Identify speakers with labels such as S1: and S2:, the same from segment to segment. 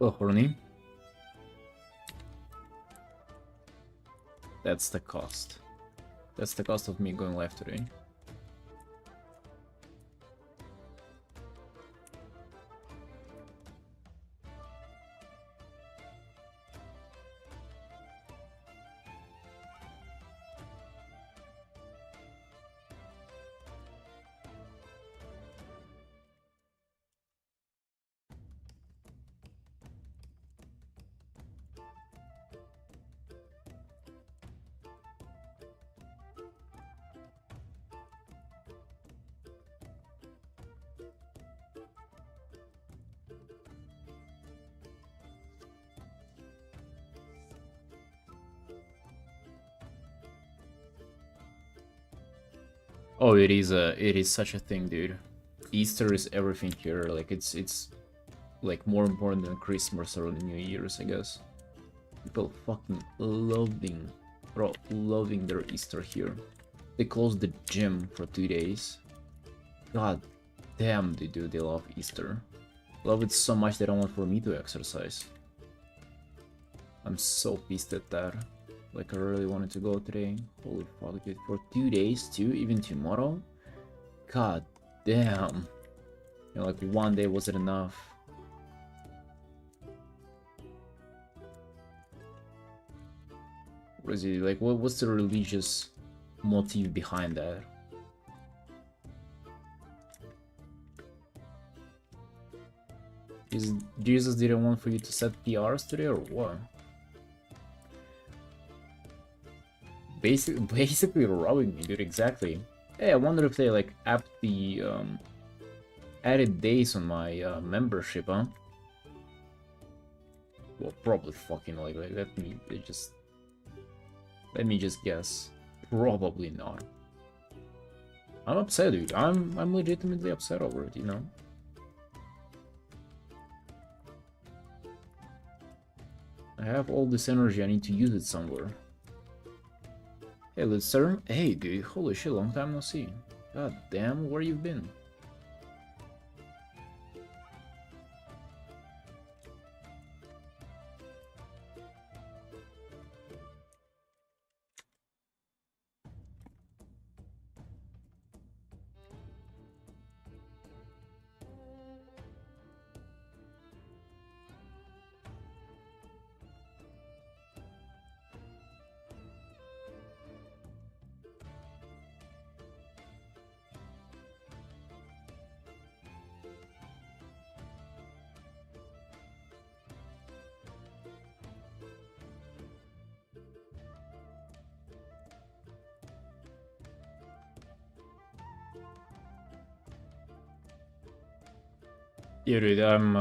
S1: Oh, horny. That's the cost. That's the cost of me going live today. Oh, it is such a thing, dude. Easter is everything here. Like it's like more important than Christmas or the New Year's, I guess. People fucking loving, bro, loving their Easter here. They closed the gym for 2 days. God damn, they do. They love Easter. Love it so much they don't want for me to exercise. I'm so pissed at that. Like, I really wanted to go today. Holy fuck, dude. For 2 days too, even tomorrow? God damn. You know, like, one day wasn't enough. What is it? Like, what's the religious motive behind that? Jesus didn't want for you to set PRs today, or what? Basically robbing me, dude. Exactly. Hey, I wonder if they like upped the added days on my membership, huh? Well, probably fucking like let me just guess. Probably not. I'm upset, dude. I'm legitimately upset over it, you know. I have all this energy. I need to use it somewhere. Hey, Lister. Hey, dude. Holy shit, long time no see. God damn, where you been? Yeah, dude, I'm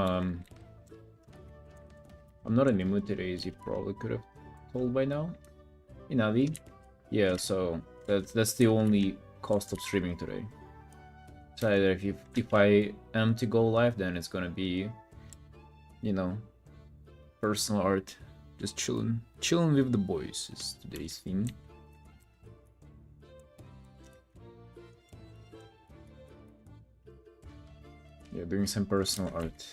S1: not in the mood today, as you probably could have told by now. Inavi. Yeah, so that's the only cost of streaming today. So either if I am to go live, then it's gonna be, you know, personal art, just chilling with the boys is today's theme. Yeah, doing some personal art.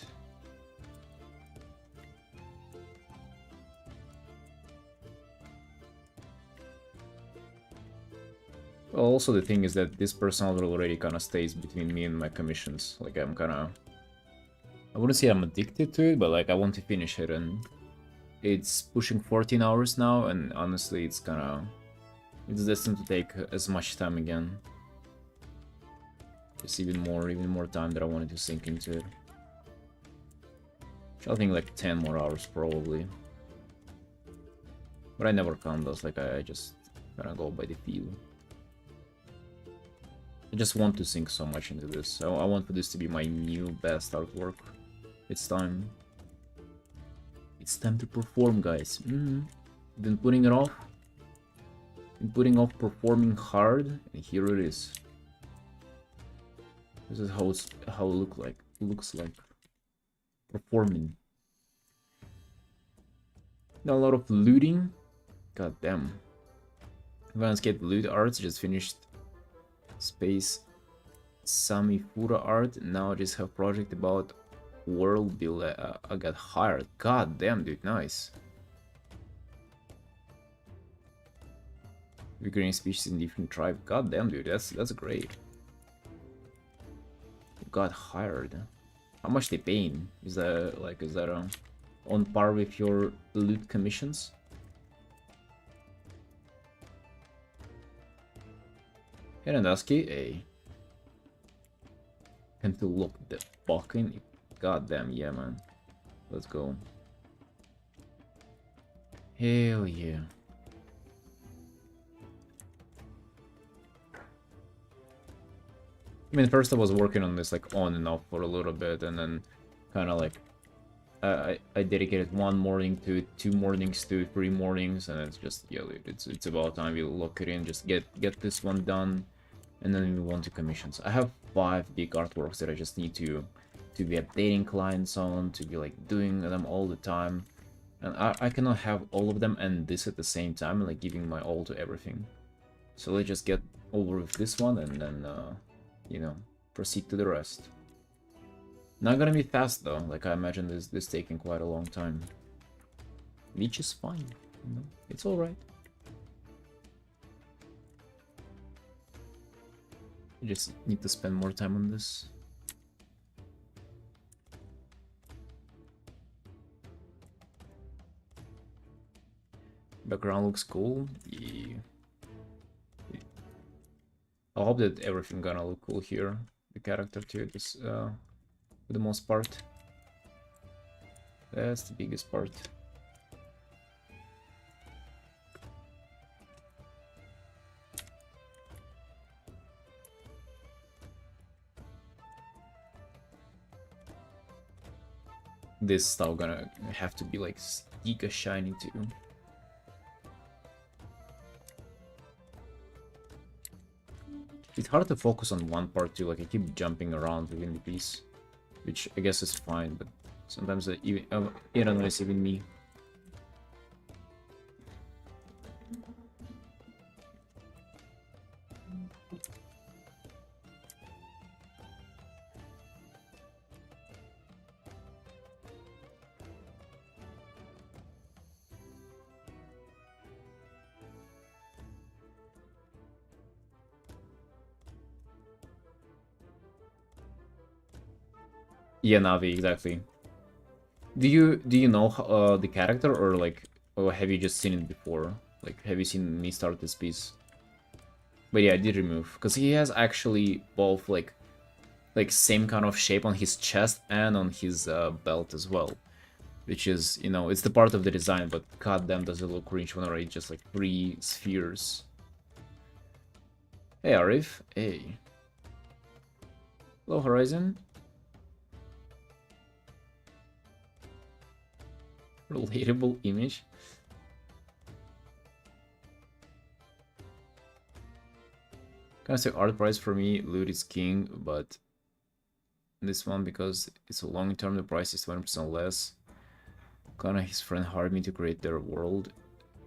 S1: Well, also the thing is that this personal art already kind of stays between me and my commissions. Like I'm kind of, I wouldn't say I'm addicted to it, but like I want to finish it, and it's pushing 14 hours now, and honestly it's kind of, it's destined to take as much time again. Just even more time that I wanted to sink into it. I think like 10 more hours probably. But I never count those, like I just kind of go by the feel. I just want to sink so much into this. I want for this to be my new best artwork. It's time. It's time to perform, guys. Been putting it off. Been putting off performing hard, and here it is. This is how it looks like performing. Not a lot of looting. God damn. Landscape loot arts just finished. Space Samifura art. Now I just have project about World build, I got hired. God damn, dude, nice. Recreating species in different tribe. God damn, dude, that's great. Got hired. How much they paying? Is that like on par with your loot commissions? Herendaski, a. Can to look the fucking. Goddamn, yeah, man. Let's go. Hell yeah. I mean, first I was working on this like on and off for a little bit, and then kind of like I dedicated one morning to it, 2 mornings to it, 3 mornings, and it's just yeah, it's about time you lock it in, just get this one done, and then we move on to commissions. I have 5 big artworks that I just need to be updating clients on, to be like doing them all the time, and I cannot have all of them and this at the same time, and like giving my all to everything. So let's just get over with this one, and then you know, proceed to the rest. Not gonna be fast though, like I imagine this taking quite a long time. Which is fine, you know, it's alright. You just need to spend more time on this. Background looks cool. Yeah. I hope that everything gonna look cool here. The character too, this for the most part. That's the biggest part. This stuff gonna have to be like giga shiny too. It's hard to focus on one part too, like I keep jumping around within the piece, which I guess is fine, but sometimes it annoys even me. Yeah, Navi, exactly. Do you know the character, or like, or have you just seen it before? Like, have you seen me start this piece? But yeah, I did remove, because he has actually both like same kind of shape on his chest and on his belt as well, which is, you know, it's the part of the design, but goddamn does it look cringe whenever it's just like 3 spheres. Hey Arif, hey. Hello Horizon. Relatable image. Kind of say art price for me, loot is king, but this one, because it's a long term, the price is 20% less. Kinda his friend hired me to create their world.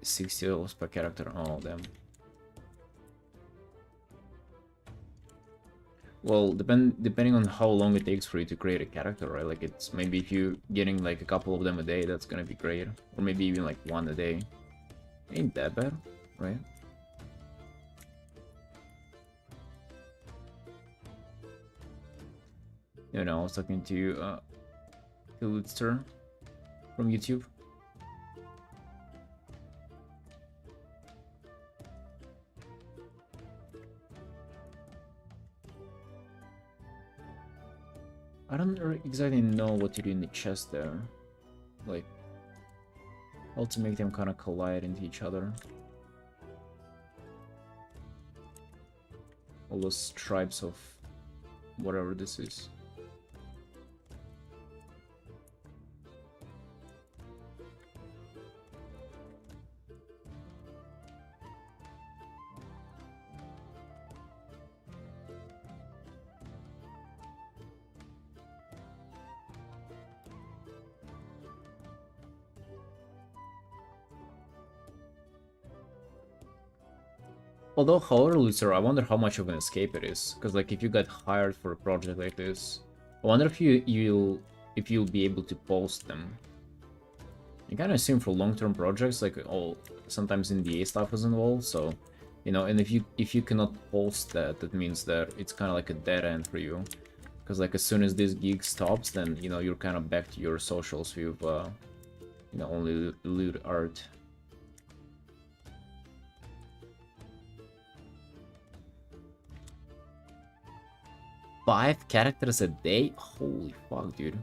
S1: $60 per character. Oh damn. Well, depending on how long it takes for you to create a character, right? Like, it's maybe if you getting like a couple of them a day, that's gonna be great. Or maybe even like 1 a day. Ain't that bad, right? You know, I was talking to Lootster from YouTube. I don't exactly know what to do in the chest there. Like, how to make them kind of collide into each other. All those stripes of whatever this is. Although, however, Lucer, I wonder how much of an escape it is. Because, like, if you got hired for a project like this, I wonder if if you'll be able to post them. I kind of assume for long-term projects, like sometimes NDA stuff is involved, so you know, and if you cannot post that, that means that it's kind of like a dead end for you, because like as soon as this gig stops, then you know you're kind of back to your socials with you know, only lewd art. Five characters a day? Holy fuck, dude.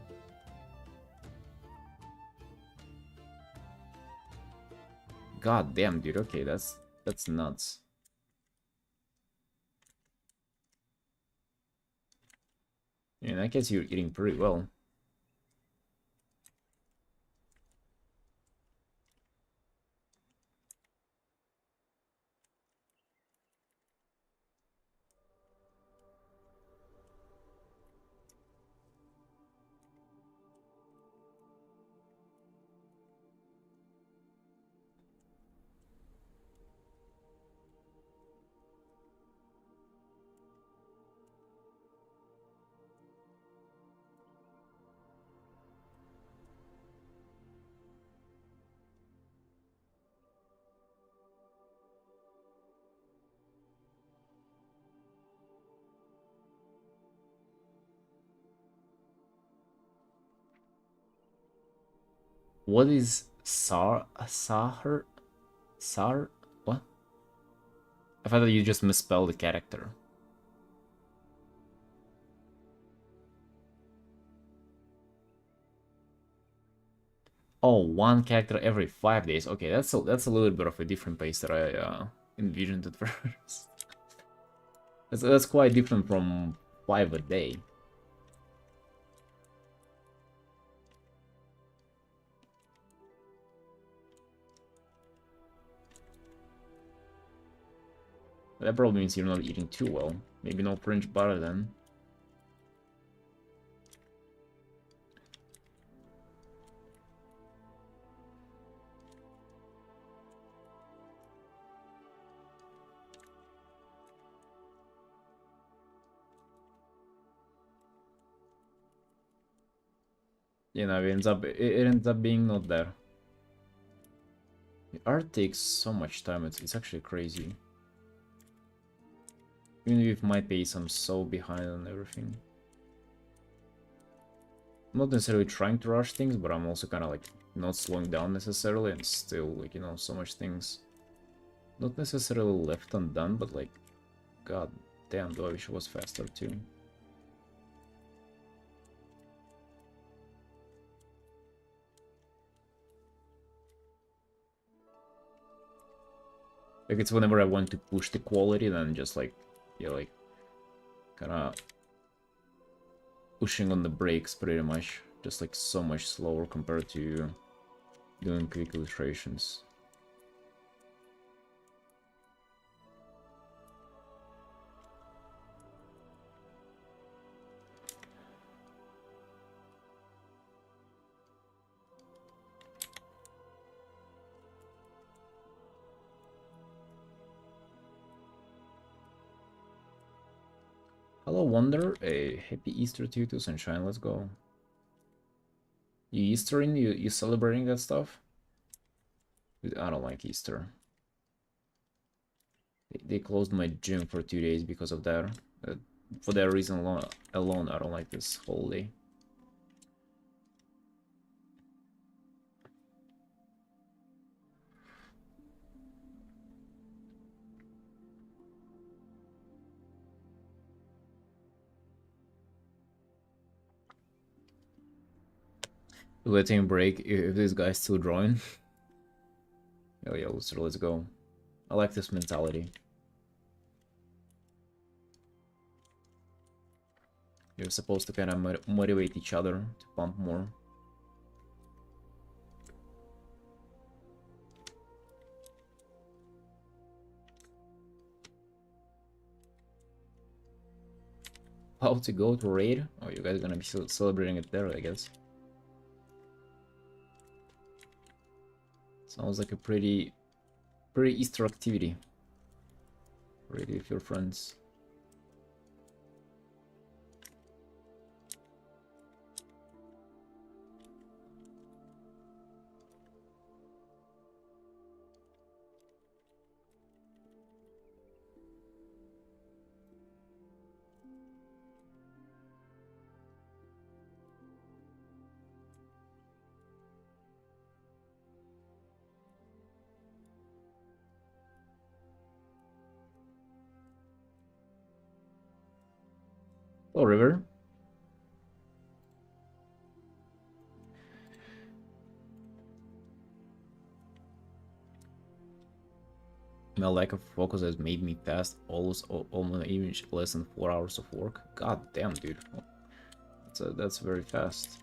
S1: God damn, dude. Okay, that's nuts. Yeah, I guess you're eating pretty well. What is Sar? What? I thought that you just misspelled the character. Oh, one character every 5 days. Okay, that's a little bit of a different pace that I envisioned at first. That's quite different from 5 a day. That probably means you're not eating too well. Maybe no French butter then. You know, it ends up being not there. The art takes so much time. It's actually crazy. Even with my pace, I'm so behind on everything. I'm not necessarily trying to rush things, but I'm also kind of like not slowing down necessarily, and still like, you know, so much things not necessarily left undone, but like, god damn, do I wish I was faster too. Like, it's whenever I want to push the quality, then just like, yeah, like, kind of pushing on the brakes pretty much. Just like so much slower compared to doing quick illustrations. Hello, Wonder. A happy Easter to you too, Sunshine. Let's go. You Eastering? You celebrating that stuff? I don't like Easter. They closed my gym for 2 days because of that. For that reason alone, I don't like this holiday. Let him break if this guy's still drawing. Oh yeah, let's go. I like this mentality. You're supposed to kind of motivate each other to pump more. How to go to raid? Oh, you guys are gonna be celebrating it there, I guess. Sounds like a pretty Easter activity. Raid with your friends. Oh, River. My lack of focus has made me fast almost even less than 4 hours of work. God damn, dude. That's very fast.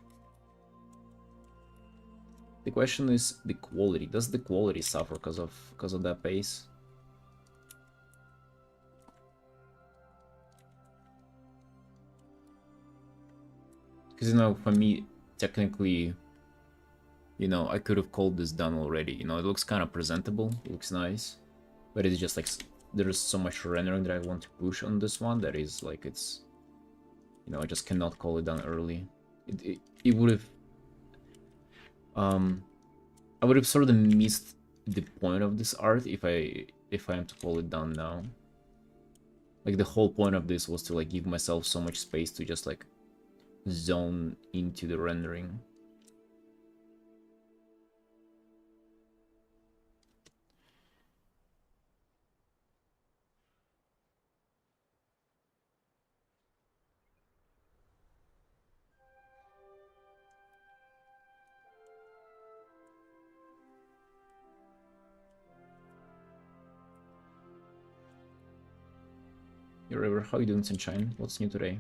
S1: The question is the quality. Does the quality suffer because of that pace? Because for me, technically, I could have called this done already. It looks kind of presentable, it looks nice, but it's just like there's so much rendering that I want to push on this one that is like I just cannot call it done early. It would have I would have sort of missed the point of this art if I am to call it done now. Like the whole point of this was to like give myself so much space to just like zone into the rendering. Yo, River, how you doing, Sunshine? What's new today?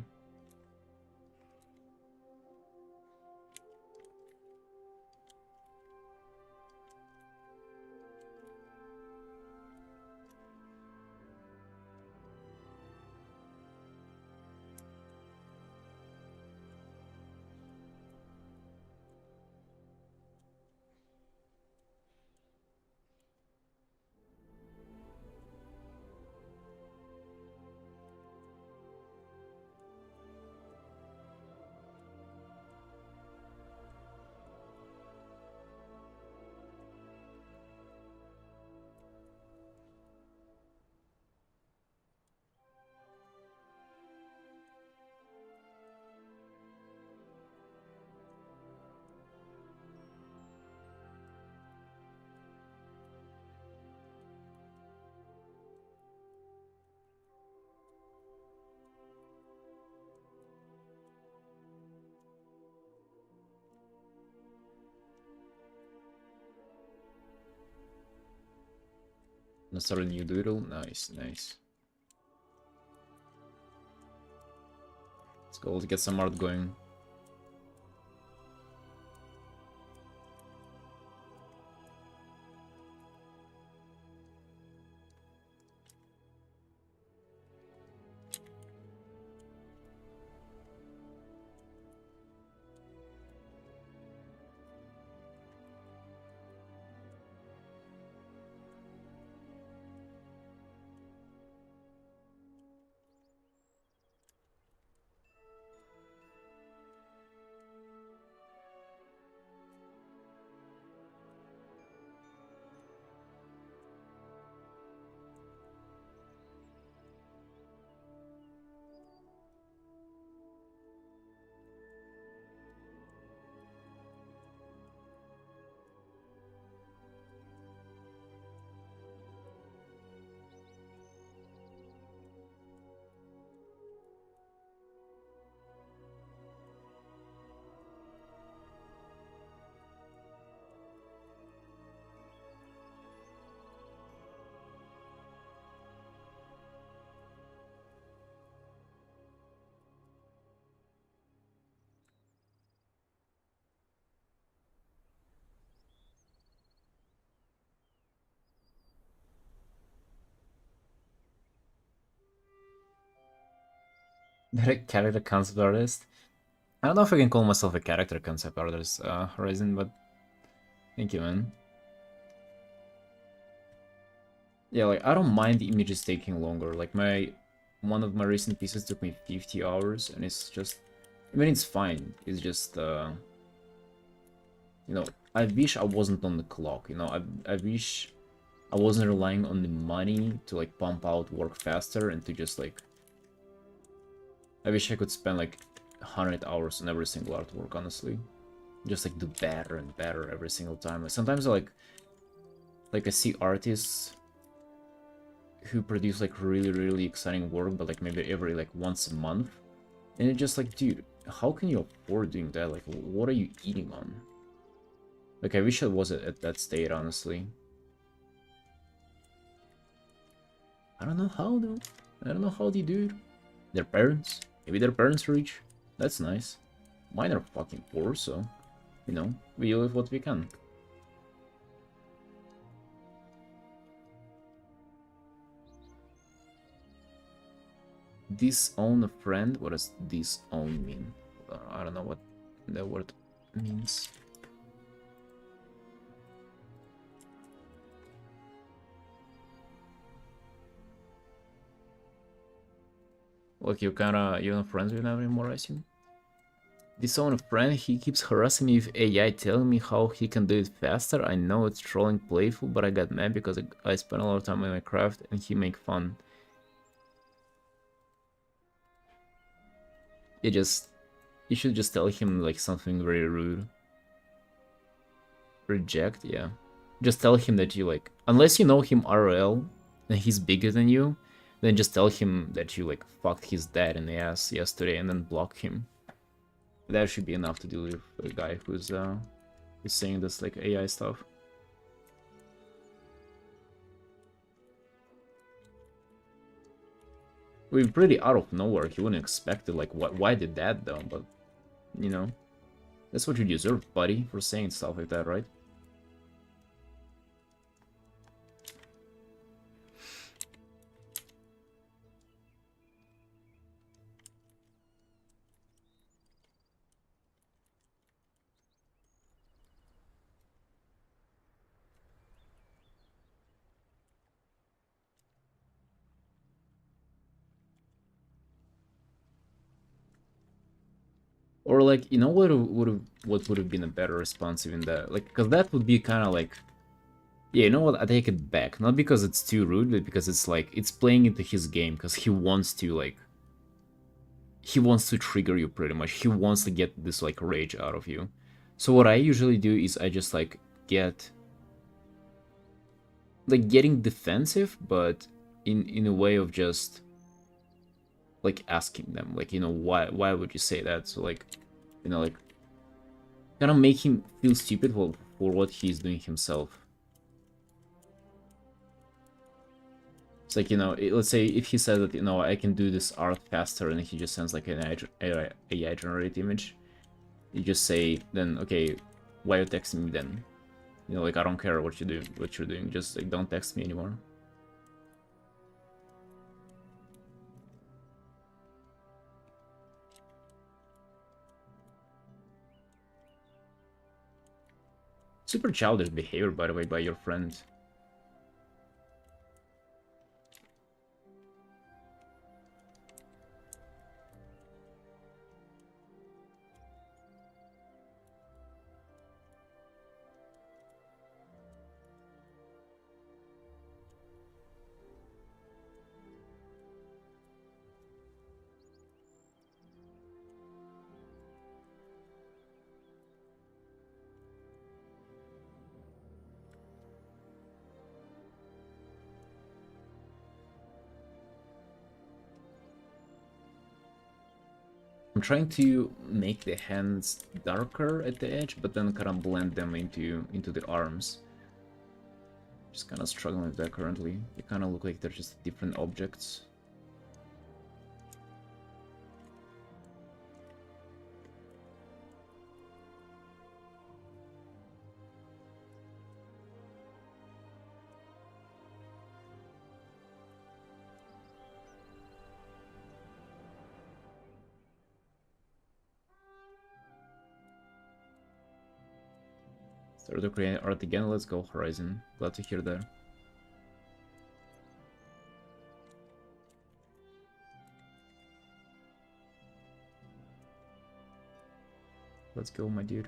S1: Let's start a new doodle. Nice, nice. Let's go. Let's get some art going. That a character concept artist? I don't know if I can call myself a character concept artist, Horizon, but thank you, man. Yeah, like I don't mind the images taking longer. Like one of my recent pieces took me 50 hours, and it's just, I mean, it's fine. It's just, I wish I wasn't on the clock. I wish I wasn't relying on the money to like pump out work faster and to just like. I wish I could spend like 100 hours on every single artwork, honestly. Just like do better and better every single time. Like sometimes I see artists who produce like really, really exciting work, but like maybe every like once a month. And it's just like, dude, how can you afford doing that? Like, what are you eating on? Like, I wish I was at that state, honestly. I don't know how, though. I don't know how they do it. Their parents? Maybe their parents are rich. That's nice. Mine are fucking poor, so, you know, we deal with what we can. Disown a friend? What does disown mean? I don't know what that word means. Like you're not friends with him anymore, I assume? Disown a friend, he keeps harassing me with AI, telling me how he can do it faster. I know it's trolling playful, but I got mad because I spent a lot of time in my craft and he make fun. You should just tell him like something very rude. Reject, yeah. Just tell him that you like, unless you know him RL and he's bigger than you, then just tell him that you like fucked his dad in the ass yesterday and then block him. That should be enough to deal with a guy who's saying this like AI stuff. We're pretty out of nowhere. He wouldn't expect it. Like, why did that though? But you know, that's what you deserve, buddy, for saying stuff like that, right? Or like, you know what would have been a better response in that? Like, because that would be kind of like, yeah, you know what? I take it back. Not because it's too rude, but because it's like it's playing into his game. Because he wants to trigger you pretty much. He wants to get this like rage out of you. So what I usually do is I just like get like getting defensive, but in a way of just like asking them, like, you know, why would you say that? So like, you know, like kind of make him feel stupid for what he's doing himself. It's like, you know, let's say if he says that, you know, I can do this art faster, and he just sends like an AI generated image, you just say, then, okay, why are you texting me then? You know, like, I don't care what you do, what you're doing, just like don't text me anymore. Super childish behavior, by the way, by your friend. I'm trying to make the hands darker at the edge, but then kind of blend them into the arms. Just kind of struggling with that currently. They kind of look like they're just different objects. Start to create art again. Let's go, Horizon. Glad to hear that. Let's go, my dude.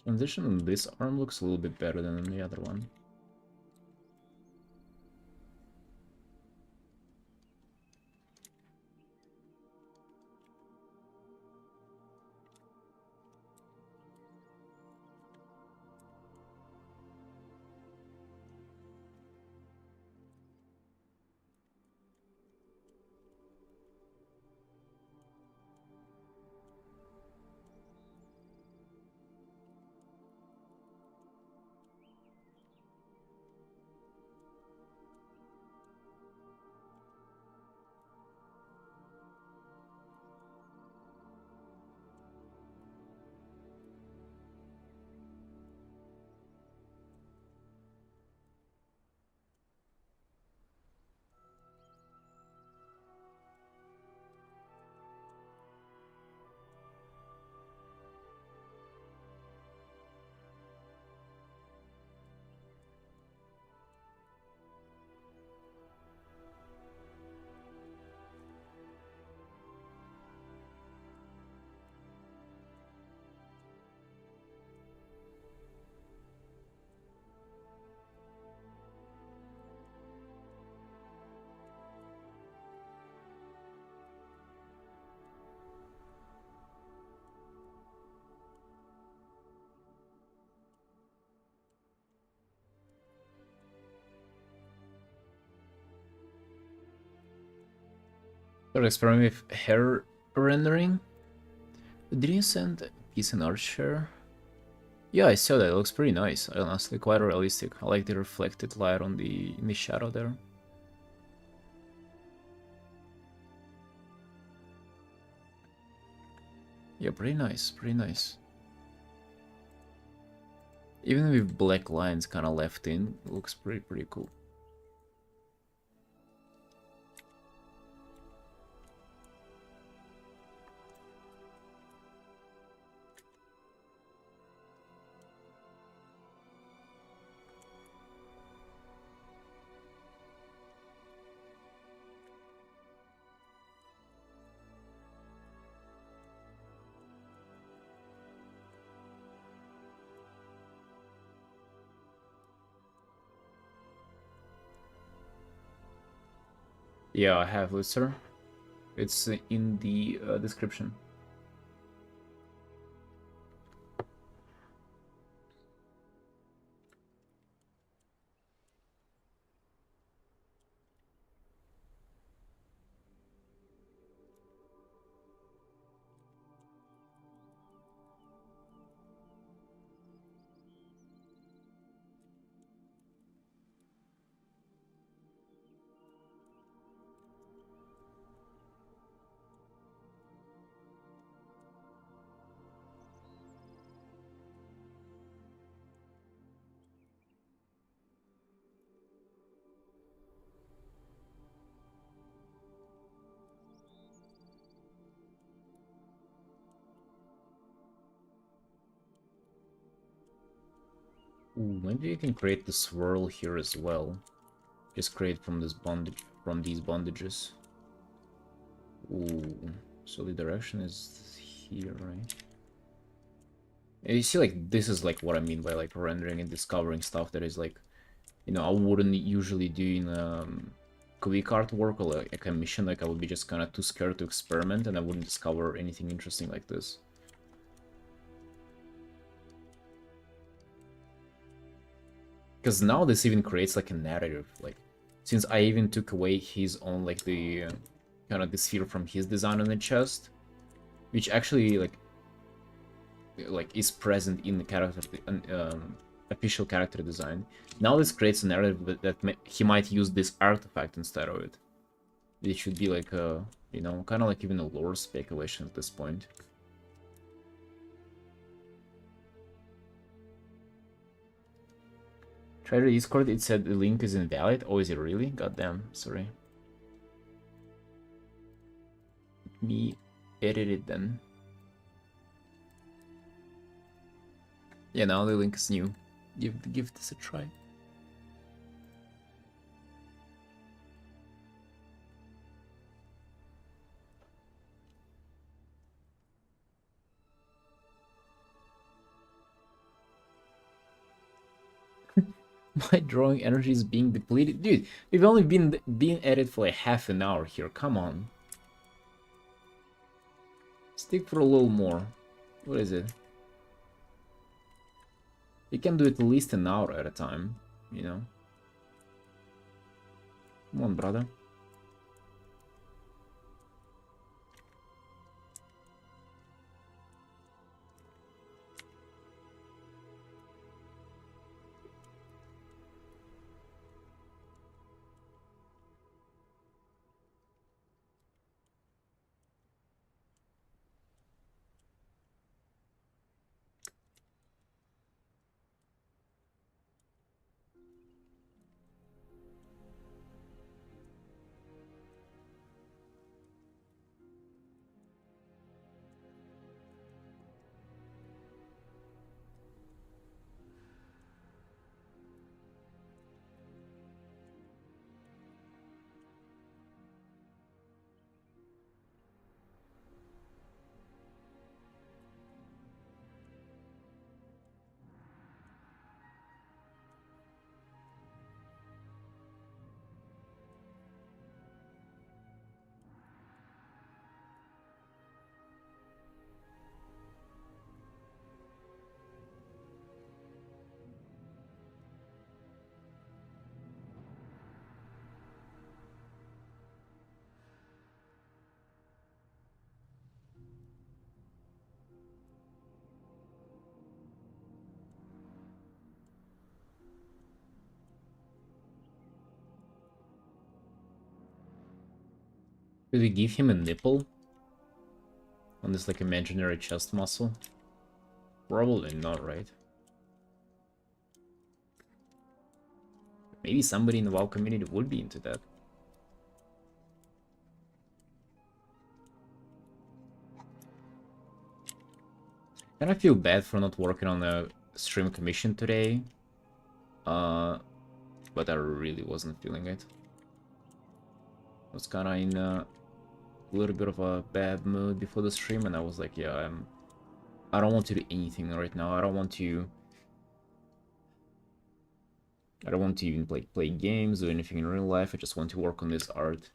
S1: Transition on this arm looks a little bit better than on the other one. Start experimenting with hair rendering. Did you send a piece in art share? Yeah, I saw that. It looks pretty nice. Honestly, quite realistic. I like the reflected light on the in the shadow there. Yeah, pretty nice. Pretty nice. Even with black lines kind of left in, it looks pretty cool. Yeah, I have Lister. It's in the description. Ooh, maybe you can create the swirl here as well. Just create from this bondage, from these bondages. Ooh, so the direction is here, right? And you see, like, this is like what I mean by like rendering and discovering stuff that is like, you know, I wouldn't usually do in quick artwork or like a mission. Like, I would be just kind of too scared to experiment, and I wouldn't discover anything interesting like this. Because now this even creates like a narrative, like, since I even took away his own, like, the kind of the sphere from his design on the chest, which actually like is present in the character official character design. Now this creates a narrative that he might use this artifact instead of it. It should be like a, you know, kind of like even a lore speculation at this point. Try the Discord, it said the link is invalid. Oh, is it really? Goddamn, sorry. Let me edit it then. Yeah, now the link is new. Give this a try. My drawing energy is being depleted. Dude, we've only been at it for like half an hour here. Come on. Stick for a little more. What is it? You can do it at least an hour at a time, you know? Come on, brother. Did we give him a nipple? On this like imaginary chest muscle? Probably not, right? Maybe somebody in the WoW community would be into that. Kind of feel bad for not working on a stream commission today. But I really wasn't feeling it. I was kind of in a little bit of a bad mood before the stream, and I was like, yeah, I don't want to do anything right now. I don't want to even play games or anything in real life. I just want to work on this art.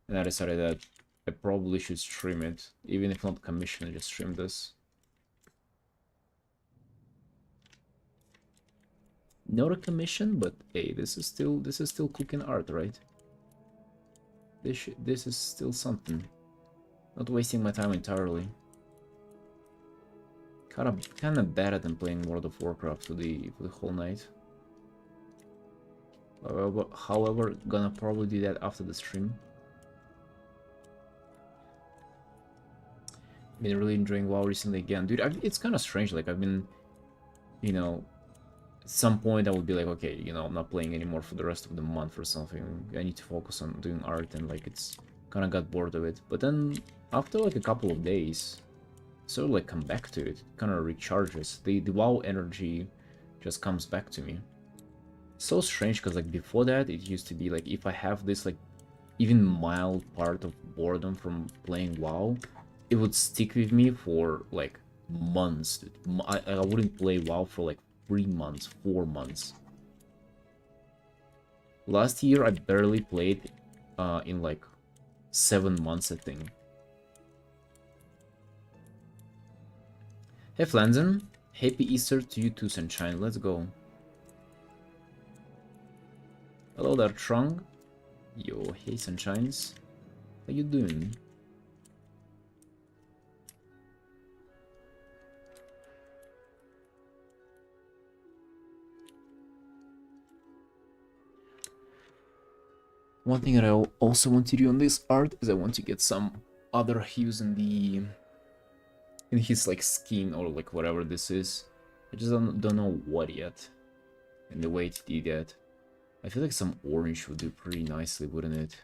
S1: And I decided that I probably should stream it, even if not commission, I just stream this. Not a commission, but hey, this is still cooking art, right? This is still something. Not wasting my time entirely. Kinda better than playing World of Warcraft for the whole night. However, gonna probably do that after the stream. Been really enjoying WoW recently again, dude. It's kind of strange. Like I've been, you know, at some point I would be like, okay, you know, I'm not playing anymore for the rest of the month or something. I need to focus on doing art, and like it's kind of got bored of it. But then after like a couple of days, sort of like come back to it. Kind of recharges. The WoW energy just comes back to me. So strange, because like before that it used to be like if I have this like even mild part of boredom from playing WoW, it would stick with me for like months. I wouldn't play WoW for like 3 months, 4 months. Last year I barely played in like 7 months, I think. Hey Flanzen, happy Easter to you too, Sunshine. Let's go. Hello there, Trung. Yo, hey Sunshines. How you doing? One thing that I also want to do on this art is I want to get some other hues in his like skin or like whatever this is. I just don't know what yet. And the way to do that. I feel like some orange would do pretty nicely, wouldn't it?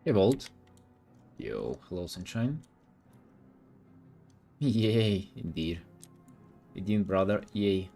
S1: Hey, Volt. Yo, hello, sunshine. Yay, indeed. Indeed, brother, yay.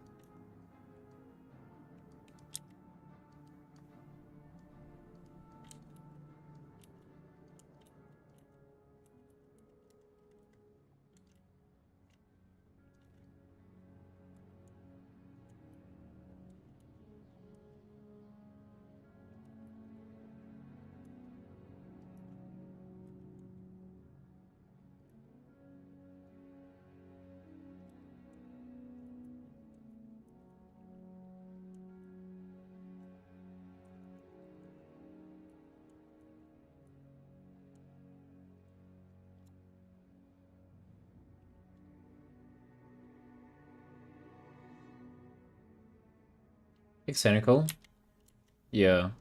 S1: Excenical. Yeah.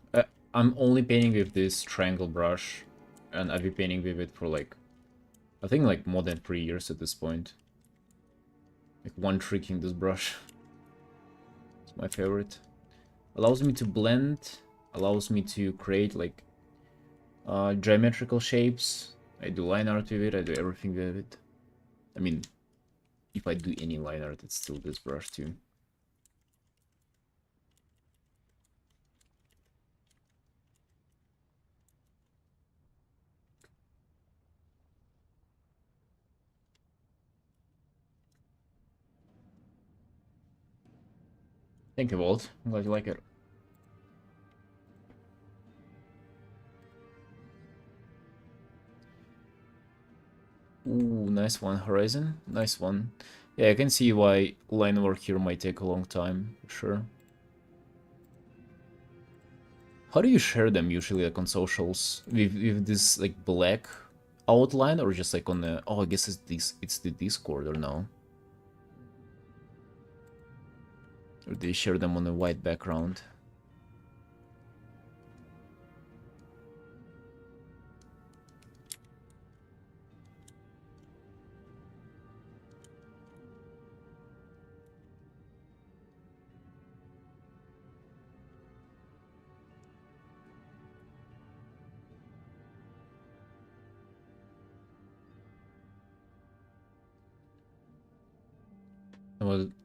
S1: I'm only painting with this triangle brush, and I've been painting with it for like, I think like more than 3 years at this point. Like one tricking this brush. It's my favorite. Allows me to blend, allows me to create like geometrical shapes. I do line art with it, I do everything with it. I mean, if I do any line art, it's still this brush too. Thank you, Walt. I'm glad you like it. Ooh, nice one, Horizon. Nice one. Yeah, I can see why line work here might take a long time, for sure. How do you share them usually, like on socials? With this like black outline, or just like on the? Oh, I guess it's the Discord, or no? Or do you share them on a white background?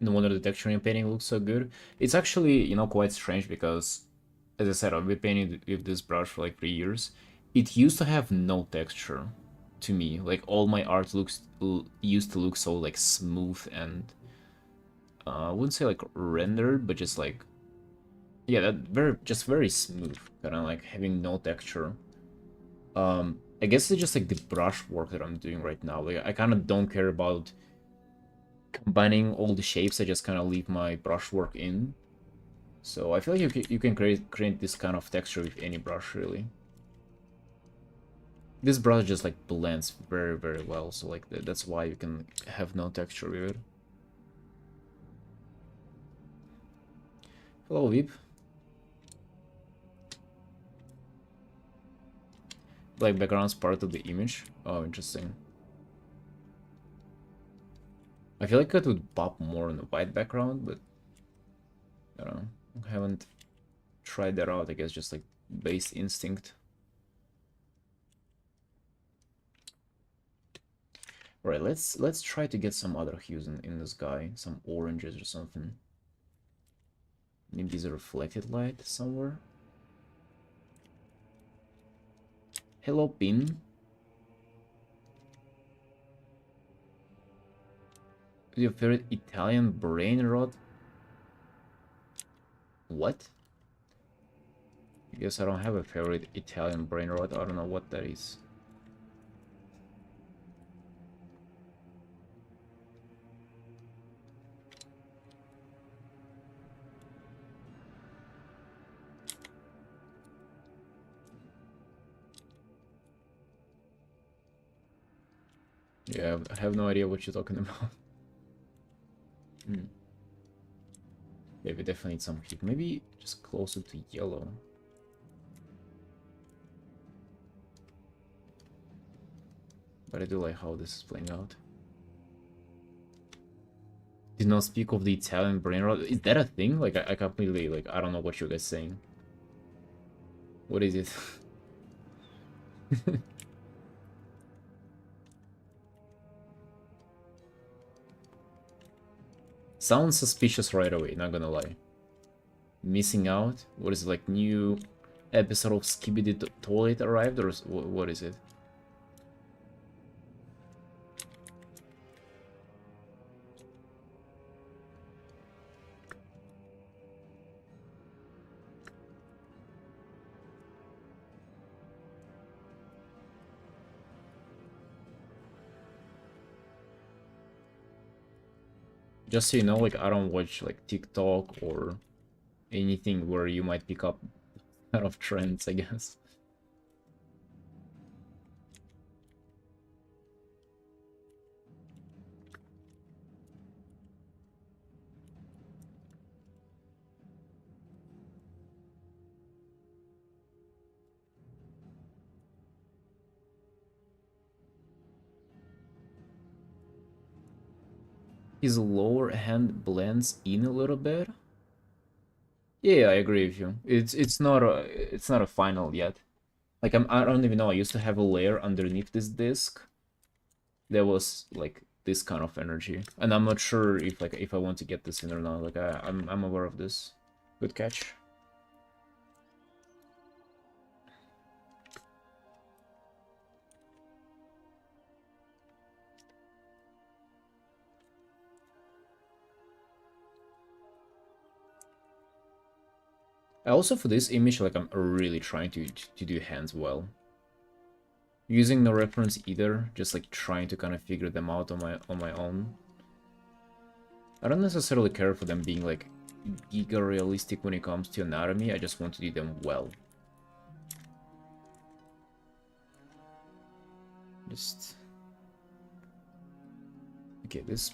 S1: No wonder the texture in painting looks so good. It's actually, you know, quite strange because, as I said, I've been painting with this brush for like 3 years. It used to have no texture to me. Like all my art used to look so like smooth and I wouldn't say like rendered, but just like yeah, that very smooth, kind of like having no texture. I guess it's just like the brush work that I'm doing right now. Like I kind of don't care about combining all the shapes. I just kind of leave my brushwork in. So I feel like you can create this kind of texture with any brush, really. This brush just like blends very well, so like that's why you can have no texture with it. Hello, Veep. Black background's part of the image. Oh, interesting. I feel like it would pop more on a white background, but I don't know. I haven't tried that out. I guess just like base instinct. Right, let's try to get some other hues in this guy, some oranges or something. Maybe there's a reflected light somewhere. Hello, Pin. Your favorite Italian brain rot? What? I guess I don't have a favorite Italian brain rot. I don't know what that is. Yeah, I have no idea what you're talking about. Hmm. Yeah, we definitely need some heat. Maybe just closer to yellow. But I do like how this is playing out. Did not speak of the Italian brain rot. Is that a thing? Like, I completely, like, I don't know what you guys saying. What is it? Sounds suspicious right away, not gonna lie. Missing out? What is it, like new episode of Skibidi Toilet arrived, or what is it? Just so you know, like I don't watch like TikTok or anything where you might pick up kind of trends, I guess. His lower hand blends in a little bit. Yeah, I agree with you. It's not a final yet. Like I don't even know. I used to have a layer underneath this disc that was like this kind of energy, and I'm not sure if I want to get this in or not. Like I'm aware of this. Good catch. Also for this image, like I'm really trying to do hands well. Using no reference either, just like trying to kind of figure them out on my own. I don't necessarily care for them being like giga realistic when it comes to anatomy. I just want to do them well. Just okay. This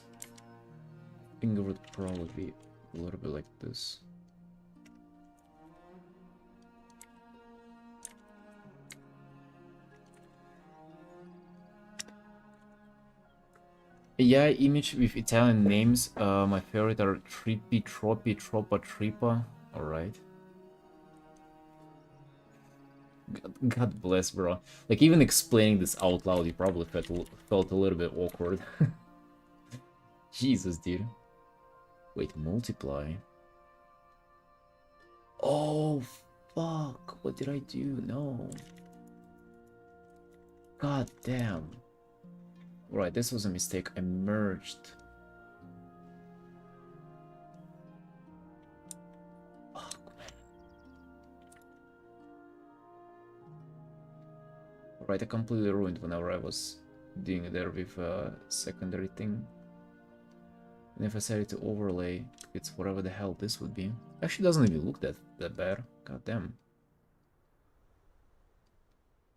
S1: finger would probably be a little bit like this. Yeah, image with Italian names. My favorite are Trippi, Troppi, Troppa, Trippa. Alright. God bless, bro. Like, even explaining this out loud, you probably felt a little bit awkward. Jesus, dude. Wait, multiply. Oh, fuck. What did I do? No. God damn. Right, this was a mistake. I merged. Fuck, man. Right, I completely ruined whenever I was doing it there with a secondary thing. And if I set it to overlay, it's whatever the hell this would be. Actually doesn't even look that bad. God damn.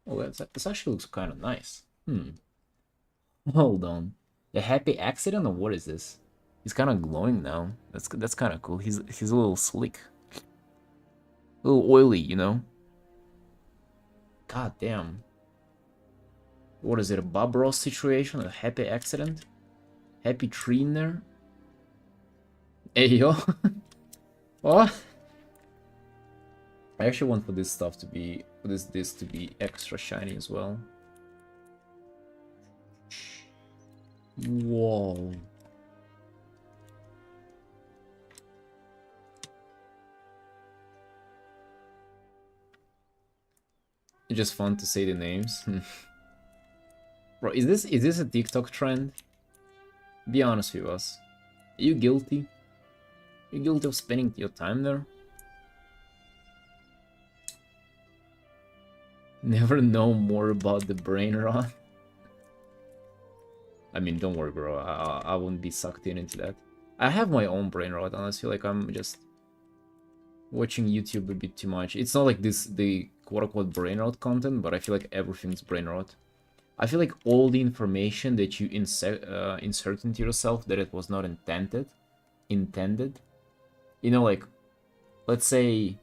S1: Oh, this actually looks kind of nice. Hold on. A happy accident, or what is this? He's kind of glowing now. That's kind of cool. He's a little slick, a little oily, you know. God damn. What is it? A Bob Ross situation? A happy accident? Happy tree in there? Hey yo. What? I actually want for this stuff to be for this disc to be extra shiny as well. Whoa. It's just fun to say the names. Bro, is this a TikTok trend? Be honest with us. Are you guilty? Are you guilty of spending your time there? Never know more about the brain rot. I mean, don't worry, bro. I won't be sucked into that. I have my own brain rot, honestly. Like, I'm just watching YouTube a bit too much. It's not like the quote-unquote brain rot content, but I feel like everything's brain rot. I feel like all the information that you insert into yourself that it was not intended. You know, like, let's say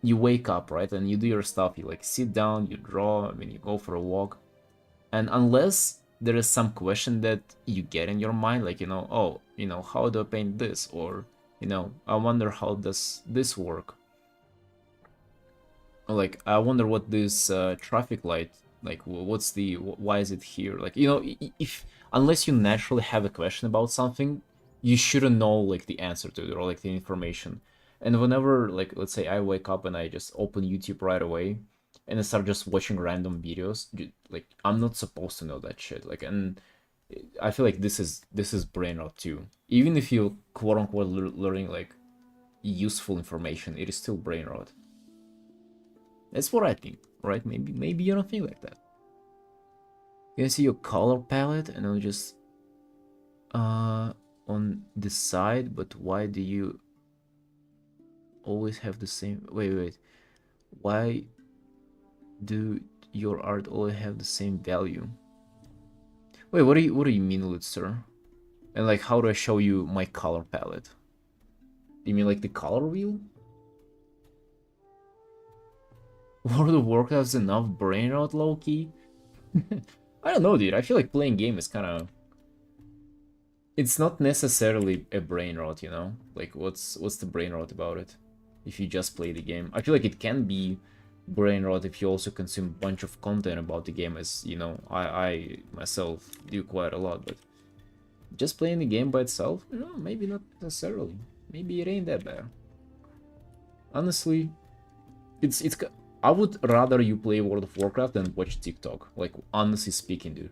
S1: you wake up, right, and you do your stuff. You like sit down, you draw, I mean, you go for a walk, and unless there is some question that you get in your mind, like, you know, oh, you know, how do I paint this, or, you know, I wonder how does this work. Like, I wonder what this traffic light, like, what's the, why is it here? Like, you know, if, unless you naturally have a question about something, you shouldn't know, like, the answer to it or, like, the information. And whenever, like, let's say I wake up and I just open YouTube right away and I start just watching random videos, like, I'm not supposed to know that shit. Like, and I feel like this is brain rot too. Even if you quote unquote learning, like, useful information, it is still brain rot. That's what I think, right? Maybe you don't think like that. You can see your color palette and I'll just on the side, but why do you always have the same, wait, why do your art always have the same value? Wait, what do you mean, Litzer? And like, how do I show you my color palette? You mean like the color wheel? World of Warcraft's enough brain rot, low-key? I don't know, dude. I feel like playing game is kind of, it's not necessarily a brain rot, you know? Like, what's the brain rot about it? If you just play the game. I feel like it can be brain rot if you also consume a bunch of content about the game, as, you know, I myself do quite a lot, but just playing the game by itself, you know, maybe not necessarily. Maybe it ain't that bad. Honestly, it's I would rather you play World of Warcraft than watch TikTok. Like, honestly speaking, dude.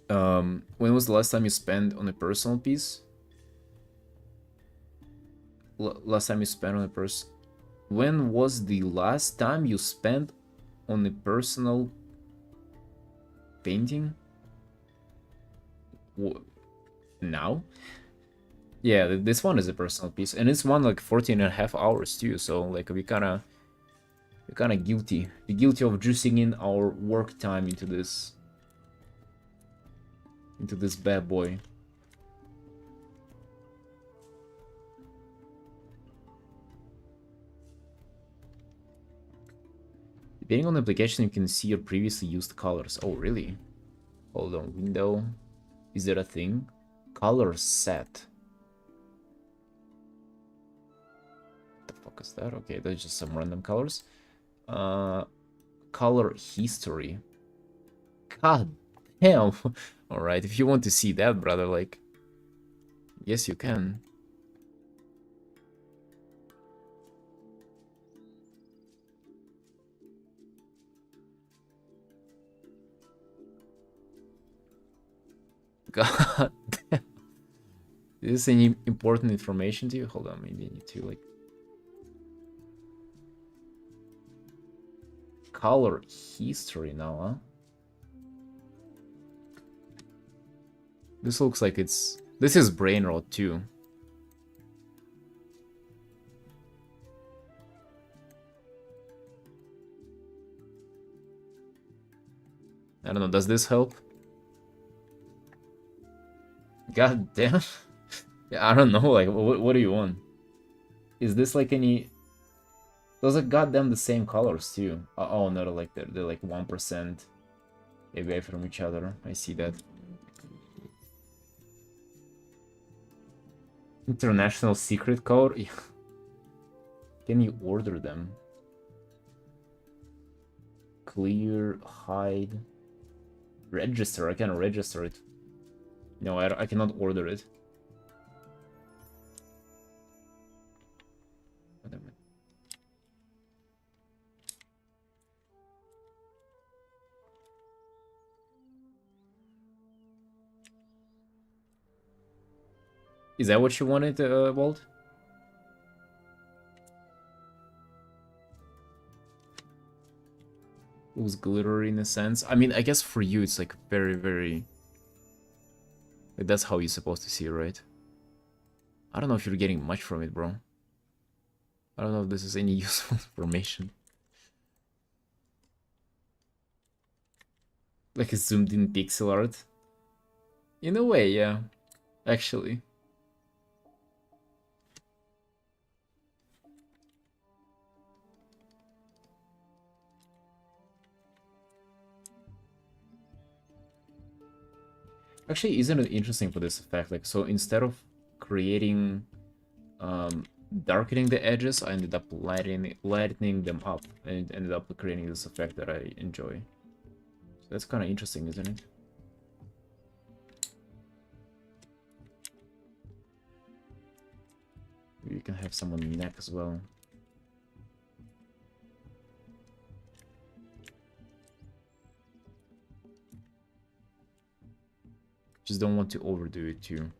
S1: When was the last time you spent on a personal piece? Last time you spent on a person. When was the last time you spent on a personal painting? Now? Yeah, this one is a personal piece, and it's one like 14 and a half hours too. So like we're kind of guilty. We're guilty of juicing in our work time into this bad boy. Depending on the application, you can see your previously used colors. Oh, really? Hold on, window. Is there a thing? Color set. What the fuck is that? Okay, that's just some random colors. Color history. God damn. Alright, if you want to see that, brother, like, yes, you can. God damn. Is this any important information to you? Hold on, maybe I need to, like... Color history now, huh? This looks like it's... This is brain rot, too. I don't know, does this help? God damn. Yeah, I don't know, like, what do you want? Is this like any... Those are goddamn the same colors, too. Oh, no, like, they're like 1% away from each other. I see that. International secret code? Can you order them? Clear, hide, register. I can register it. No, I cannot order it. Is that what you wanted, Walt? It was glittery in a sense. I mean, I guess for you it's like very, very... Like, that's how you're supposed to see it, right? I don't know if you're getting much from it, bro. I don't know if this is any useful information. Like a zoomed in pixel art. In a way, yeah. Actually. Actually, isn't it interesting for this effect? Like, so instead of creating darkening the edges, I ended up lightening them up, and ended up creating this effect that I enjoy. So that's kind of interesting, isn't it? You can have some on the neck as well. Just don't want to overdo it too.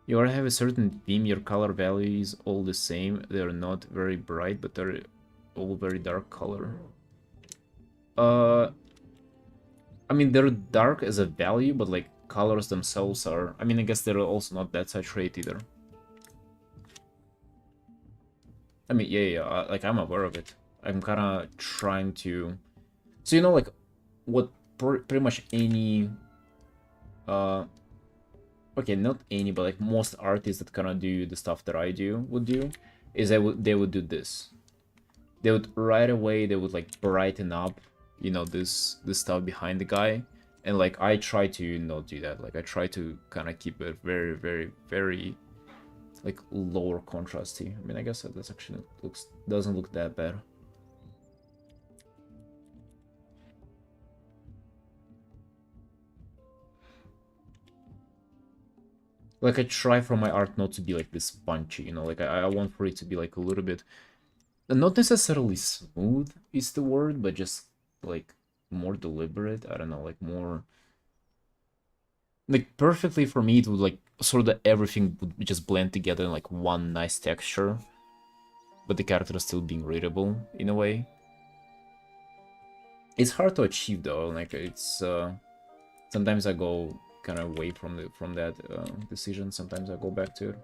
S1: You already have a certain theme, your color value is all the same. They're not very bright, but they're all very dark color. I mean, they're dark as a value, but like colors themselves are... I mean, I guess they're also not that saturated either. I mean, yeah, like I'm aware of it. I'm kind of trying to... So, you know, like, what pretty much any... Okay, not any, but like most artists that kind of do the stuff that I do would do, is they would do this. They would right away, they would like brighten up, you know, this stuff behind the guy. And like, I try to not do that. Like, I try to kind of keep it very, very, very, like, lower contrasty. I mean, I guess that's actually doesn't look that bad. Like, I try for my art not to be like this punchy, you know, like I want for it to be like a little bit, not necessarily smooth is the word, but just like more deliberate. I don't know, like more, like perfectly for me it would like sort of everything would just blend together in like one nice texture, but the character is still being readable in a way. It's hard to achieve though, like it's sometimes I go kind of away from that decision, sometimes I go back to it.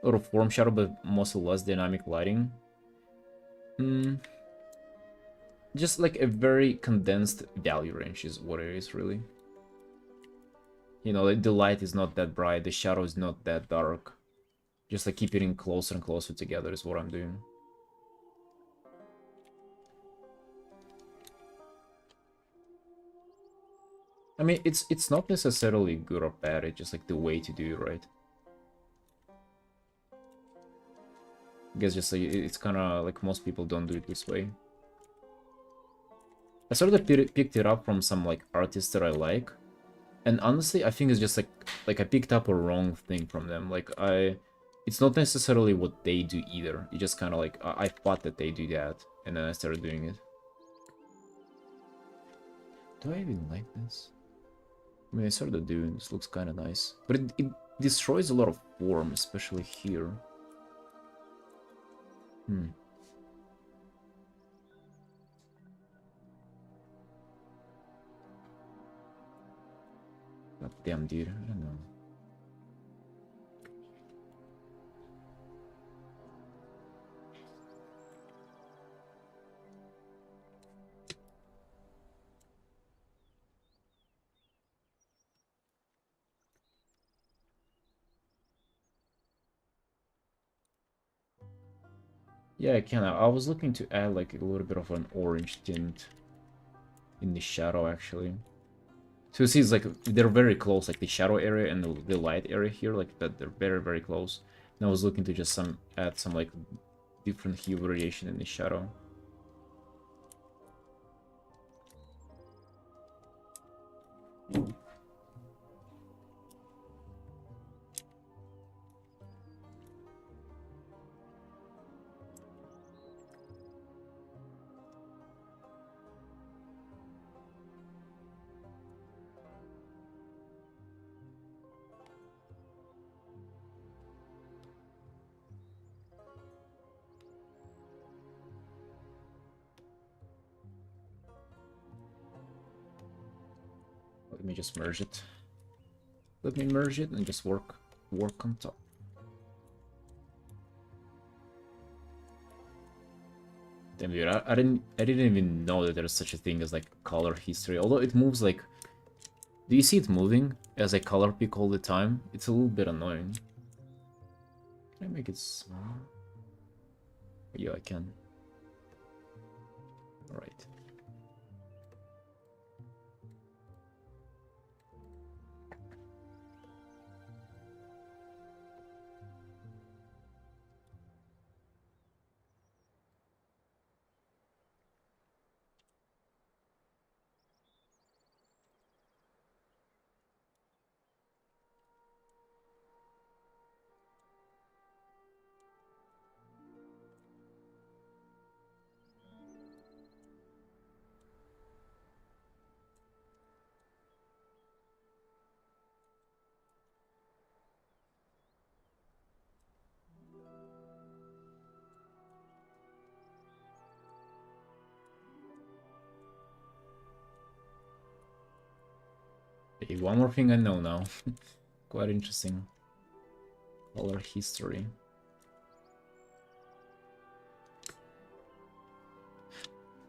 S1: A lot of form shadow, but mostly less dynamic lighting. Just like a very condensed value range is what it is, really. You know, the light is not that bright, the shadow is not that dark. Just like keep it closer and closer together is what I'm doing. I mean, it's not necessarily good or bad, it's just like the way to do it, right? I guess just like, it's kind of like most people don't do it this way. I sort of picked it up from some like artists that I like, and honestly, I think it's just like I picked up a wrong thing from them. Like it's not necessarily what they do either. It's just kind of like I thought that they do that, and then I started doing it. Do I even like this? I mean, I sort of do. This looks kind of nice, but it destroys a lot of form, especially here. God damn, dude. I don't know. Yeah, I can. I was looking to add like a little bit of an orange tint in the shadow, actually. So you see, it's like they're very close, like the shadow area and the light area here, like that they're very, very close. And I was looking to just add some like different hue variation in the shadow. Let me just merge it. Let me merge it and just work on top. Damn, dude, I didn't even know that there's such a thing as like color history. Although it moves like Do you see it moving as I color pick all the time? It's a little bit annoying. Can I make it small? Yeah, I can. Alright. Okay, one more thing I know now. Quite interesting. Color history.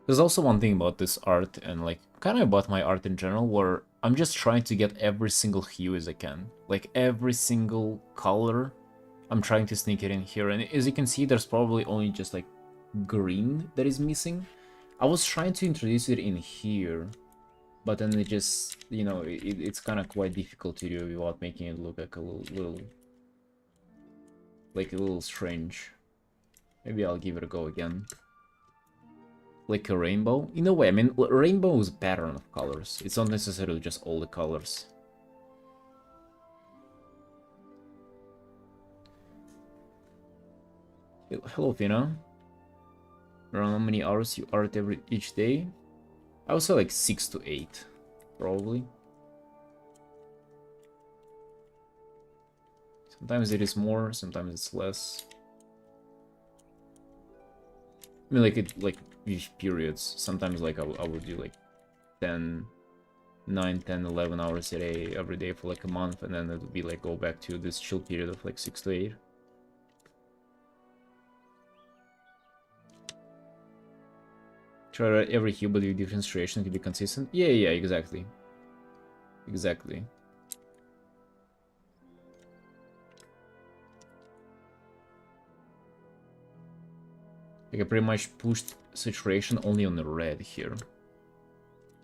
S1: There's also one thing about this art and like kind of about my art in general where I'm just trying to get every single hue as I can. Like every single color I'm trying to sneak it in here, and as you can see there's probably only just like green that is missing. I was trying to introduce it in here, but then it just, you know, it's kind of quite difficult to do without making it look like a little strange. Maybe I'll give it a go again. Like a rainbow? In a way, I mean, rainbow is a pattern of colors. It's not necessarily just all the colors. Hello, Fina. Around how many hours you art each day? I would say like 6 to 8, probably. Sometimes it is more, sometimes it's less. I mean, like with periods. Sometimes like I would do like 10, 9, 10, 11 hours a day every day for like a month, and then it would be like go back to this chill period of like 6 to 8. Try every hue but with different situation to be consistent. Yeah, exactly. Exactly. Like I pretty much pushed saturation only on the red here.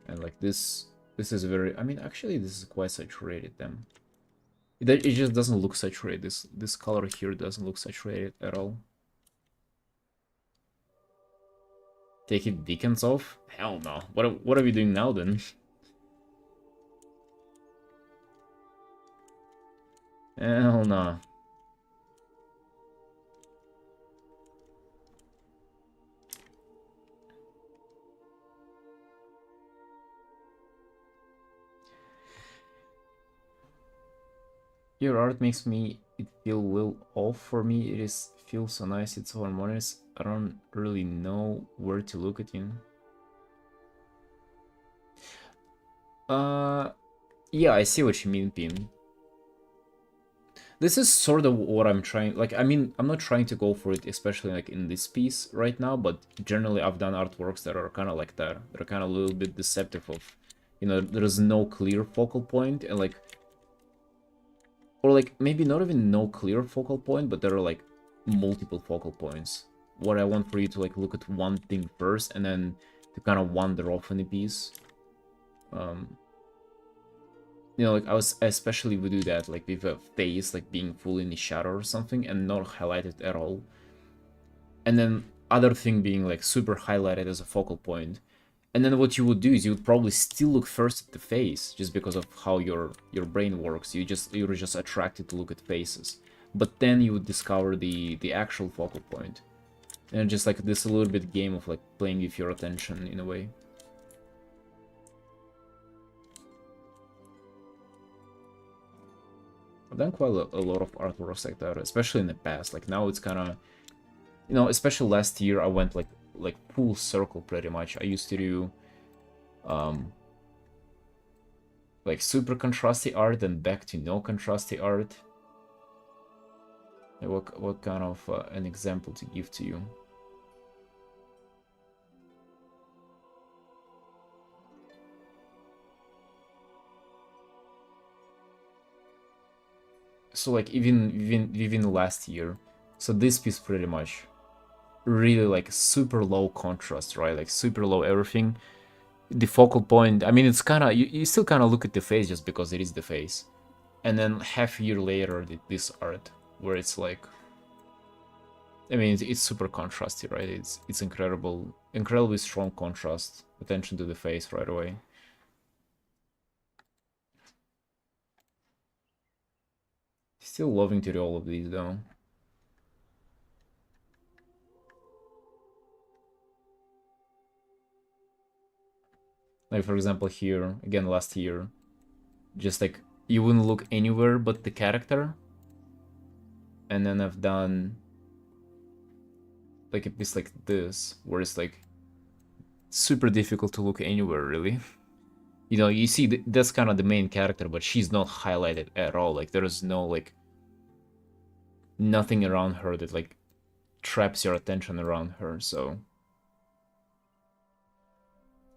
S1: And like this is very, I mean actually this is quite saturated then. It just doesn't look saturated. This color here doesn't look saturated at all. Taking beacons off? Hell no. What are we doing now then? Hell no. Your art makes me it feel a little off for me. It is feels so nice, it's so harmonious. I don't really know where to look at you. Yeah, I see what you mean, Pin. This is sort of what I'm trying, like, I mean, I'm not trying to go for it, especially like in this piece right now, but generally I've done artworks that are kind of like that. They're kind of a little bit deceptive of, you know, there's no clear focal point, and like, or like, maybe not even no clear focal point, but there are like multiple focal points. What I want for you to like look at one thing first, and then to kind of wander off in the piece. You know, like I especially would do that, like with a face like being fully in the shadow or something and not highlighted at all. And then other thing being like super highlighted as a focal point. And then what you would do is you would probably still look first at the face, just because of how your brain works. You're just attracted to look at faces. But then you would discover the actual focal point. And just like this a little bit game of like playing with your attention in a way. I've done quite a lot of artworks like that, especially in the past. Like now it's kind of, you know, especially last year I went like full circle pretty much. I used to do like super contrasty art and back to no contrasty art. Like, what kind of an example to give to you? So like even last year, so this piece pretty much really like super low contrast, right? Like super low everything. The focal point, I mean, it's kind of you still kind of look at the face just because it is the face, and then half a year later this art where it's like, I mean, it's super contrasty, right? It's incredibly strong contrast, attention to the face right away. Still loving to do all of these though. Like for example here, again last year, just like you wouldn't look anywhere but the character. And then I've done like a piece like this, where it's like super difficult to look anywhere really. You know, you see that's kind of the main character, but she's not highlighted at all. Like there is no like nothing around her that like traps your attention around her. So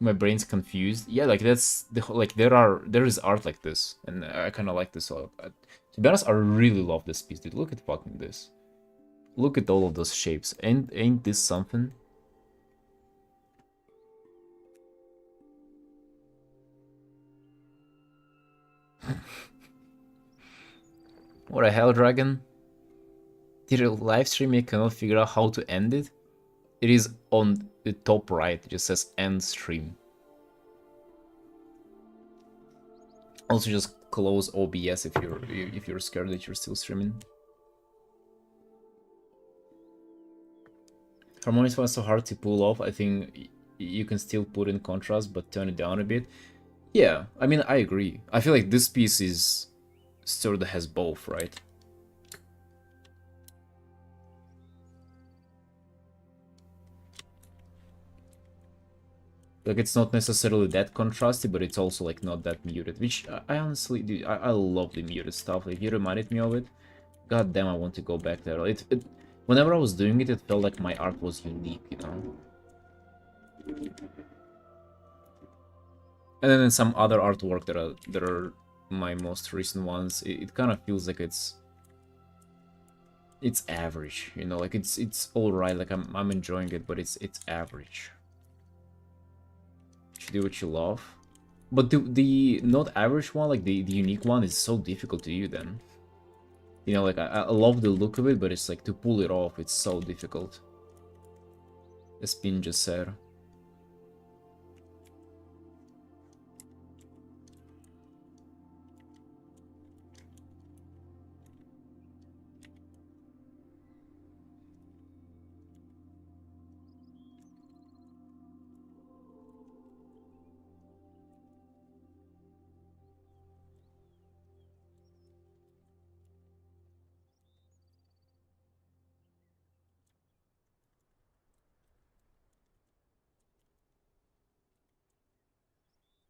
S1: my brain's confused. Yeah, like that's the like there is art like this, and I kind of like this a lot. To be honest, I really love this piece, dude. Look at fucking this. Look at all of those shapes. Ain't this something? What a hell, Dragon? Did a live stream you cannot figure out how to end it? It is on the top right. It just says end stream. Also, just close OBS if you're scared that you're still streaming. Harmonious was so hard to pull off. I think you can still put in contrast, but turn it down a bit. Yeah, I mean, I agree. I feel like this piece is sort of has both, right? Like, it's not necessarily that contrasty, but it's also, like, not that muted, which I honestly do. I love the muted stuff. Like, you reminded me of it. God damn, I want to go back there. Whenever I was doing it, it felt like my art was unique, you know? And then in some other artwork that are my most recent ones, it kind of feels like it's average, you know, like it's all right. Like I'm enjoying it, but it's average. You do what you love, but the not average one, like the unique one, is so difficult to do. Then, you know, like I love the look of it, but it's like to pull it off, it's so difficult. As Pin just said.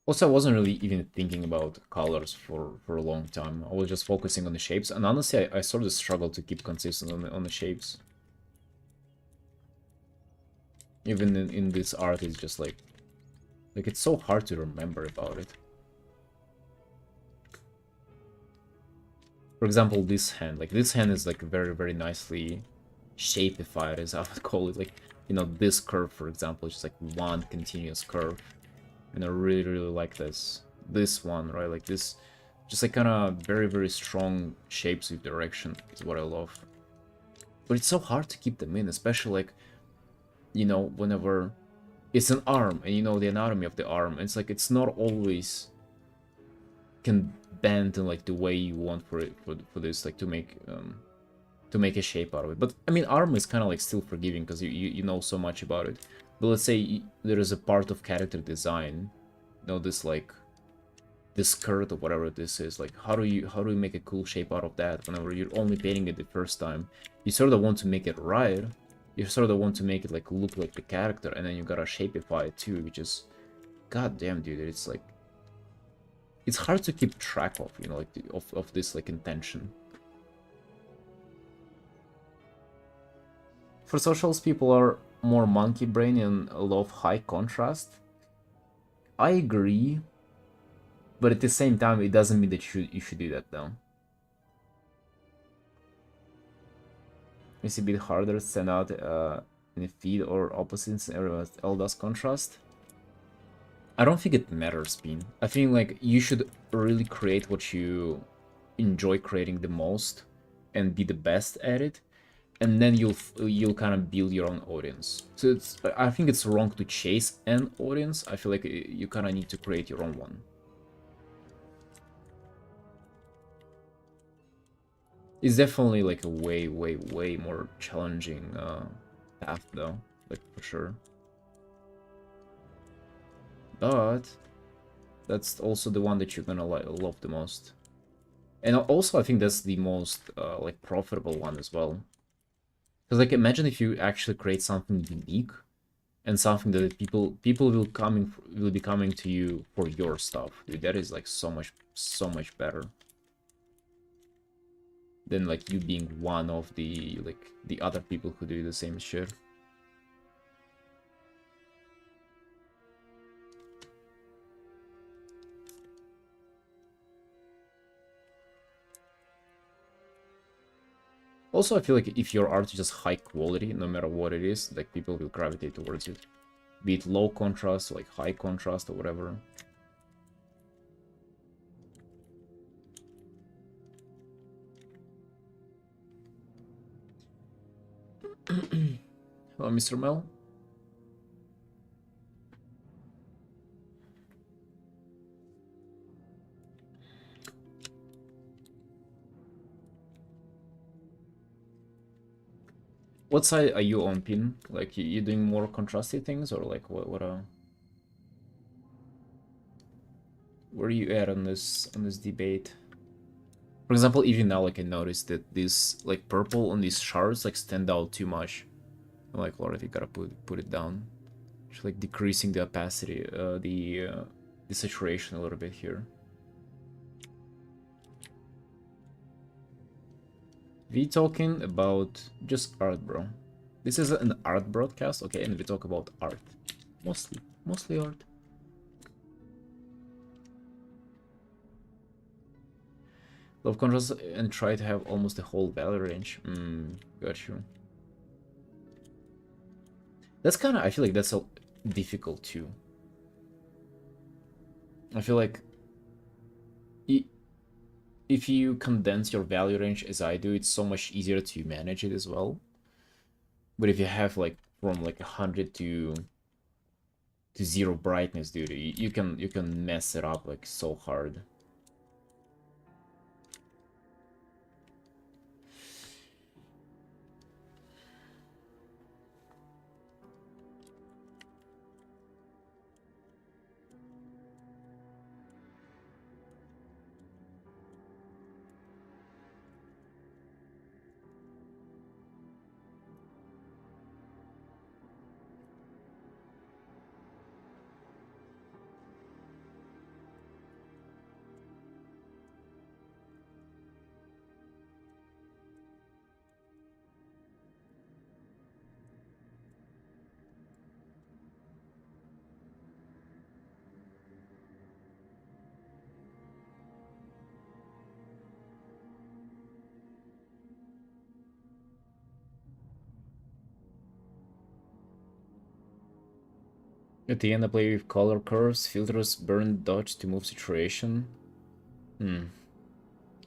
S1: Also, I wasn't really even thinking about colors for a long time. I was just focusing on the shapes, and honestly, I sort of struggled to keep consistent on the shapes. Even in this art, it's just like it's so hard to remember about it. For example, this hand, like this hand is like very nicely shapified, as I would call it. Like, you know, this curve, for example, is just like one continuous curve, and I really like this one, right? Like this, just like kind of very strong shapes with direction is what I love. But it's so hard to keep them in, especially like, you know, whenever it's an arm and you know the anatomy of the arm, it's like it's not always can bend in like the way you want for it for this, like to make a shape out of it. But I mean, arm is kind of like still forgiving because you know so much about it. But let's say there is a part of character design, you know, this like this skirt or whatever this is, like how do you make a cool shape out of that whenever you're only painting it the first time? You sort of want to make it right, you sort of want to make it like look like the character, and then you gotta shapeify it too, which is, god damn, dude, it's like it's hard to keep track of, you know, like of this like intention. For socials, people are more monkey brain and love high contrast. I agree, but at the same time, it doesn't mean that you should do that though. It's a bit harder to stand out in a feed or opposites and everyone else does contrast. I don't think it matters, Bean. I think like you should really create what you enjoy creating the most and be the best at it, and then you'll kind of build your own audience. So I think it's wrong to chase an audience. I feel like you kind of need to create your own one. It's definitely like a way more challenging path though, like for sure. But that's also the one that you're gonna love the most. And also I think that's the most like profitable one as well. Because like imagine if you actually create something unique and something that people will be coming to you for your stuff. Dude, that is like so much better than like you being one of the other people who do the same shit. Also, I feel like if your art is just high quality, no matter what it is, like people will gravitate towards it. Be it low contrast, like high contrast or whatever. Hello, Mr. Mel. What side are you on, Pin? Like, you doing more contrasty things, or like where are you at on this debate? For example, even now, like I noticed that this like purple on these shards like stand out too much. I'm like, Lord, you gotta put it down. Just like decreasing the opacity, the saturation a little bit here. We talking about just art, bro. This is an art broadcast, okay, and we talk about art. Mostly art. Love contrast and try to have almost the whole value range. Got you. That's kind of, I feel like that's a difficult too. I feel like if you condense your value range as I do, it's so much easier to manage it as well. But if you have like from like 100 to 0 brightness, dude, you can mess it up like so hard. At the end, I play with color curves, filters, burn, dodge to move saturation.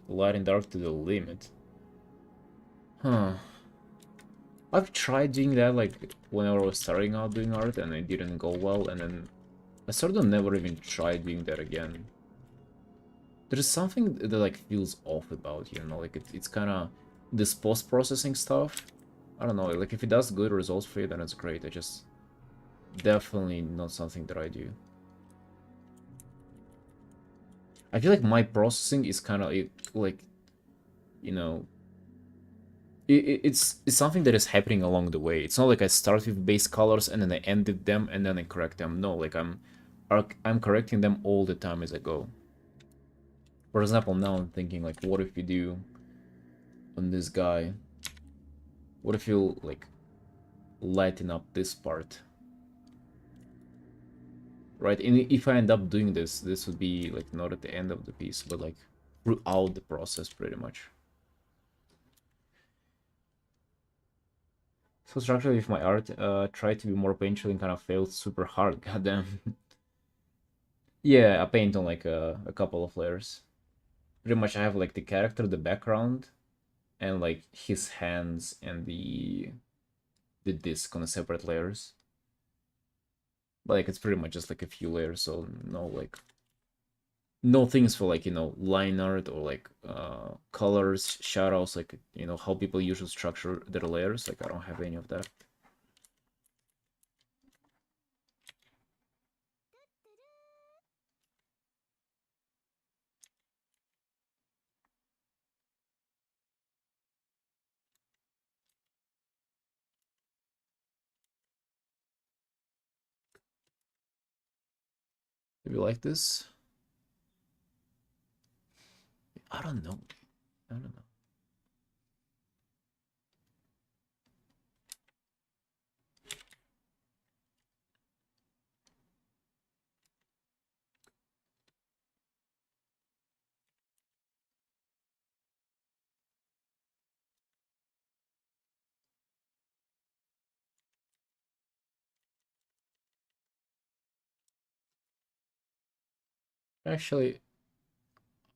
S1: Light and dark to the limit. Huh. I've tried doing that like when I was starting out doing art and it didn't go well, and then I sort of never even tried doing that again. There's something that like feels off about, you know, like it's kind of this post-processing stuff. I don't know, like if it does good results for you, then it's great. I just definitely not something that I do. I feel like my processing is kind of like, you know, it's something that is happening along the way. It's not like I start with base colors and then I end with them and then I correct them. No, like I'm correcting them all the time as I go. For example, now I'm thinking like, what if you do on this guy? What if you like lighten up this part? Right, and if I end up doing this would be like not at the end of the piece, but like throughout the process pretty much. So structurally, if my art tried to be more painful and kind of failed super hard, goddamn. Yeah, I paint on like a couple of layers. Pretty much I have like the character, the background, and like his hands and the disc on the separate layers. Like it's pretty much just like a few layers, so no things for like, line art or like colors, shadows, like how people usually structure their layers. Like I don't have any of that. Do you like this? I don't know. I don't know. Actually,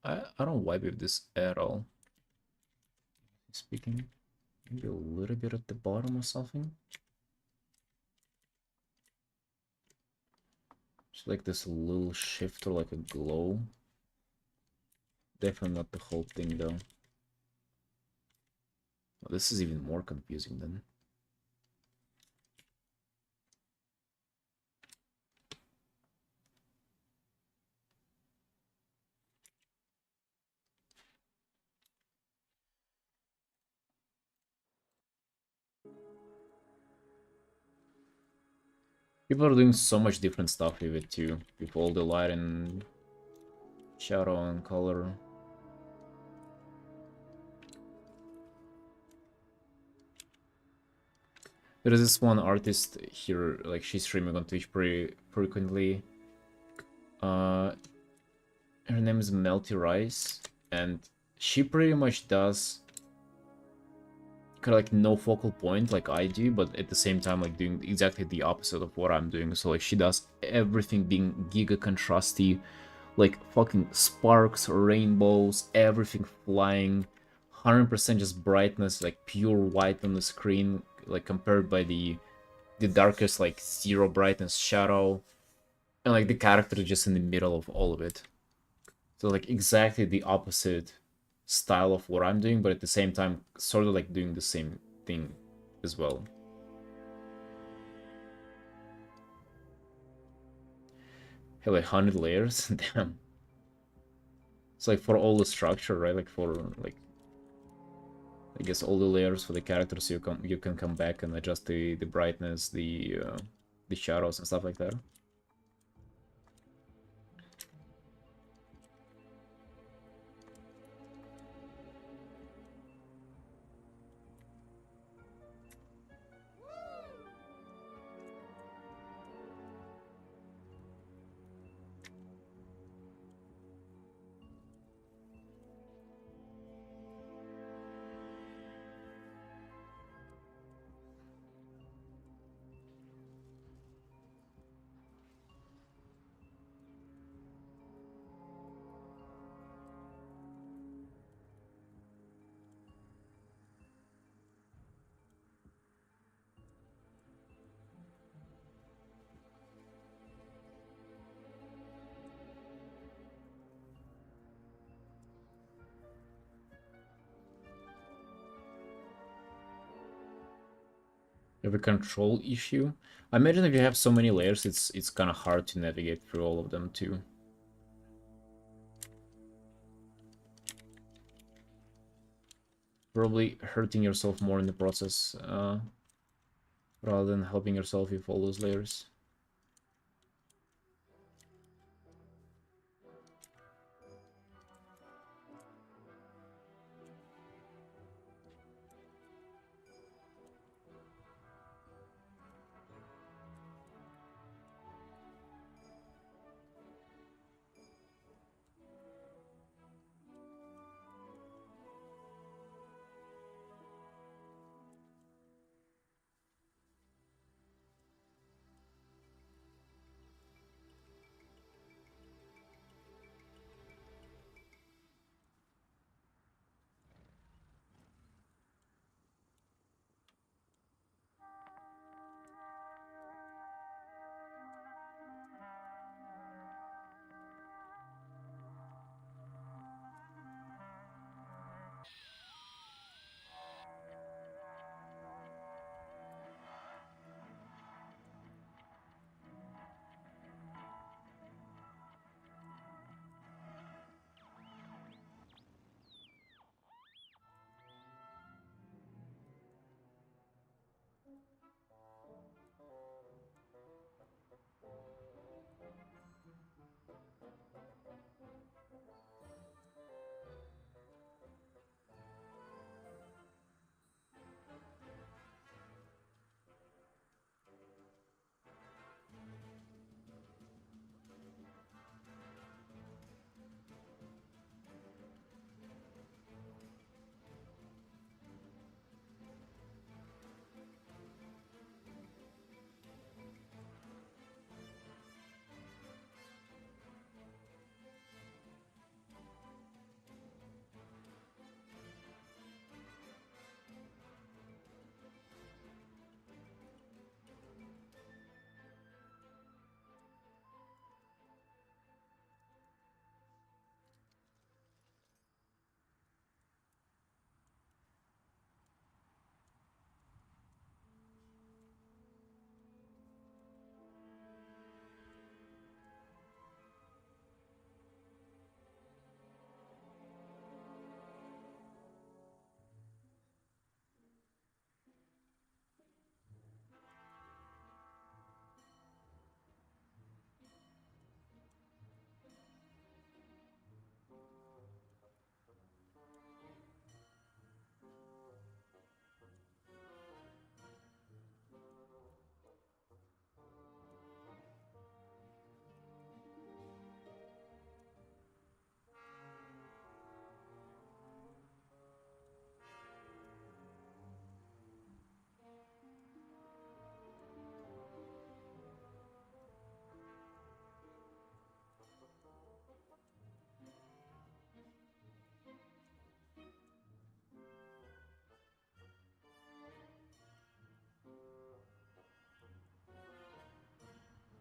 S1: I don't vibe with this at all. Speaking, maybe a little bit at the bottom or something. Just like this little shift or like a glow. Definitely not the whole thing though. Well, this is even more confusing then. People are doing so much different stuff with it too. With all the light and shadow and color. There's this one artist here, like she's streaming on Twitch pretty frequently. Her name is Melty Rice, and she pretty much does kind of like no focal point like I do, but at the same time like doing exactly the opposite of what I'm doing. So like she does everything being giga contrasty, like fucking sparks, rainbows, everything flying, 100% just brightness, like pure white on the screen, like compared by the darkest like zero brightness shadow, and like the character is just in the middle of all of it. So like exactly the opposite style of what I'm doing, but at the same time sort of like doing the same thing as well. Have like 100 layers. Damn. It's like for all the structure, right? Like for like I guess all the layers for the characters, you can come back and adjust the brightness, the shadows and stuff like that. You have a control issue. I imagine if you have so many layers, it's kind of hard to navigate through all of them too. Probably hurting yourself more in the process, rather than helping yourself with all those layers.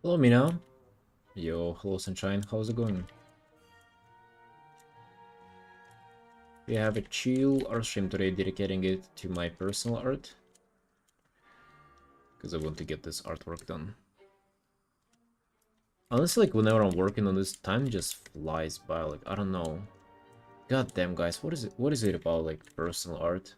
S1: Hello, Mina. Yo, hello, Sunshine. How's it going? We have a chill art stream today, dedicating it to my personal art. Because I want to get this artwork done. Honestly, like, whenever I'm working on this, time just flies by. Like, I don't know. God damn, guys, what is it? What is it about, like, personal art?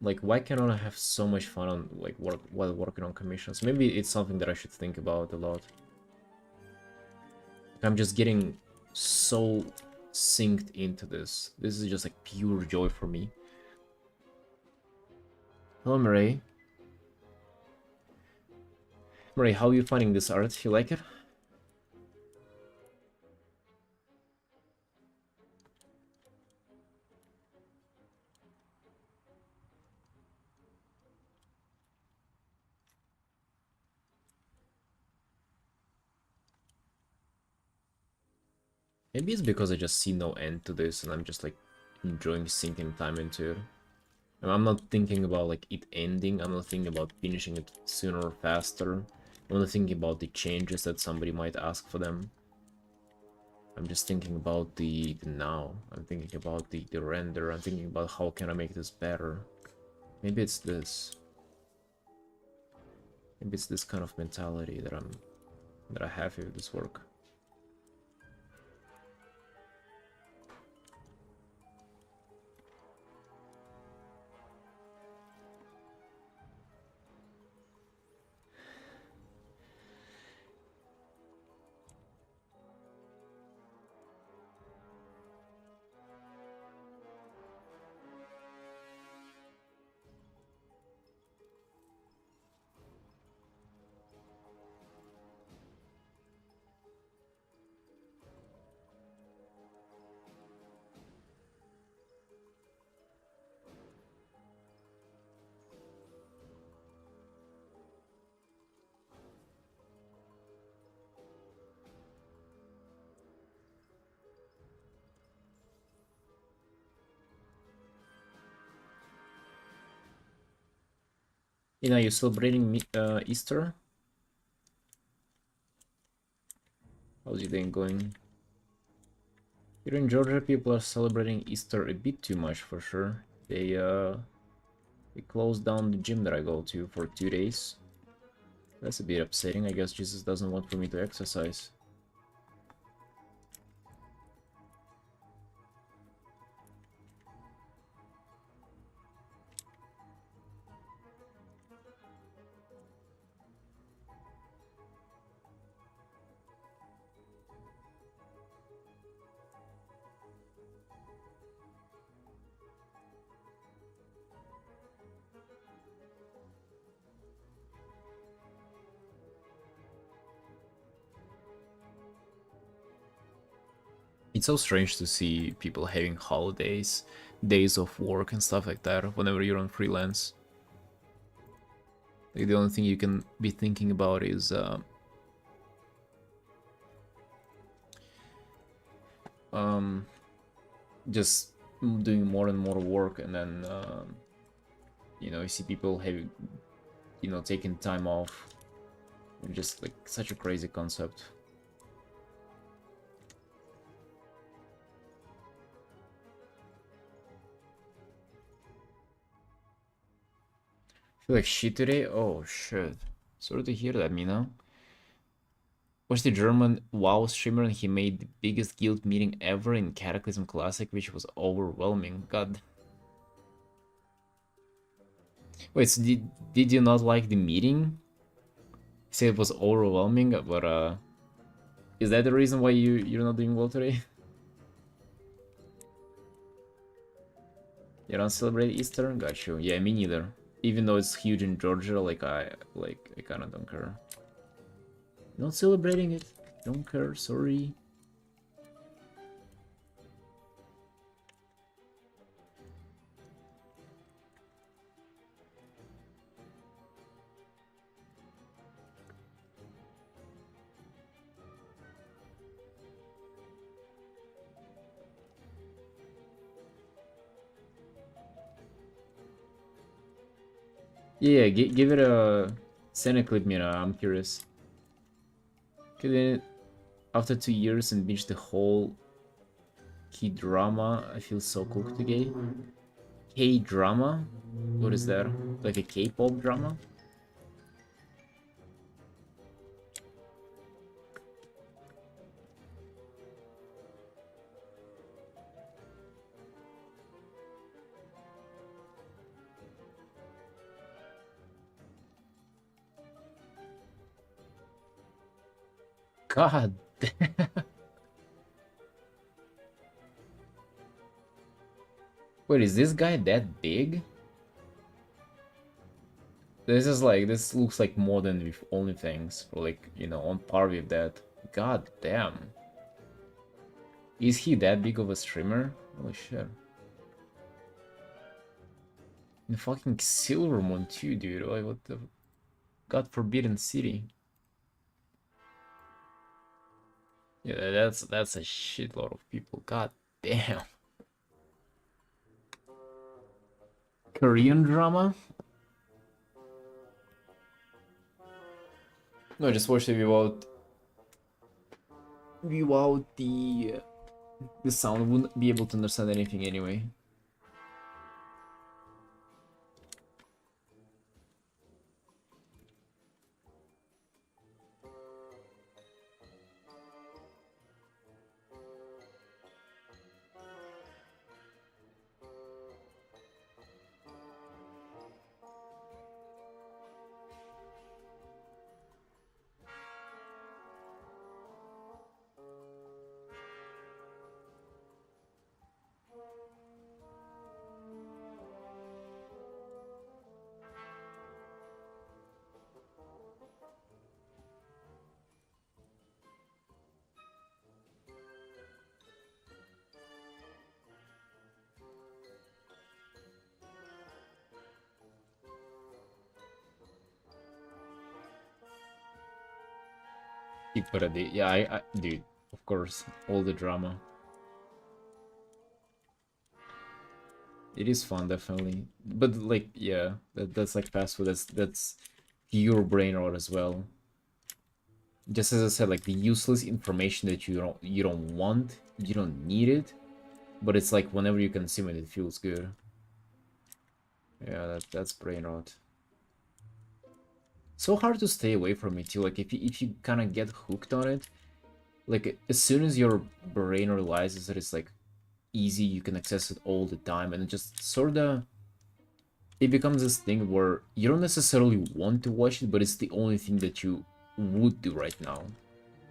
S1: Like, why cannot I have so much fun on, like, while working on commissions? Maybe it's something that I should think about a lot. I'm just getting so synced into this. This is just, like, pure joy for me. Hello, Murray. Murray, how are you finding this art? You like it? Maybe it's because I just see no end to this and I'm just like enjoying sinking time into it. And I'm not thinking about like it ending, I'm not thinking about finishing it sooner or faster. I'm not thinking about the changes that somebody might ask for them. I'm just thinking about the now. I'm thinking about the render. I'm thinking about how can I make this better. Maybe it's this. Maybe it's this kind of mentality that I have with this work. You know, you're celebrating Easter? How's your day going? Here in Georgia, people are celebrating Easter a bit too much for sure. They closed down the gym that I go to for 2 days. That's a bit upsetting. I guess Jesus doesn't want for me to exercise. It's so strange to see people having holidays, days of work and stuff like that whenever you're on freelance. Like, the only thing you can be thinking about is um, just doing more and more work, and then you know, you see people having, you know, taking time off. Just like such a crazy concept. Feel like shit today? Oh shit. Sorry to hear that, Mina. Was the German WoW streamer and he made the biggest guild meeting ever in Cataclysm Classic, which was overwhelming. God. Wait, so did you not like the meeting? You said it was overwhelming, but is that the reason why you're not doing well today? You don't celebrate Easter? Got you. Yeah, me neither. Even though it's huge in Georgia, I kinda don't care. Not celebrating it. Don't care, sorry. Yeah, give it a... Send a clip, Mira, I'm curious. Then after 2 years and binge the whole K-drama, I feel so cooked today. K-drama? What is that? Like a K-pop drama? God. Wait, is this guy that big? This looks like more than with OnlyFans, or like, you know, on par with that. God damn. Is he that big of a streamer? Holy shit. In fucking Silvermont too, dude. Like, what the... God Forbidden City. Yeah, that's a shitload of people. God damn. Korean drama? No, I just watched it without the sound. Wouldn't be able to understand anything anyway. Yeah, dude, of course, all the drama. It is fun, definitely. But like, yeah, that's like fast food. That's pure brain rot as well. Just as I said, like the useless information that you don't want, you don't need it, but it's like whenever you consume it, it feels good. Yeah, that's brain rot. So hard to stay away from it too. Like if you kind of get hooked on it, like as soon as your brain realizes that it's like easy, you can access it all the time, and it just sort of it becomes this thing where you don't necessarily want to watch it, but it's the only thing that you would do right now,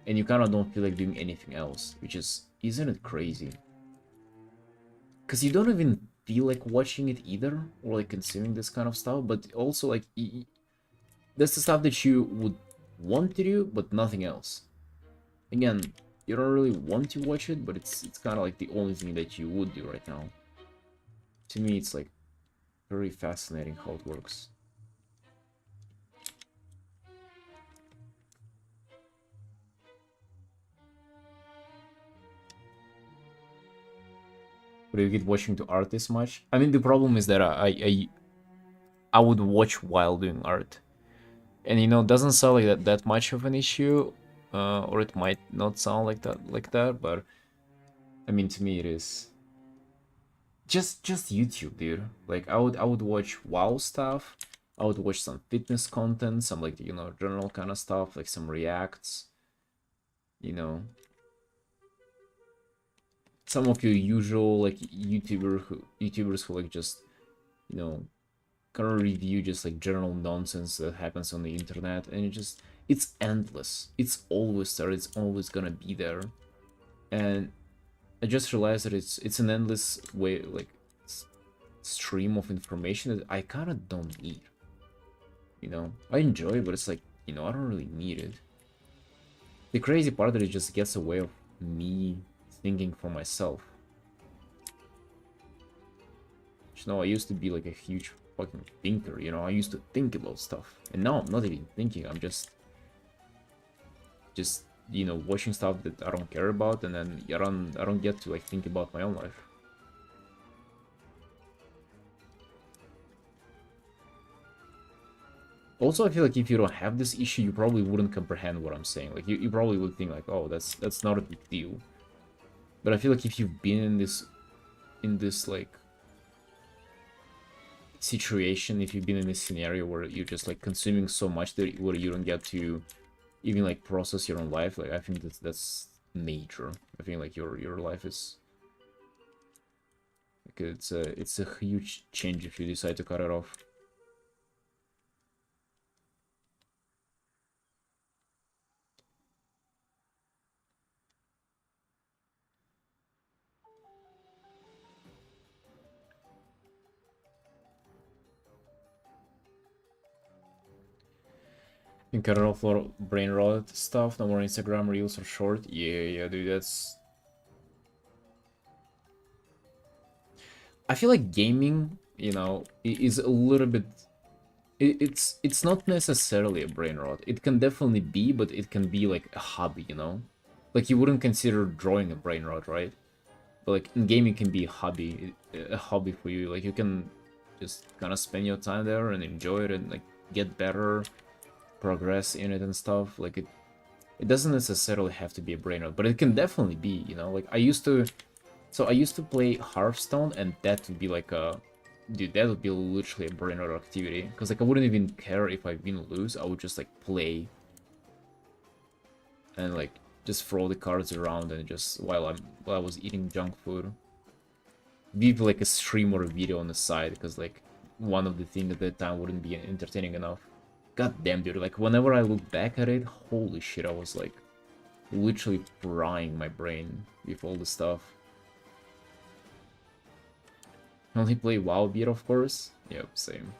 S1: and you kind of don't feel like doing anything else, which is, isn't it crazy? Because you don't even feel like watching it either, or like consuming this kind of stuff, but also like that's the stuff that you would want to do, but nothing else. Again, you don't really want to watch it, but it's kind of like the only thing that you would do right now. To me, it's like very fascinating how it works. Do you get watching to art this much? I mean, the problem is that I would watch while doing art, and you know, it doesn't sound like that much of an issue, or it might not sound like that, but I mean, to me, it is. Just YouTube, dude. Like I would watch WoW stuff. I would watch some fitness content, some like, you know, general kind of stuff, like some reacts, you know. Some of your usual like YouTubers who like just, you know, kind of review just like general nonsense that happens on the internet, and it's endless. It's always there. It's always gonna be there. And I just realized that it's an endless way, like stream of information that I kind of don't need. You know, I enjoy it, but it's like, you know, I don't really need it. The crazy part that it just gets away of me thinking for myself. You know, I used to be like a huge fucking thinker, you know, I used to think about stuff. And now I'm not even thinking, I'm just, you know, watching stuff that I don't care about, and then I don't get to like think about my own life. Also, I feel like if you don't have this issue, you probably wouldn't comprehend what I'm saying. Like, you probably would think like, oh, that's not a big deal. But I feel like if you've been in this like situation, if you've been in this scenario where you're just like consuming so much that where you don't get to even like process your own life, like I think that's major. I think like your life is like it's a huge change if you decide to cut it off. You cut it off a lot of brain rot stuff, no more Instagram reels or short. Yeah, dude, that's... I feel like gaming, you know, is a little bit... It's not necessarily a brain rot. It can definitely be, but it can be like a hobby, you know? Like, you wouldn't consider drawing a brain rot, right? But like, in gaming can be a hobby for you. Like, you can just kind of spend your time there and enjoy it and like get better, progress in it and stuff. Like, it doesn't necessarily have to be a brain rot, but it can definitely be, you know? Like, I used to play Hearthstone, and that would be like a... Dude, that would be literally a brain rot activity. Because, like, I wouldn't even care if I win or lose. I would just, like, play. And, like, just throw the cards around and just... While I was eating junk food. Leave, like, a stream or a video on the side. Because, like, one of the things at that time wouldn't be entertaining enough. God damn, dude. Like, whenever I look back at it, holy shit, I was, like... literally frying my brain with all the stuff. Only play WoW beat, of course. Yep, same.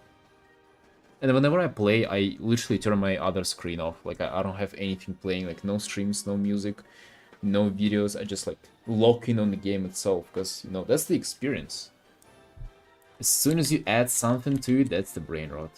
S1: And whenever I play, I literally turn my other screen off. Like, I don't have anything playing, like, no streams, no music, no videos. I just, like, lock in on the game itself, because, you know, that's the experience. As soon as you add something to it, that's the brain rot.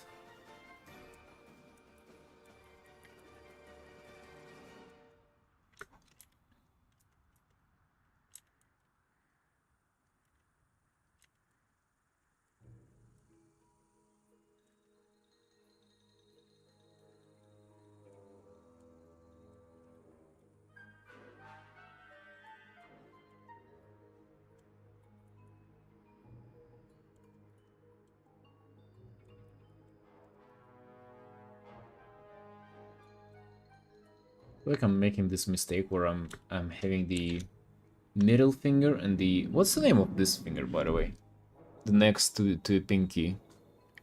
S1: Like, I'm making this mistake where I'm having the middle finger and the... What's the name of this finger, by the way? The next to pinky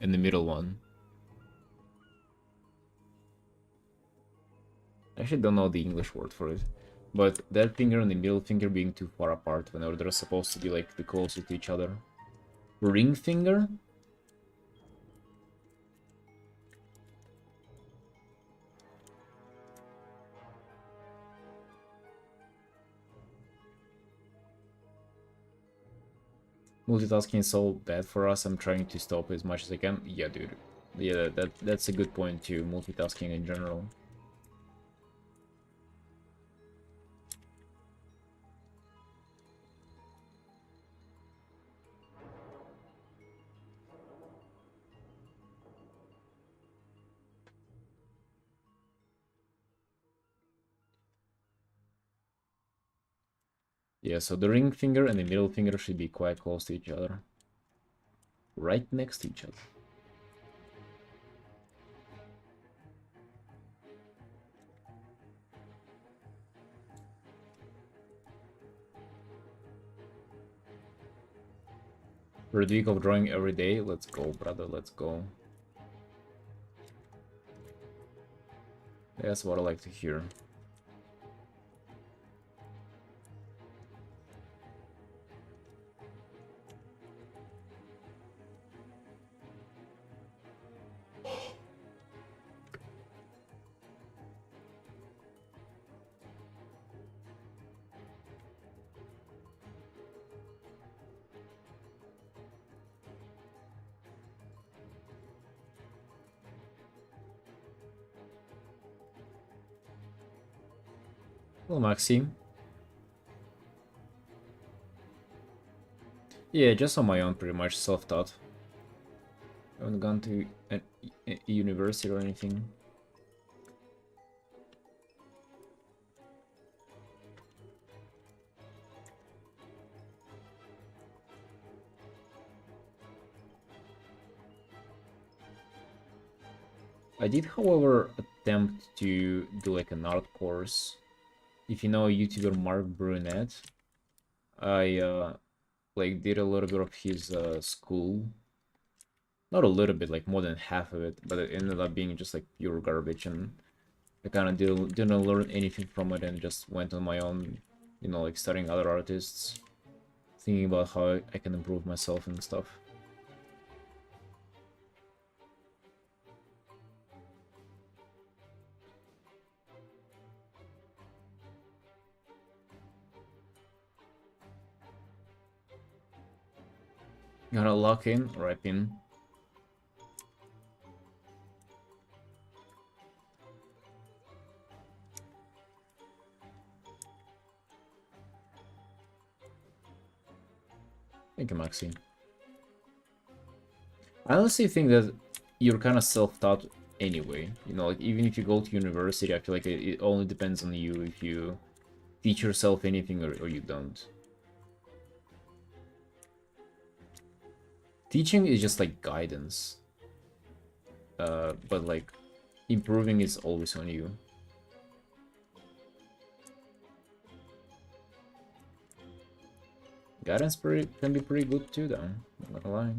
S1: and the middle one. I actually don't know the English word for it. But that finger and the middle finger being too far apart whenever they're supposed to be like the closer to each other. Ring finger? Multitasking is so bad for us, I'm trying to stop as much as I can. Yeah, dude. Yeah, that's a good point too, multitasking in general. Yeah, so the ring finger and the middle finger should be quite close to each other. Right next to each other. For the week of drawing every day, let's go, brother, let's go. That's what I like to hear. Well, Maxime. Yeah, just on my own, pretty much, self-taught. Haven't gone to a university or anything. I did, however, attempt to do like an art course. If you know YouTuber Mark Brunette, I like did a little bit of his school. Not a little bit, like more than half of it, but it ended up being just like pure garbage, and I kind of didn't learn anything from it, and just went on my own, you know, like studying other artists, thinking about how I can improve myself and stuff. Gotta lock in, right in. Thank you, Maxine. I honestly think that you're kind of self-taught anyway. You know, like even if you go to university, I feel like it only depends on you if you teach yourself anything or you don't. Teaching is just like guidance. But like improving is always on you. Guidance can be pretty good too, though. Not gonna lie.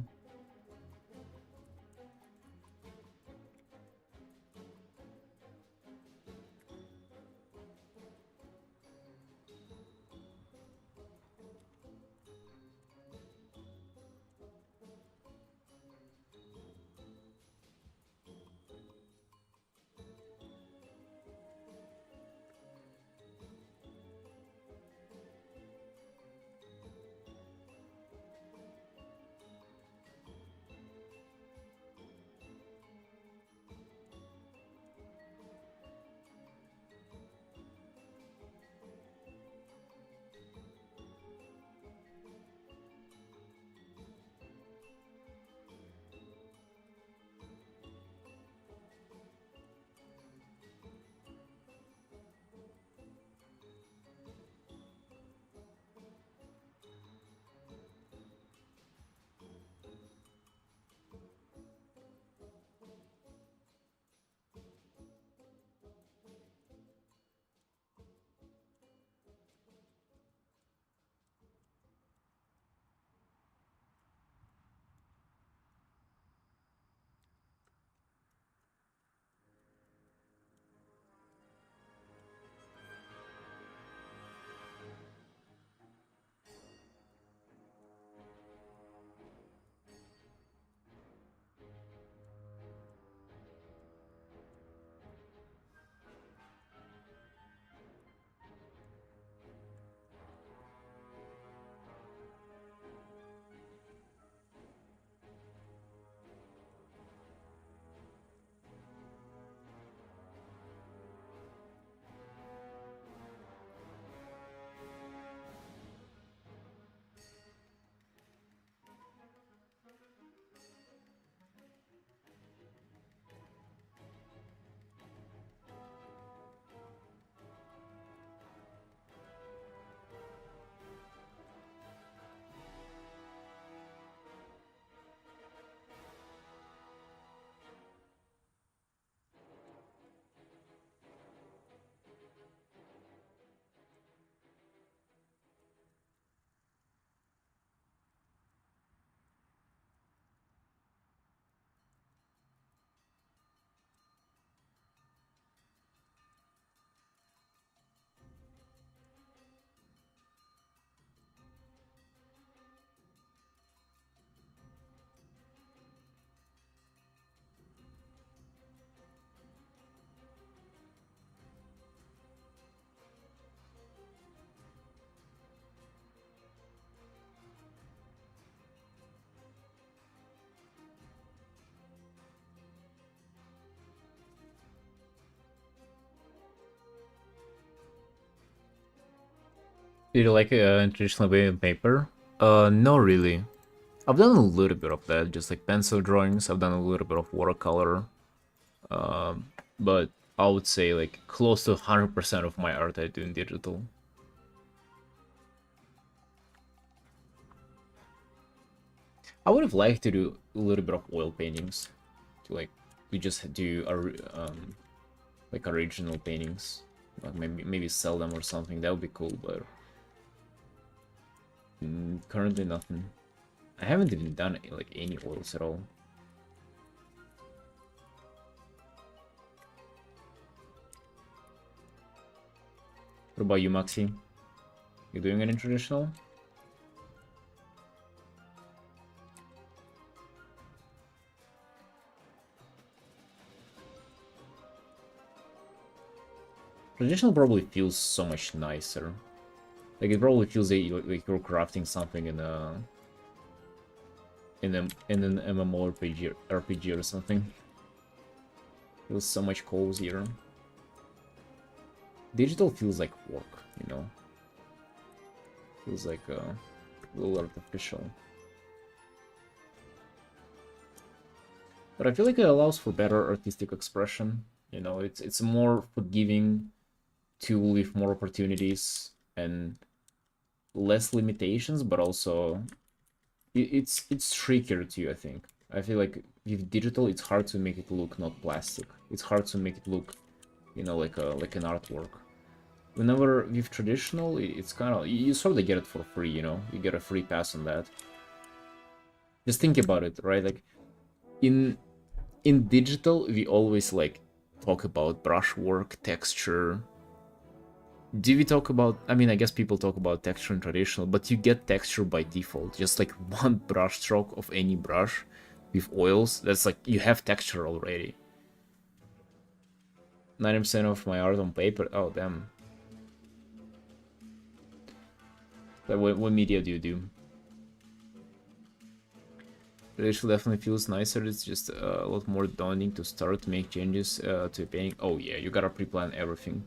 S1: Do you like traditional way of paper? No, really. I've done a little bit of that, just like pencil drawings. I've done a little bit of watercolor, but I would say like close to 100% of my art I do in digital. I would have liked to do a little bit of oil paintings, to like we just do like original paintings, like maybe sell them or something. That would be cool, but currently nothing. I haven't even done like any oils at all. What about you, Maxi? You doing any traditional? Traditional probably feels so much nicer. Like it probably feels like you're crafting something in an MMORPG or something. Feels so much cozier. Digital feels like work, you know. Feels like a little artificial. But I feel like it allows for better artistic expression. You know, it's a more forgiving tool with more opportunities and less limitations, but also it's trickier too, I think. I feel like with digital it's hard to make it look not plastic. It's hard to make it look, you know, like an artwork. Whenever with traditional, it's kind of, you sort of get it for free, you know? You get a free pass on that. Just think about it, right? Like in digital we always like talk about brushwork, texture. Do we talk about, I mean, I guess people talk about texture in traditional, but you get texture by default. Just like one brush stroke of any brush with oils, that's like, you have texture already. 90% of my art on paper, oh damn. Like, what media do you do? Traditional definitely feels nicer, it's just a lot more daunting to start to make changes to a painting. Oh yeah, you gotta pre-plan everything.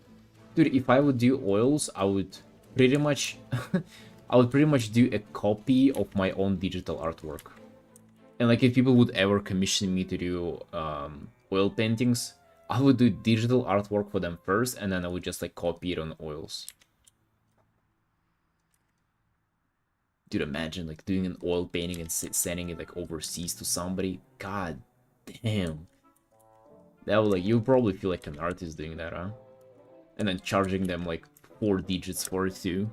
S1: Dude, if I would do oils, I would pretty much I would pretty much do a copy of my own digital artwork. And like if people would ever commission me to do oil paintings, I would do digital artwork for them first, and then I would just like copy it on oils. Dude, imagine like doing an oil painting and sending it like overseas to somebody. God damn. That would like, you probably feel like an artist doing that, huh? And then charging them like 4 digits for it too.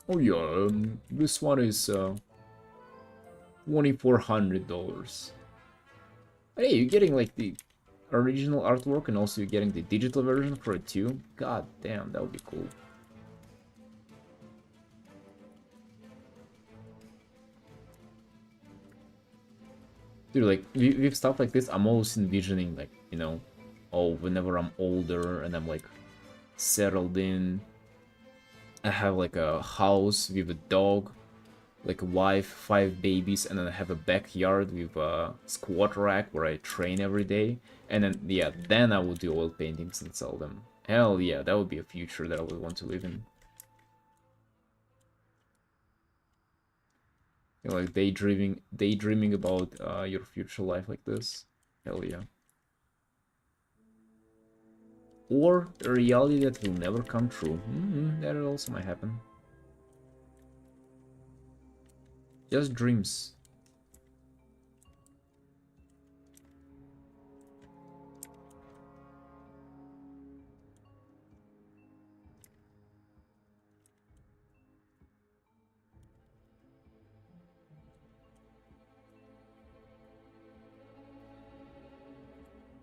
S1: Oh yeah, this one is $2,400. But hey, you're getting like the original artwork and also you're getting the digital version for it too. God damn, that would be cool. Dude, like with stuff like this, I'm always envisioning like, you know, oh, whenever I'm older and I'm like settled in, I have like a house with a dog, like a wife, 5 babies, and then I have a backyard with a squat rack where I train every day. And then, yeah, then I would do oil paintings and sell them. Hell yeah, that would be a future that I would want to live in. You know, like daydreaming about your future life like this. Hell yeah. Or a reality that will never come true. That also might happen. Just dreams.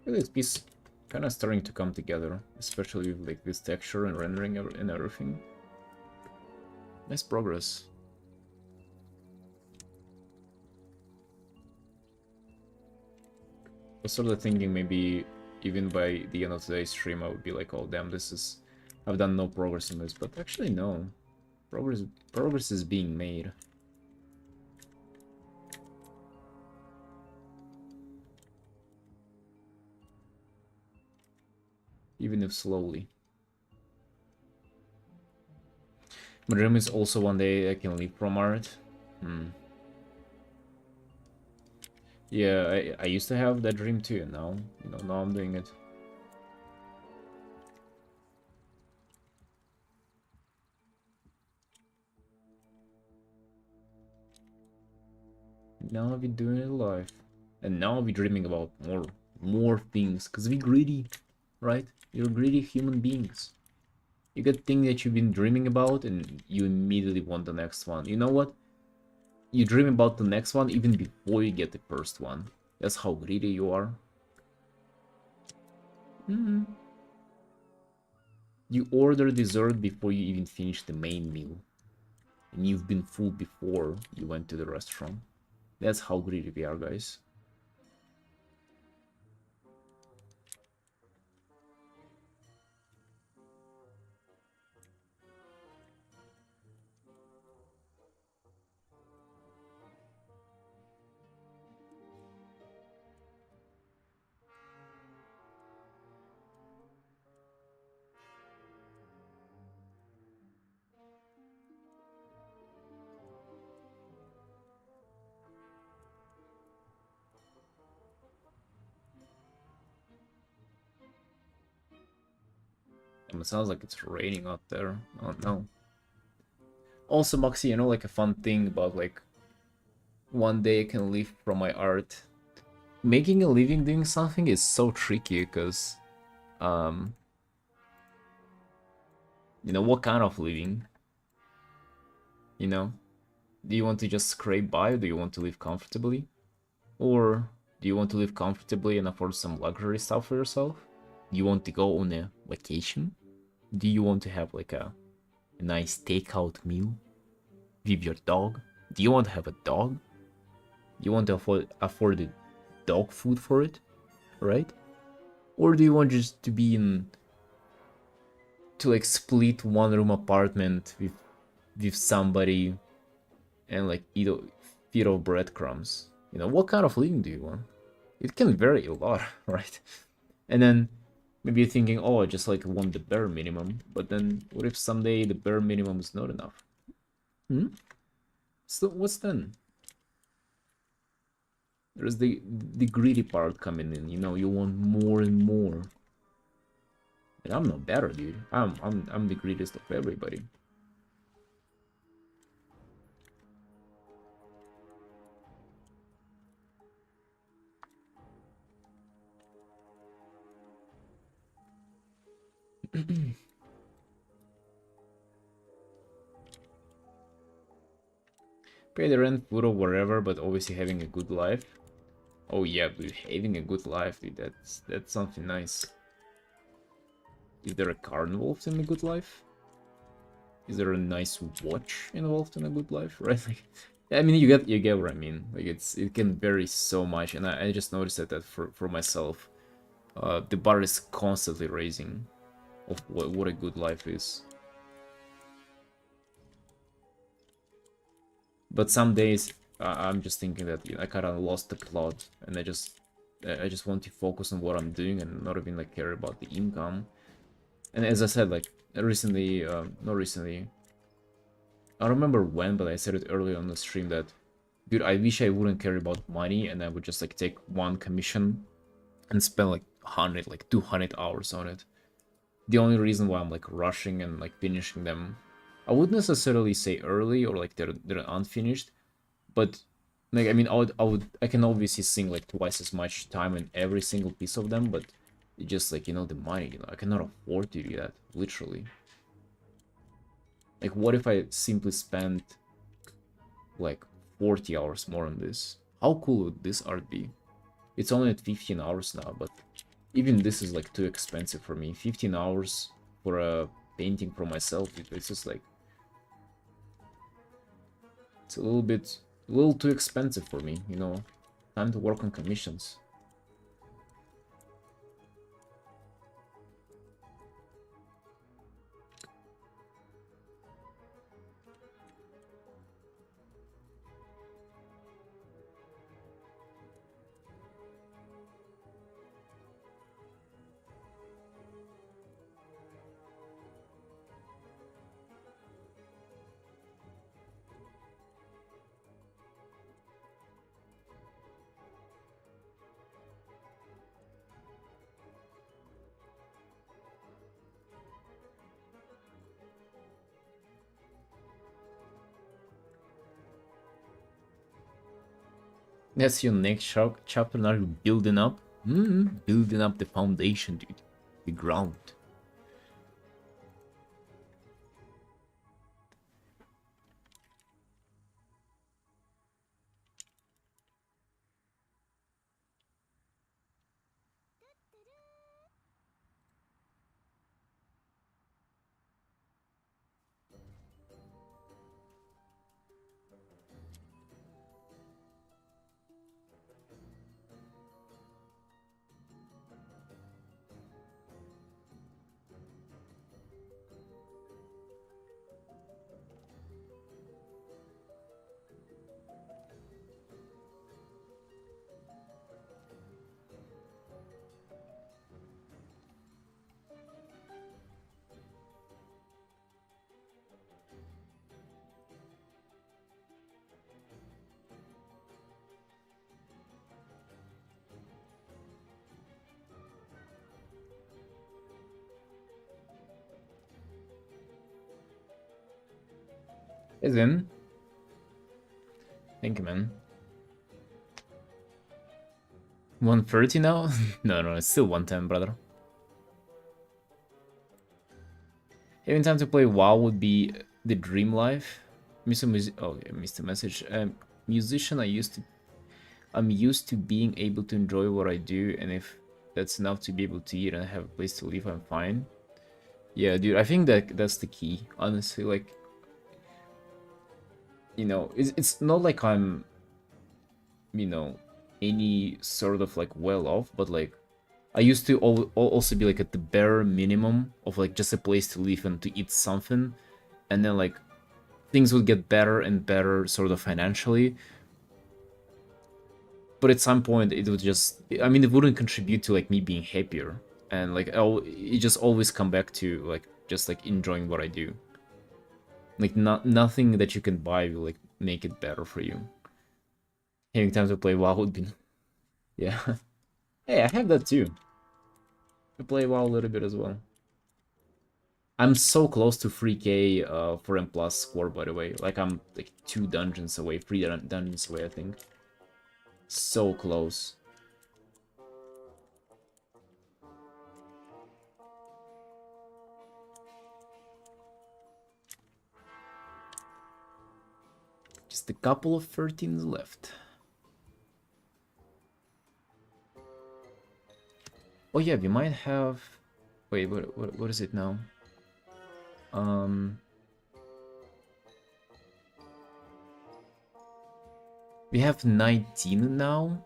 S1: This piece kind of starting to come together, especially with like this texture and rendering and everything. Nice progress. I was sort of thinking maybe even by the end of today's stream I would be like, oh damn, I've done no progress in this, but actually no. Progress is being made. Even if slowly. My dream is also one day I can live from art. Yeah, I used to have that dream too, and now, now I'm doing it. Now I'll be doing it live. And now I'll be dreaming about more things, because we greedy, right? You're greedy human beings. You get things that you've been dreaming about, and you immediately want the next one. You know what? You dream about the next one even before you get the first one. That's how greedy you are. Mm. You order dessert before you even finish the main meal. And you've been full before you went to the restaurant. That's how greedy we are, guys. It sounds like it's raining out there. Oh no. Also, Moxie, like a fun thing about like one day I can live from my art. Making a living doing something is so tricky because, um, what kind of living? You know, do you want to just scrape by, or do you want to live comfortably? Or do you want to live comfortably and afford some luxury stuff for yourself? Do you want to go on a vacation? Do you want to have like a nice takeout meal with your dog? Do you want to have a dog? Do you want to afford the dog food for it, right? Or do you want just to be in to like split one room apartment with somebody and like feed off breadcrumbs? What kind of living do you want? It can vary a lot, right? And then maybe you're thinking, oh, I just like want the bare minimum. But then what if someday the bare minimum is not enough? Hmm? So what's then? There's the greedy part coming in. You want more and more. And I'm not better, dude. I'm the greatest of everybody. Pay the rent, food, or whatever, but obviously having a good life. Oh yeah, dude, having a good life, dude. That's something nice. Is there a car involved in a good life? Is there a nice watch involved in a good life? Right? Like, I mean, you get what I mean. Like it can vary so much, and I just noticed that for myself, the bar is constantly raising of what a good life is. But some days I'm just thinking that I kind of lost the plot, and I just want to focus on what I'm doing and not even like care about the income. And as I said, like recently, not recently, I don't remember when, but I said it earlier on the stream that, dude, I wish I wouldn't care about money and I would just like take one commission and spend like 100, like 200 hours on it. The only reason why I'm like rushing and like finishing them, I wouldn't necessarily say early or like they're unfinished, but like I mean I can obviously sink like twice as much time in every single piece of them, but it's just like the money, I cannot afford to do that, literally. Like what if I simply spent like 40 hours more on this? How cool would this art be? It's only at 15 hours now, but even this is like too expensive for me. 15 hours for a painting for myself, it's just like it's a little too expensive for me, Time to work on commissions. That's your next chapter. Now you're building up. Building up the foundation, dude. The ground. Is in. Thank you, man. 130 now? No, it's still 110, brother. Having time to play WoW would be the dream life. Oh, I missed a message. Musician, I'm used to being able to enjoy what I do, and if that's enough to be able to eat and have a place to live, I'm fine. Yeah, dude, I think that's the key, honestly. Like, you know, it's not like I'm, you know, any sort of like well off, but like I used to also be like at the bare minimum of like just a place to live and to eat something, and then like things would get better and better sort of financially. But at some point it would just, I mean, it wouldn't contribute to like me being happier, and like it just always come back to like just like enjoying what I do. Like nothing that you can buy will like make it better for you. Having time to play WoW would be, yeah. Hey, I have that too. I play WoW a little bit as well. I'm so close to 3k 4M plus score, by the way. Like I'm like 2 dungeons away, 3 dungeons away, I think. So close. Just a couple of 13s left. Oh yeah, we might have... Wait, what is it now? We have 19 now,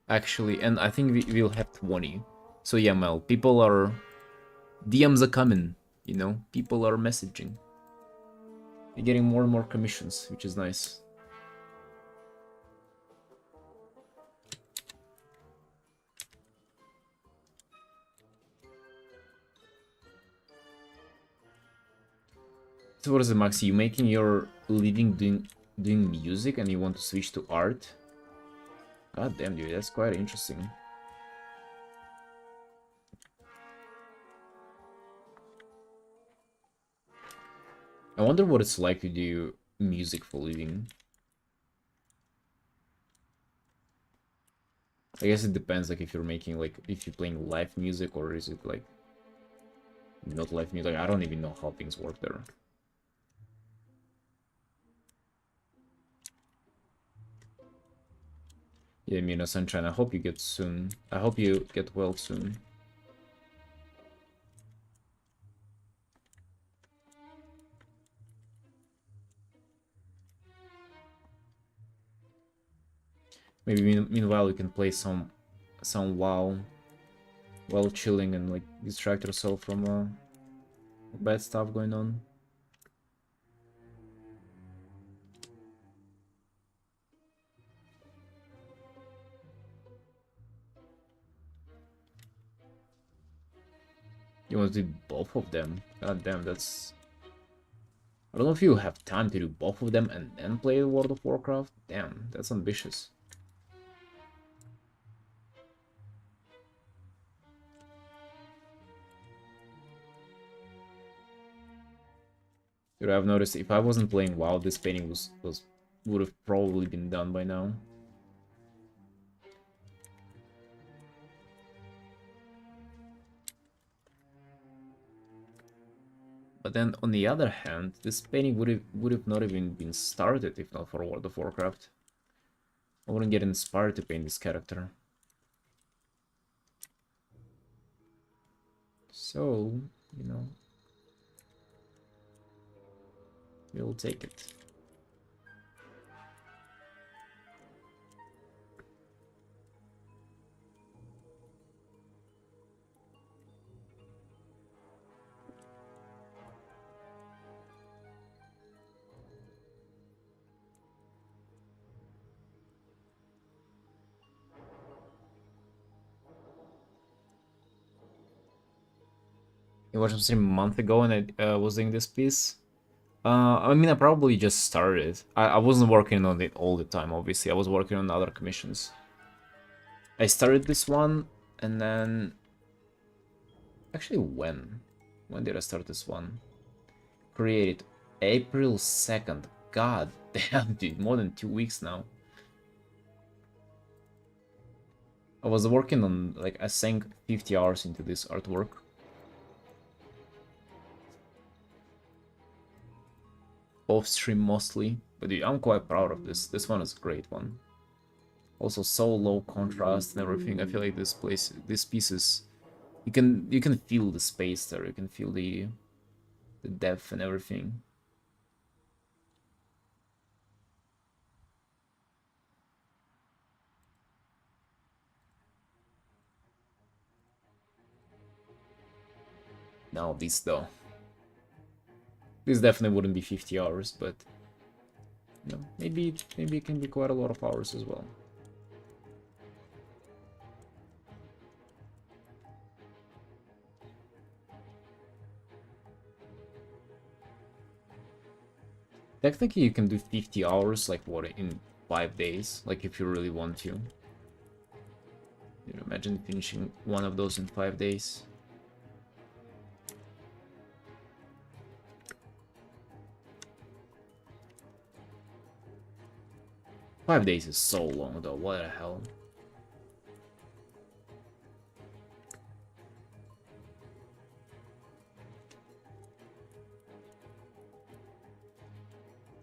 S1: actually, and I think we'll have 20. So yeah, Mel, people are... DMs are coming, you know? People are messaging. You're getting more and more commissions, which is nice. So what is it, Max? You making your living doing music and you want to switch to art? God damn, dude, that's quite interesting. I wonder what it's like to do music for living. I guess it depends, like, if you're making, like, if you're playing live music, or is it, like, not live music? I don't even know how things work there. Yeah, Mina Sunshine, I hope you get soon. I hope you get well soon. Maybe meanwhile we can play some WoW while chilling and like distract yourself from bad stuff going on. You want to do both of them? God damn, that's... I don't know if you have time to do both of them and then play World of Warcraft. Damn, that's ambitious. Dude, I've noticed if I wasn't playing WoW, this painting would have probably been done by now. But then, on the other hand, this painting would have not even been started if not for World of Warcraft. I wouldn't get inspired to paint this character. So, you know, we'll take it. It was a month ago and I was doing this piece. I mean, I probably just started. I wasn't working on it all the time, obviously. I was working on other commissions. I started this one, and then... Actually, when? When did I start this one? Created April 2nd. God damn, dude, more than 2 weeks now. I was working on, like, I sank 50 hours into this artwork. Off stream mostly, but dude, I'm quite proud of this. This one is a great one. Also so low contrast and everything. I feel like this piece is, you can feel the space there. You can feel the depth and everything. Now this though. This definitely wouldn't be 50 hours, but you know, maybe it can be quite a lot of hours as well. Technically, you can do 50 hours, like what, in 5 days, like if you really want to. You know, imagine finishing one of those in 5 days. Five days is so long though, what the hell?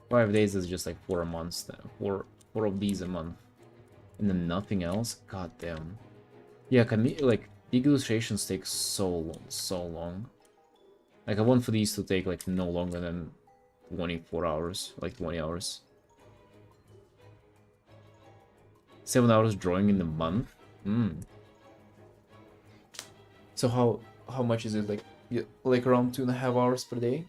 S1: Five days is just like 4 months, four of these a month. And then nothing else? God damn. Yeah, like, big illustrations take so long, so long. Like, I want for these to take, like, no longer than 24 hours, like 20 hours. 7 hours drawing in a month? So how much is it, like, yeah, like around 2.5 hours per day?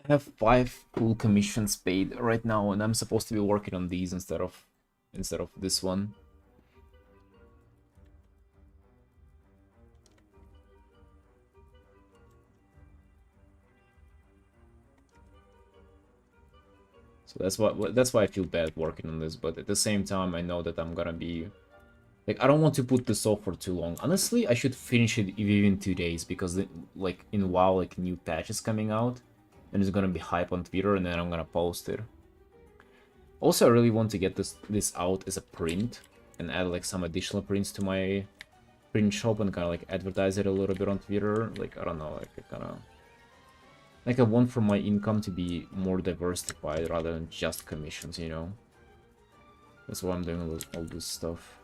S1: I have 5 full commissions paid right now, and I'm supposed to be working on these instead of this one. So that's why I feel bad working on this, but at the same time I know that I'm gonna be like, I don't want to put this off for too long. Honestly, I should finish it within 2 days because like in WoW, like, new patch is coming out and it's gonna be hype on Twitter, and then I'm gonna post it. Also, I really want to get this out as a print and add like some additional prints to my print shop and kind of like advertise it a little bit on Twitter. Like, I don't know, like, I kind of like, I want for my income to be more diversified rather than just commissions, you know? That's why I'm doing all this stuff.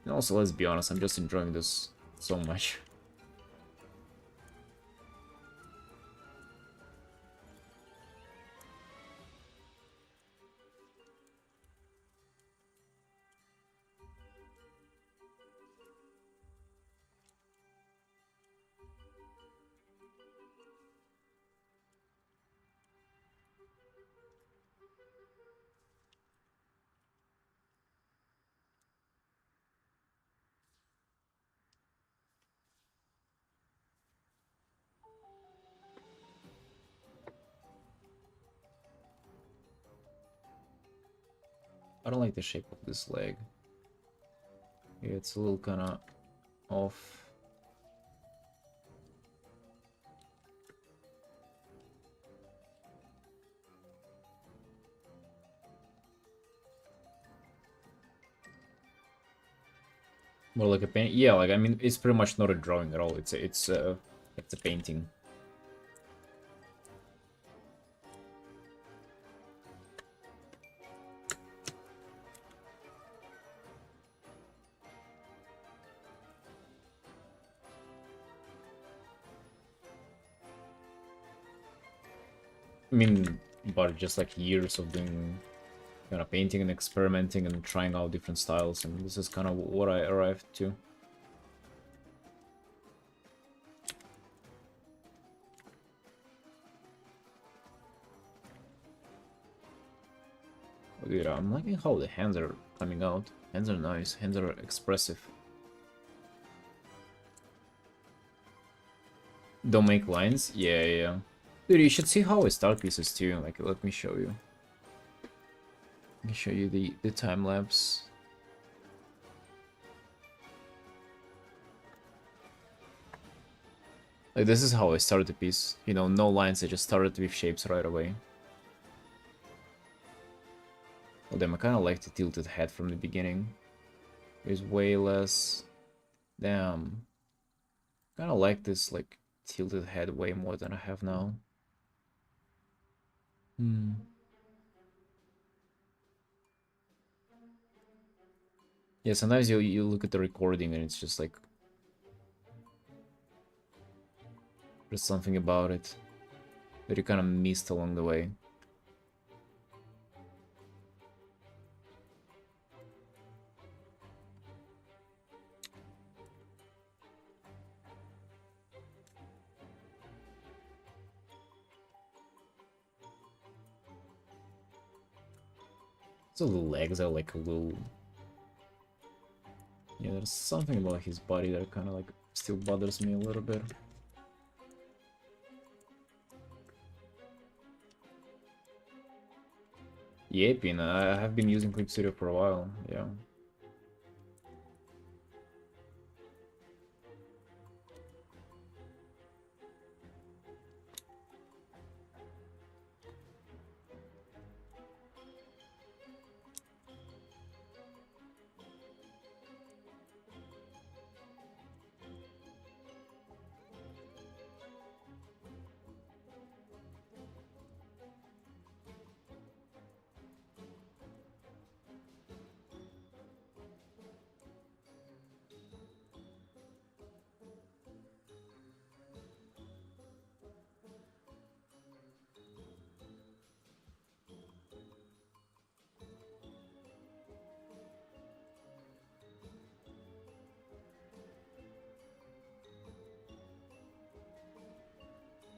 S1: And also, let's be honest, I'm just enjoying this so much. I don't like the shape of this leg. Yeah, it's a little kind of off. More like a paint. Yeah, like I mean, it's pretty much not a drawing at all. It's a painting. I mean, but just like years of doing kind of painting and experimenting and trying out different styles, and this is kind of what I arrived to. Oh, dude, I'm liking how the hands are coming out. Hands are nice. Hands are expressive. Don't make lines? Yeah, yeah. Dude, you should see how I start pieces too. Like, let me show you. Let me show you the time lapse. Like, this is how I started the piece. You know, no lines, I just started with shapes right away. Well, damn, I kind of like the tilted head from the beginning. There's way less... Damn. Kind of like this, like, tilted head way more than I have now. Hmm. Yeah, sometimes you look at the recording and it's just like... There's something about it that you kind of missed along the way. So the legs are like a little... Yeah, there's something about his body that kind of like still bothers me a little bit. Yaping, I have been using Clip Studio for a while, yeah.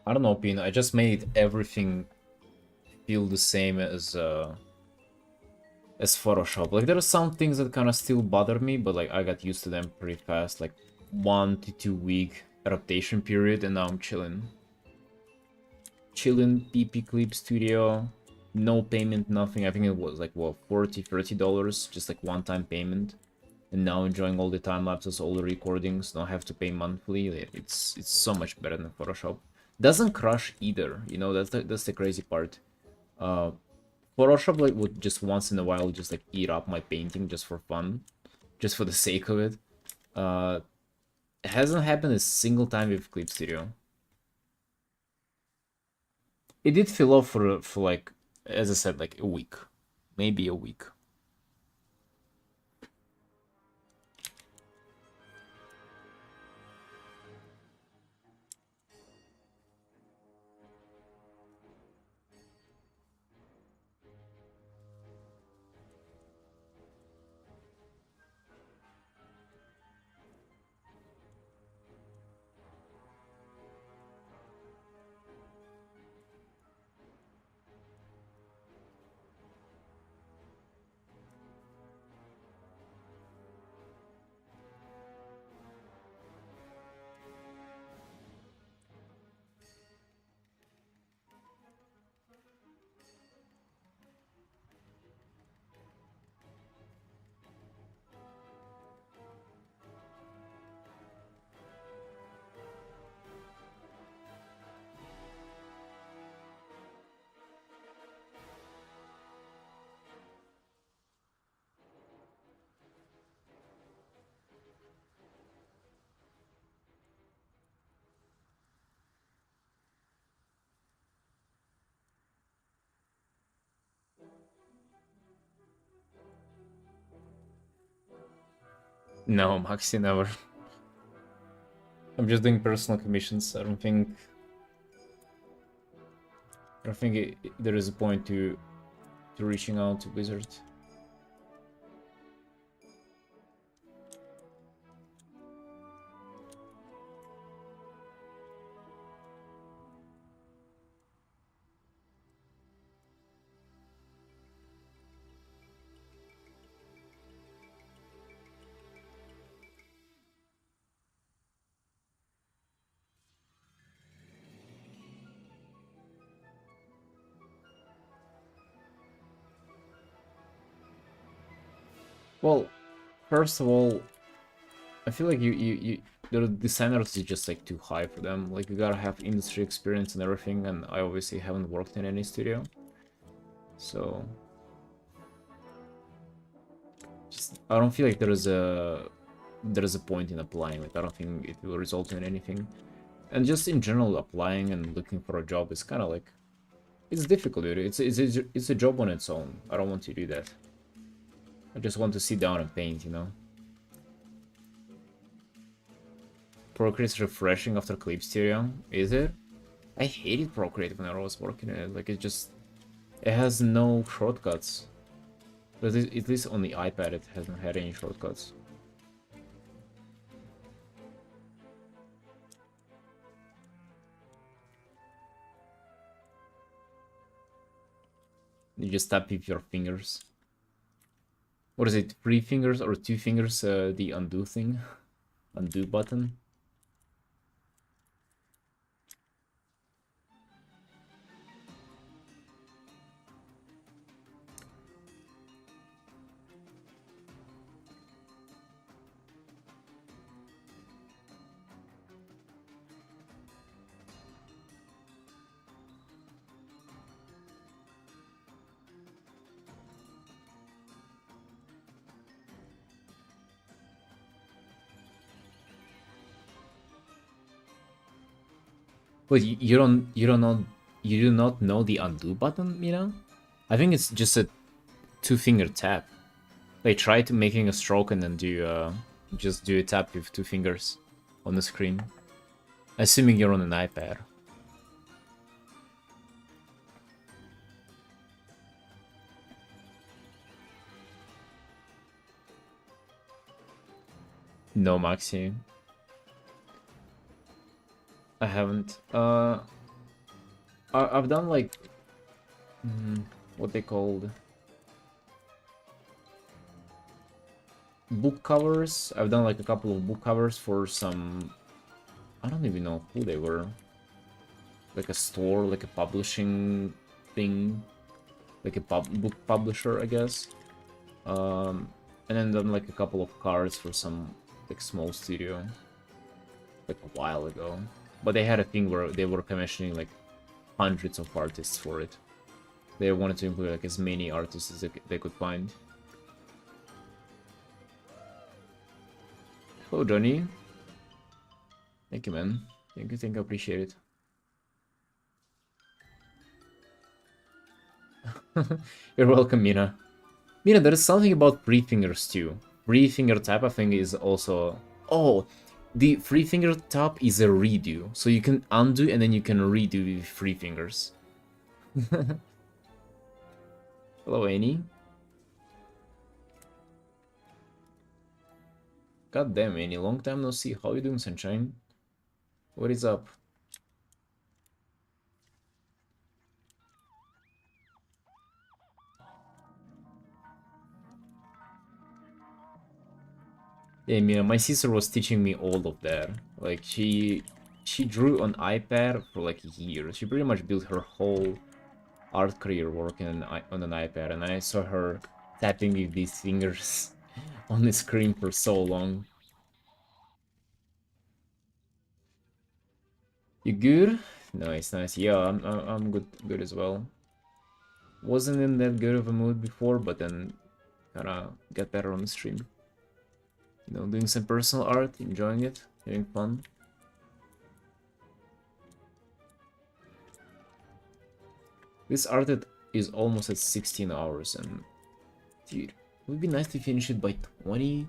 S1: I don't know, Pin, I just made everything feel the same as Photoshop. Like, there are some things that kind of still bother me, but like I got used to them pretty fast. Like 1 to 2 week adaptation period, and now I'm chilling. Chilling, PP Clip Studio, no payment, nothing. I think it was like what, $30 just like one-time payment. And now enjoying all the time lapses, all the recordings, don't have to pay monthly. It's so much better than Photoshop. Doesn't crush either, you know, that's the crazy part. Uh, Photoshop like would just once in a while just like eat up my painting just for fun, just for the sake of it. It hasn't happened a single time with Clip Studio. It did fill up for like, as I said, like a week, maybe a week. No, Maxi, never. I'm just doing personal commissions. I don't think there is a point to reaching out to Blizzard. Well, first of all, I feel like the designers is just like too high for them. Like you gotta have industry experience and everything, and I obviously haven't worked in any studio, so just I don't feel like there is a point in applying. Like I don't think it will result in anything, and just in general, applying and looking for a job is kind of like it's difficult, dude. It's a job on its own. I don't want to do that. I just want to sit down and paint, you know. Procreate is refreshing after Clip Stereo, is it? I hated Procreate when I was working on it. Like it has no shortcuts. But at least on the iPad it hasn't had any shortcuts. You just tap with your fingers. What is it? 3 fingers or 2 fingers? The undo thing, undo button. But you do not know the undo button, you know? I think it's just a 2-finger tap. Like try to making a stroke and then just do a tap with 2 fingers on the screen. Assuming you're on an iPad. No, Maxi. I haven't. I've done like what they called book covers. I've done like a couple of book covers for some. I don't even know who they were. Like a store, like a publishing thing, like a book publisher, I guess. And then done like a couple of cards for some like small studio, like a while ago. But they had a thing where they were commissioning like hundreds of artists for it. They wanted to include like as many artists as they could find. Hello, Johnny. Thank you, man. Thank you, I appreciate it. You're welcome, Mina. Mina, there is something about 3 fingers too. 3-finger tap, I think, is also... Oh, the 3-finger tap is a redo. So you can undo and then you can redo with 3 fingers. Hello, Annie. God damn, Annie, long time no see. How you doing, sunshine? What is up? Yeah, Mina, my sister was teaching me all of that. Like, she drew on iPad for like years. She pretty much built her whole art career working on an iPad, and I saw her tapping with these fingers on the screen for so long. You good? Nice, nice. Yeah, I'm good as well. Wasn't in that good of a mood before, but then kinda got better on the stream. You know, doing some personal art, enjoying it, having fun. This art is almost at 16 hours, and dude, it would be nice to finish it by 20.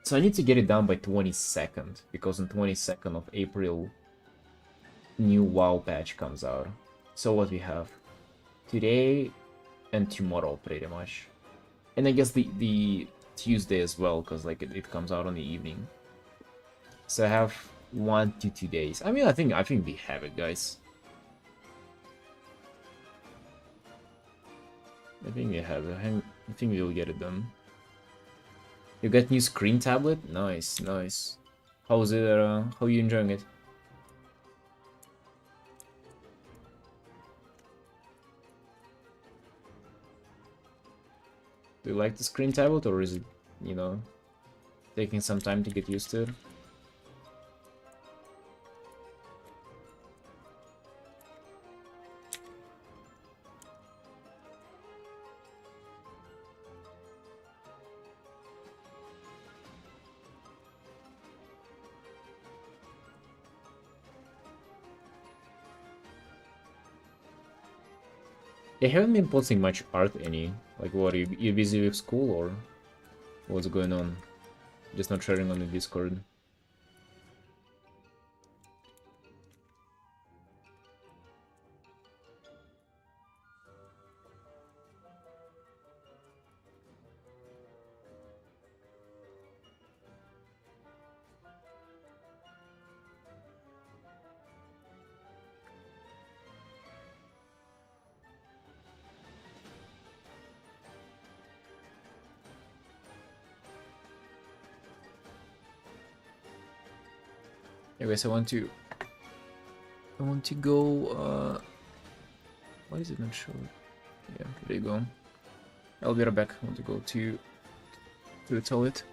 S1: So I need to get it done by 22nd, because on 22nd of April, new WoW patch comes out. So what we have? Today and tomorrow, pretty much. And I guess the Tuesday as well, because like it comes out on the evening. So I have 1 to 2 days. I mean, I think we have it, guys. I think we have it. I think we will get it done. You got new screen tablet? Nice, nice. How's it? How are you enjoying it? Do you like the screen tablet, or is it, you know, taking some time to get used to it? I haven't been posting much art any. Like, what, are you busy with school, or what's going on? Just not sharing on the Discord. Anyways, I want to go, why is it not showing? Yeah, there you go. I'll be right back. I want to go to the toilet.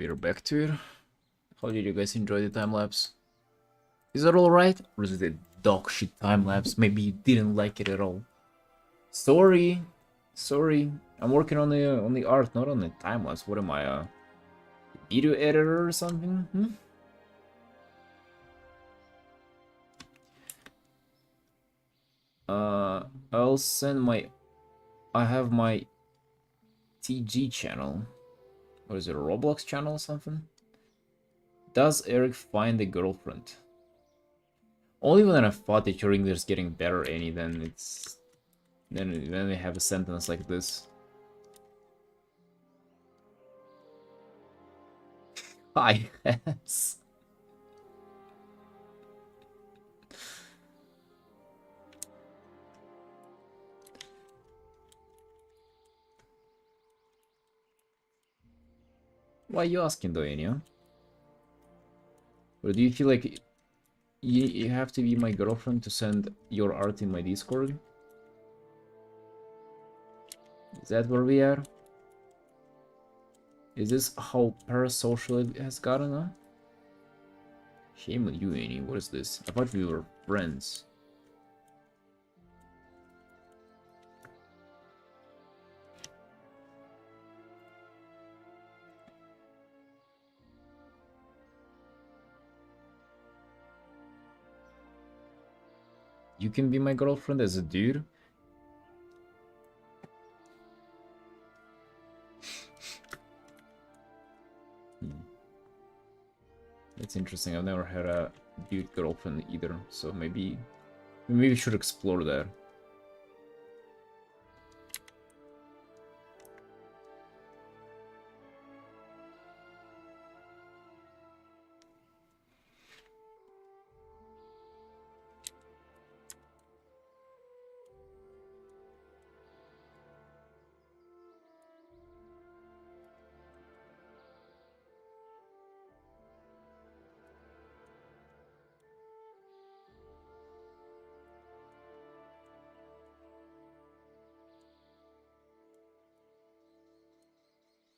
S1: we're back to it. How did you guys enjoy the time lapse? Is it alright? Or is it a dog shit time lapse? Maybe you didn't like it at all. Sorry. Sorry. I'm working on the art, not on the time lapse. What am I, video editor or something? I'll send my... I have my TG channel. What is it, a Roblox channel or something? Does Eric find a girlfriend? Only when I thought that your English is getting better, Annie, then it's... Then they have a sentence like this. I guess. Why are you asking though, Enya? Or do you feel like you have to be my girlfriend to send your art in my Discord? Is that where we are? Is this how parasocial it has gotten, huh? Shame on you, Annie. What is this? I thought we were friends. You can be my girlfriend as a dude? That's interesting. I've never had a dude girlfriend either, so maybe we should explore that.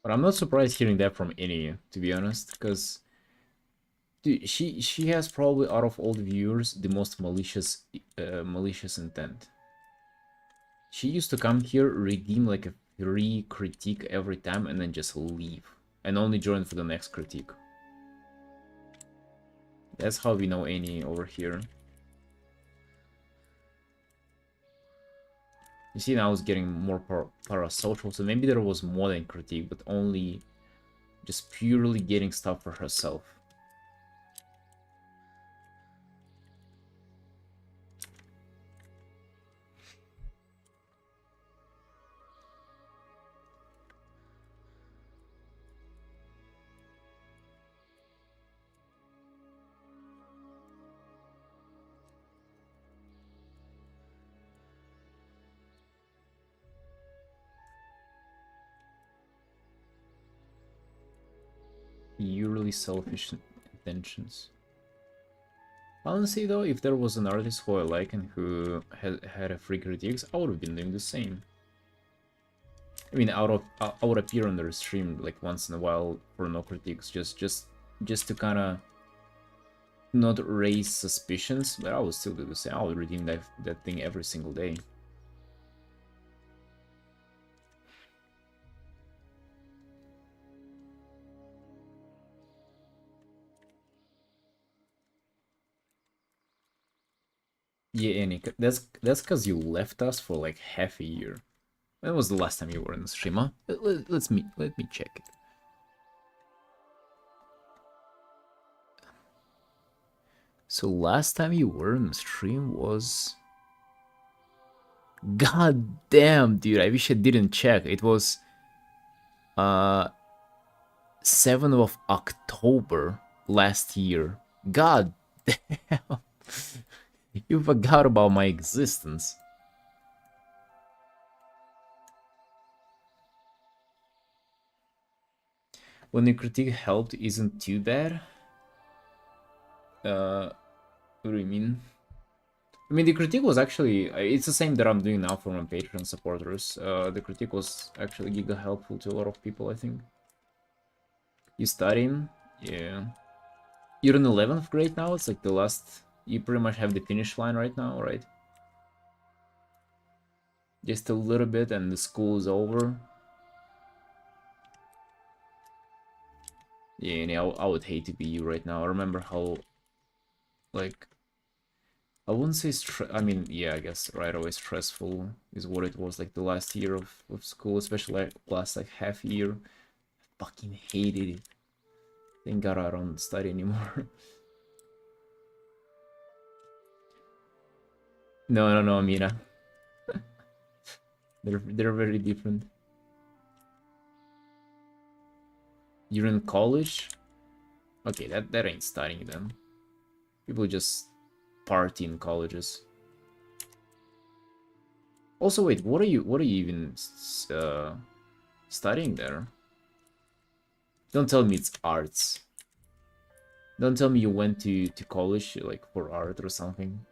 S1: But I'm not surprised hearing that from any, to be honest, because dude, she has probably out of all the viewers the most malicious intent. She used to come here, redeem like a free critique every time, and then just leave, and only join for the next critique. That's how we know Annie over here. You see, now it's getting more parasocial, so maybe there was more than critique, but only just purely getting stuff for herself. Purely selfish intentions. Honestly though, if there was an artist who I like and who had a free critiques, I would have been doing the same. I mean, I would appear on their stream like once in a while for no critiques, just to kind of not raise suspicions, but I would still do the same. I would redeem that thing every single day. Yeah, Annie, that's because you left us for like half a year. When was the last time you were in the stream, huh? Let me check it. So last time you were in the stream was... God damn, dude, I wish I didn't check. It was 7th of October last year. God damn. You forgot about my existence. When the critique helped isn't too bad. What do you mean? I mean, the critique was actually... It's the same that I'm doing now for my Patreon supporters. The critique was actually giga helpful to a lot of people, I think. You studying? Yeah. You're in 11th grade now? It's like the last... You pretty much have the finish line right now, right? Just a little bit and the school is over. Yeah, and I would hate to be you right now. I remember how, like... I wouldn't say I mean, yeah, I guess right away stressful is what it was like the last year of school, especially like last like half year. Fucking hated it. Thank God I don't study anymore. No, Amina. They're very different. You're in college? Okay, that ain't studying then. People just party in colleges. Also, wait, what are you even studying there? Don't tell me it's arts. Don't tell me you went to college like for art or something.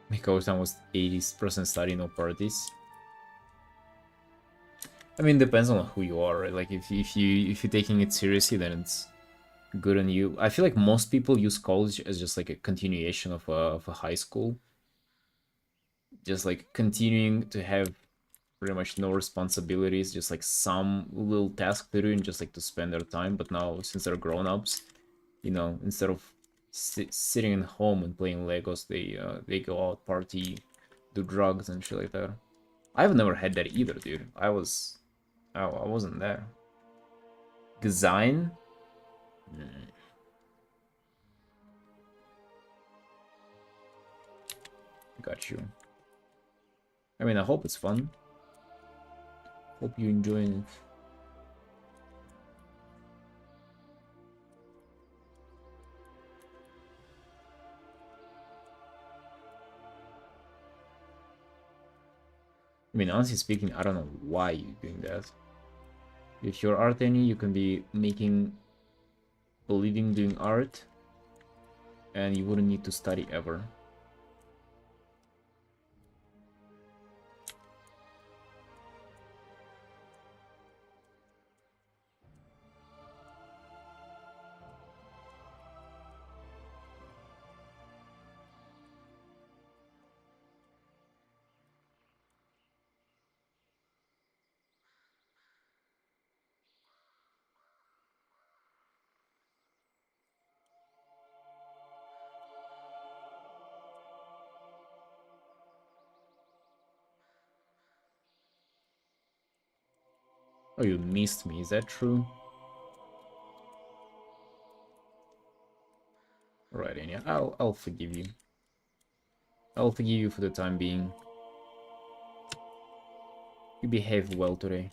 S1: My course time was 80% study, no parties. I mean, depends on who you are, right? Like if you're taking it seriously, then it's good on you. I feel like most people use college as just like a continuation of a high school, just like continuing to have pretty much no responsibilities, just like some little task to do and just like to spend their time. But now, since they're grown-ups, you know, instead of sitting in home and playing Legos, they go out, party, do drugs and shit like that. I've never had that either, dude. I wasn't there. Design? Got you. I mean, I hope it's fun. Hope you enjoying it. I mean, honestly speaking, I don't know why you're doing that. If you're Artin, you can be making a living doing art, and you wouldn't need to study ever. Oh, you missed me, is that true? Alright, Anya, I'll forgive you. I'll forgive you for the time being. You behaved well today.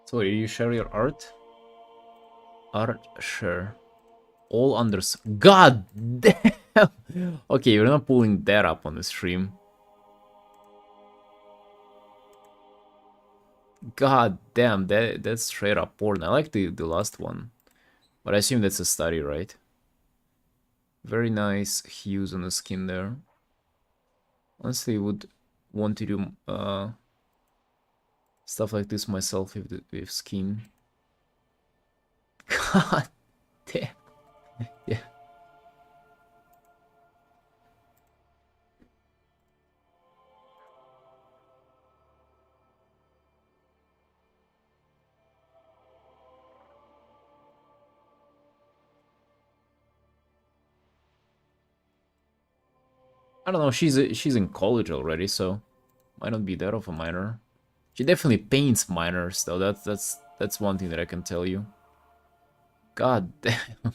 S1: So, did you share your art? Art share. All unders. God damn! Okay, you're not pulling that up on the stream. God damn, that's straight up porn. I like the last one. But I assume that's a study, right? Very nice hues on the skin there. Honestly, would want to do stuff like this myself with skin. God damn. Yeah. I don't know, she's in college already, so might not be that of a minor. She definitely paints minors, though. That's one thing that I can tell you. God damn.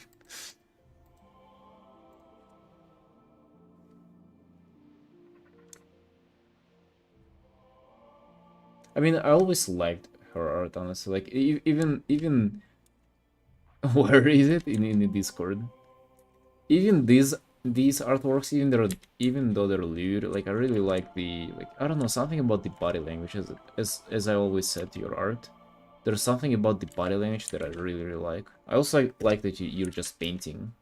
S1: I mean, I always liked her art, honestly. Like, even where is it in the Discord? Even these artworks, even though they're lewd, like I really like the like I don't know, something about the body language, as I always said to your art. There's something about the body language that I really like. I also like that you're just painting.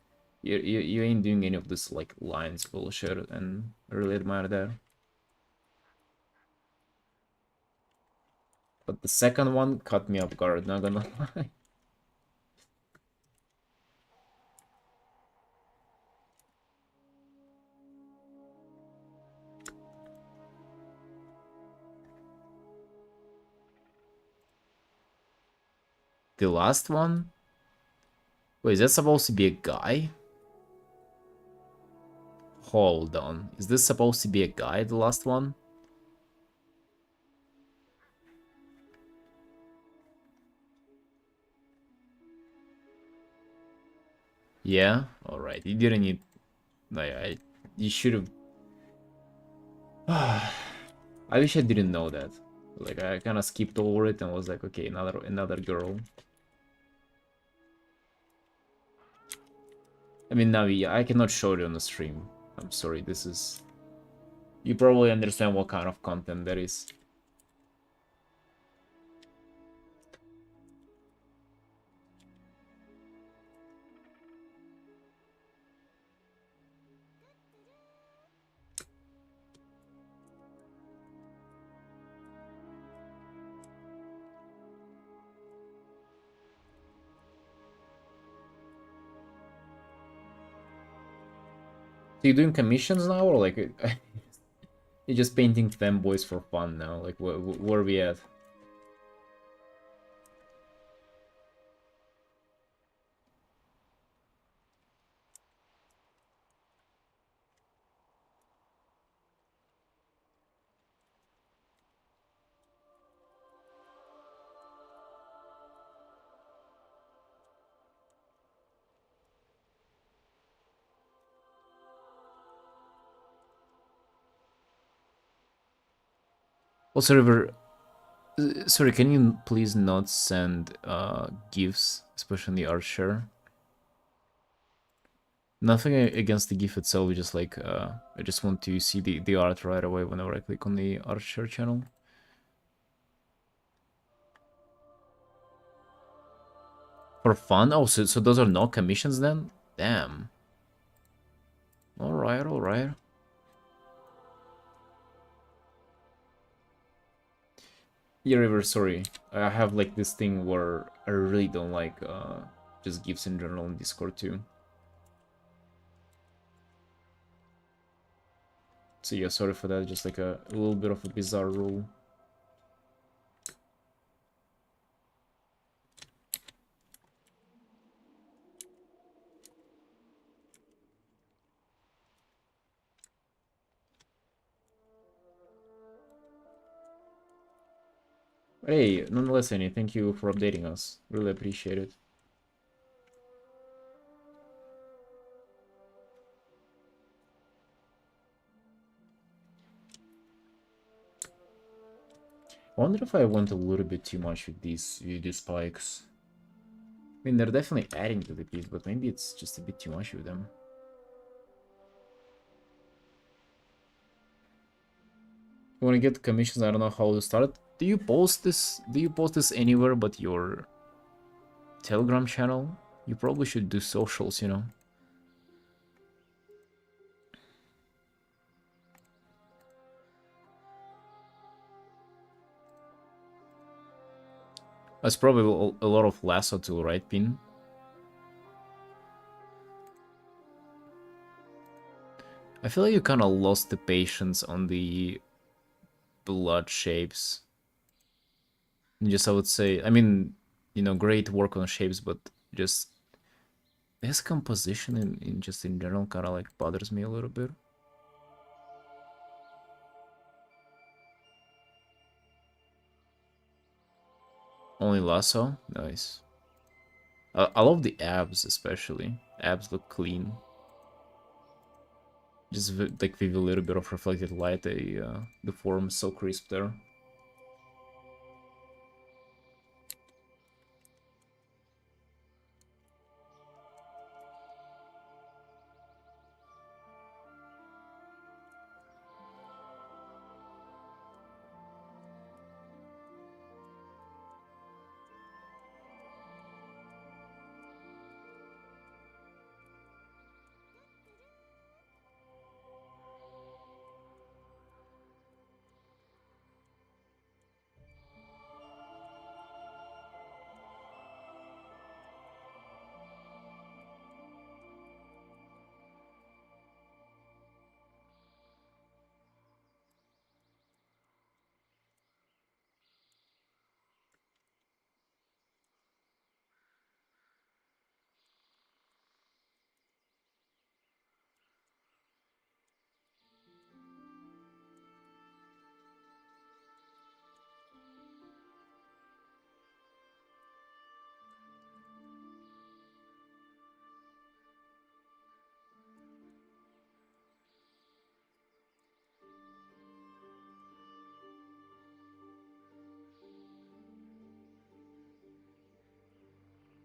S1: You ain't doing any of this like lines bullshit, and I really admire that. But the second one caught me off guard, not gonna lie. The last one? Wait, is that supposed to be a guy? Hold on. Is this supposed to be a guy, the last one? Yeah? Alright, you didn't need... you should have... I wish I didn't know that. Like, I kind of skipped over it and was like, okay, another girl. I mean, Navi, I cannot show it on the stream. I'm sorry, this is... You probably understand what kind of content that is. So you doing commissions now, or like... You're just painting femboys for fun now? Like, where are we at? Also, River, sorry, can you please not send GIFs, especially the art share? Nothing against the GIF itself, just like I just want to see the art right away whenever I click on the art share channel. For fun? Oh, so those are no commissions then? Damn. Alright, alright. Yeah, River, sorry. I have like this thing where I really don't like just GIFs in general on Discord too. So yeah, sorry for that, just like a little bit of a bizarre rule. Hey, nonetheless, Annie, thank you for updating us. Really appreciate it. I wonder if I went a little bit too much with these spikes. I mean, they're definitely adding to the piece, but maybe it's just a bit too much with them. You want to get commissions? I don't know how to start. Do you post this? Do you post this anywhere but your Telegram channel? You probably should do socials, you know. That's probably a lot of lasso tool, right, Pin? I feel like you kind of lost the patience on the blood shapes. Just I would say, I mean, you know, great work on shapes, but just this composition in just in general kind of like bothers me a little bit. Only lasso? Nice. I love the abs, especially. Abs look clean. Just like with a little bit of reflected light, the form is so crisp there.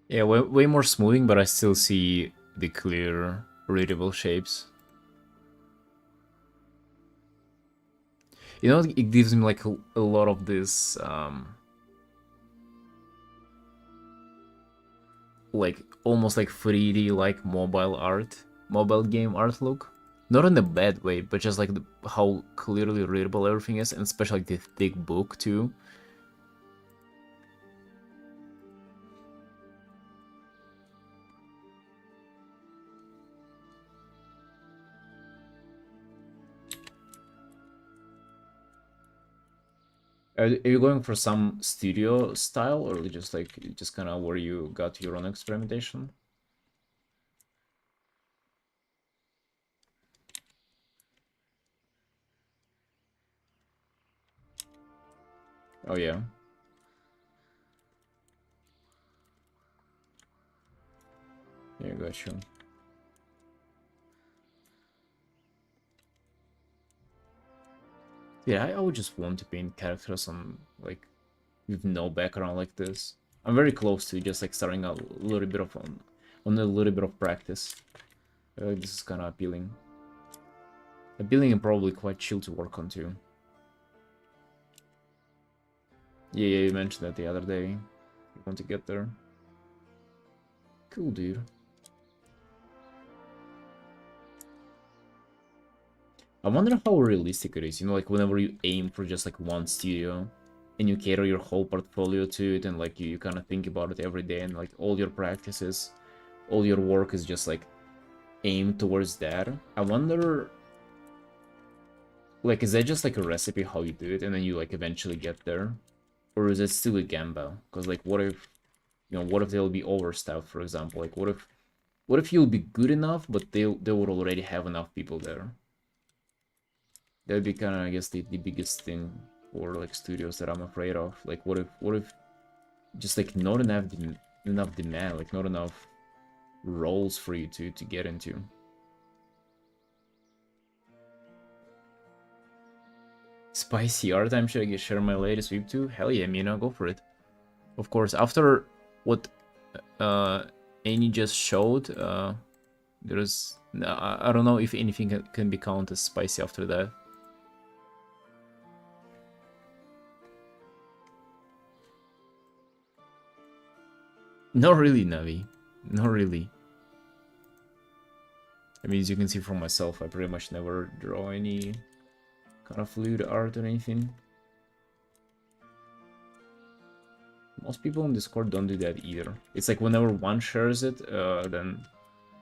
S1: Yeah, way more smoothing, but I still see the clear, readable shapes. You know, it gives me like a lot of this, like almost like 3D, like mobile game art look. Not in a bad way, but just like how clearly readable everything is, and especially like the thick book too. Are you going for some studio style, or just like just kind of where you got your own experimentation? Oh yeah, yeah, got you. Yeah, I would just want to paint characters on like with no background like this. I'm very close to just like starting a little bit of on a little bit of practice. This is kind of appealing. Appealing and probably quite chill to work on too. Yeah, yeah, you mentioned that the other day. You want to get there. Cool, dude. I wonder how realistic it is, you know, like whenever you aim for just like one studio and you cater your whole portfolio to it and like you kind of think about it every day and like all your practices, all your work is just like aimed towards that. I wonder, like, is that just like a recipe how you do it and then you like eventually get there? Or is it still a gamble? Because like what if, you know, what if they'll be overstaffed, for example? Like what if you'll be good enough but they would already have enough people there? That would be kind of, I guess, the biggest thing for like studios that I'm afraid of. Like, what if just like not enough demand, like not enough roles for you to get into. Spicy art time, should I share my latest weep too? Hell yeah, Mina, go for it. Of course, after what uh Annie just showed, there's I don't know if anything can be counted as spicy after that. Not really, Navi. Not really. I mean, as you can see from myself, I pretty much never draw any kind of fluid art or anything. Most people on Discord don't do that either. It's like whenever one shares it, then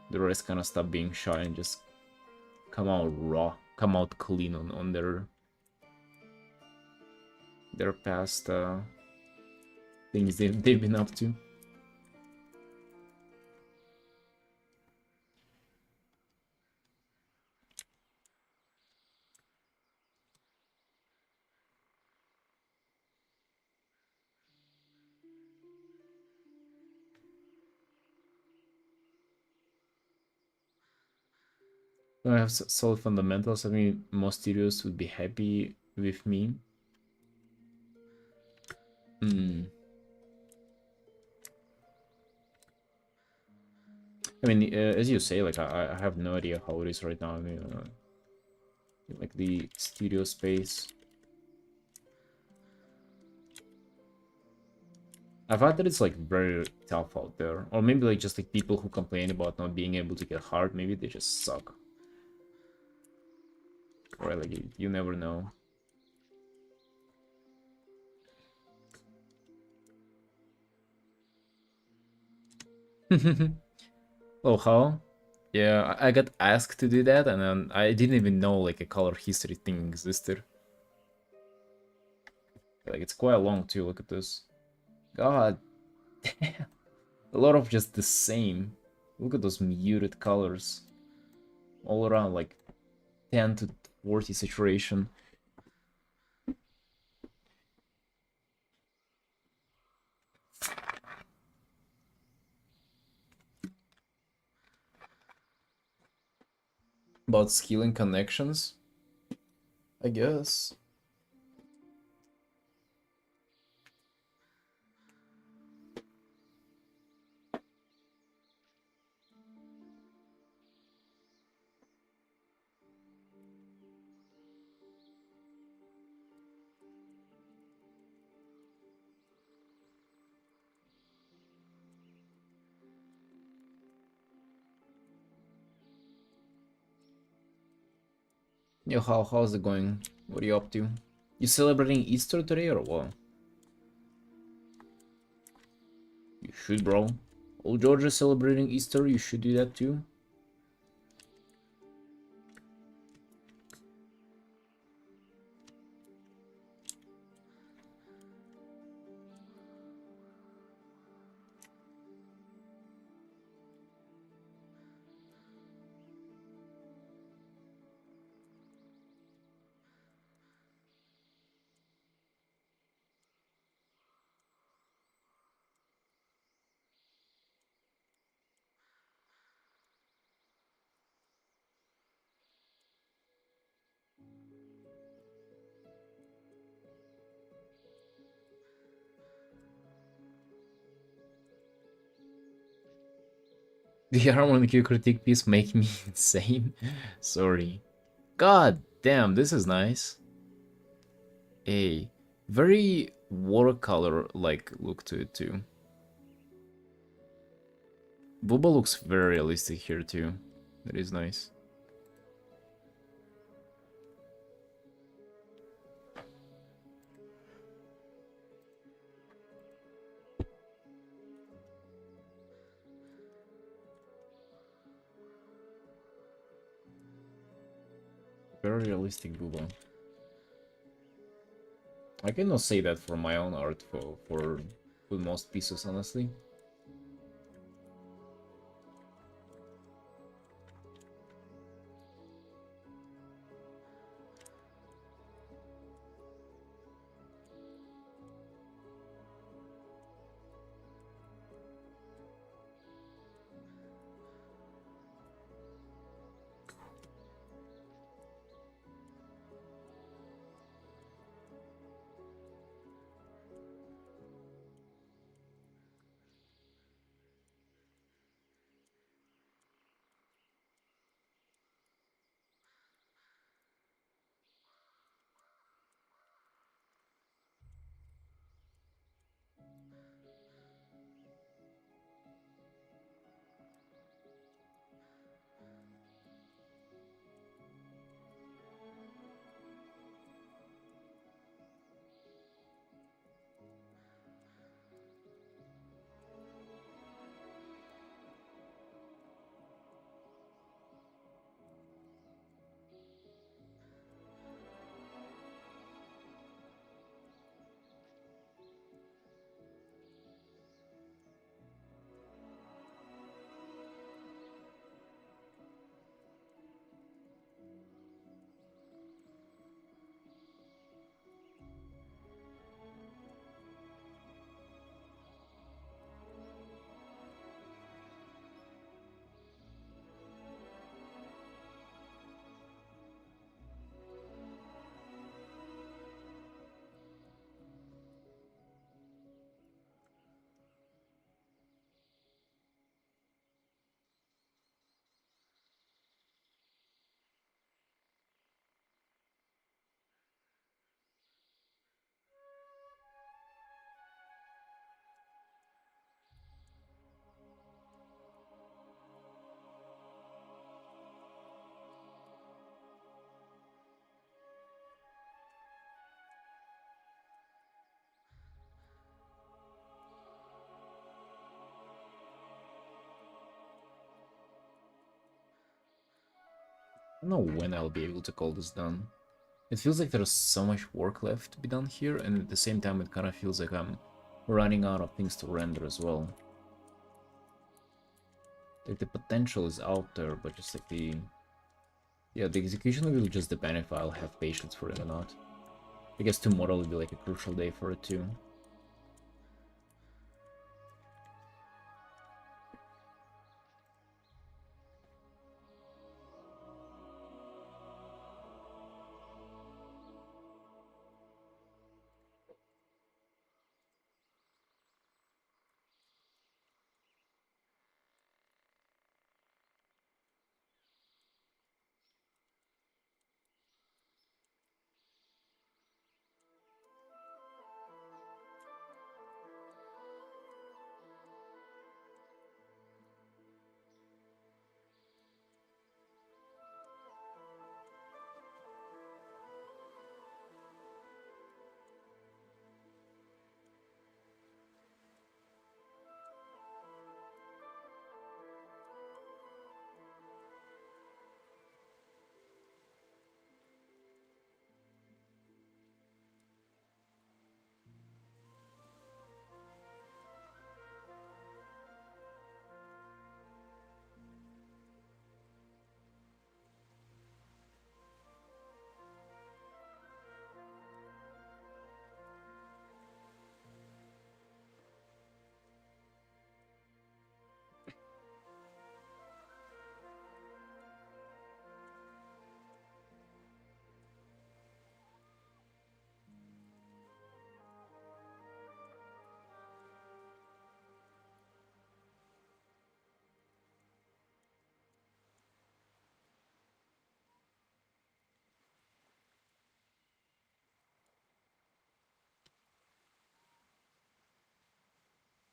S1: the rest kind of stop being shy and just come out raw, come out clean on their past things they've been up to. I have solid fundamentals. I mean, most studios would be happy with me. Hmm. I mean, as you say, like I have no idea how it is right now. I mean, like the studio space. I've heard that it's like very tough out there, or maybe like just like people who complain about not being able to get hard. Maybe they just suck, right? Like you never know. Oh, how? Yeah, I got asked to do that, and then I didn't even know like a color history thing existed. Like it's quite long too. Look at this. God damn. A lot of just the same. Look at those muted colors all around, like 10 to 40 saturation. About scaling connections, I guess. Yo, how's it going? What are you up to? You celebrating Easter today or what? You should, bro. Old George is celebrating Easter. You should do that too. The harmonic critique piece make me insane. Sorry. God damn, this is nice. A very watercolor like look to it too. Booba looks very realistic here too. That is nice. Very realistic Booba. I cannot say that for my own art for most pieces, honestly. I don't know when I'll be able to call this done. It feels like there's so much work left to be done here, and at the same time it kind of feels like I'm running out of things to render as well. Like the potential is out there, but just like the execution will just depend if I'll have patience for it or not. I guess tomorrow will be like a crucial day for it too.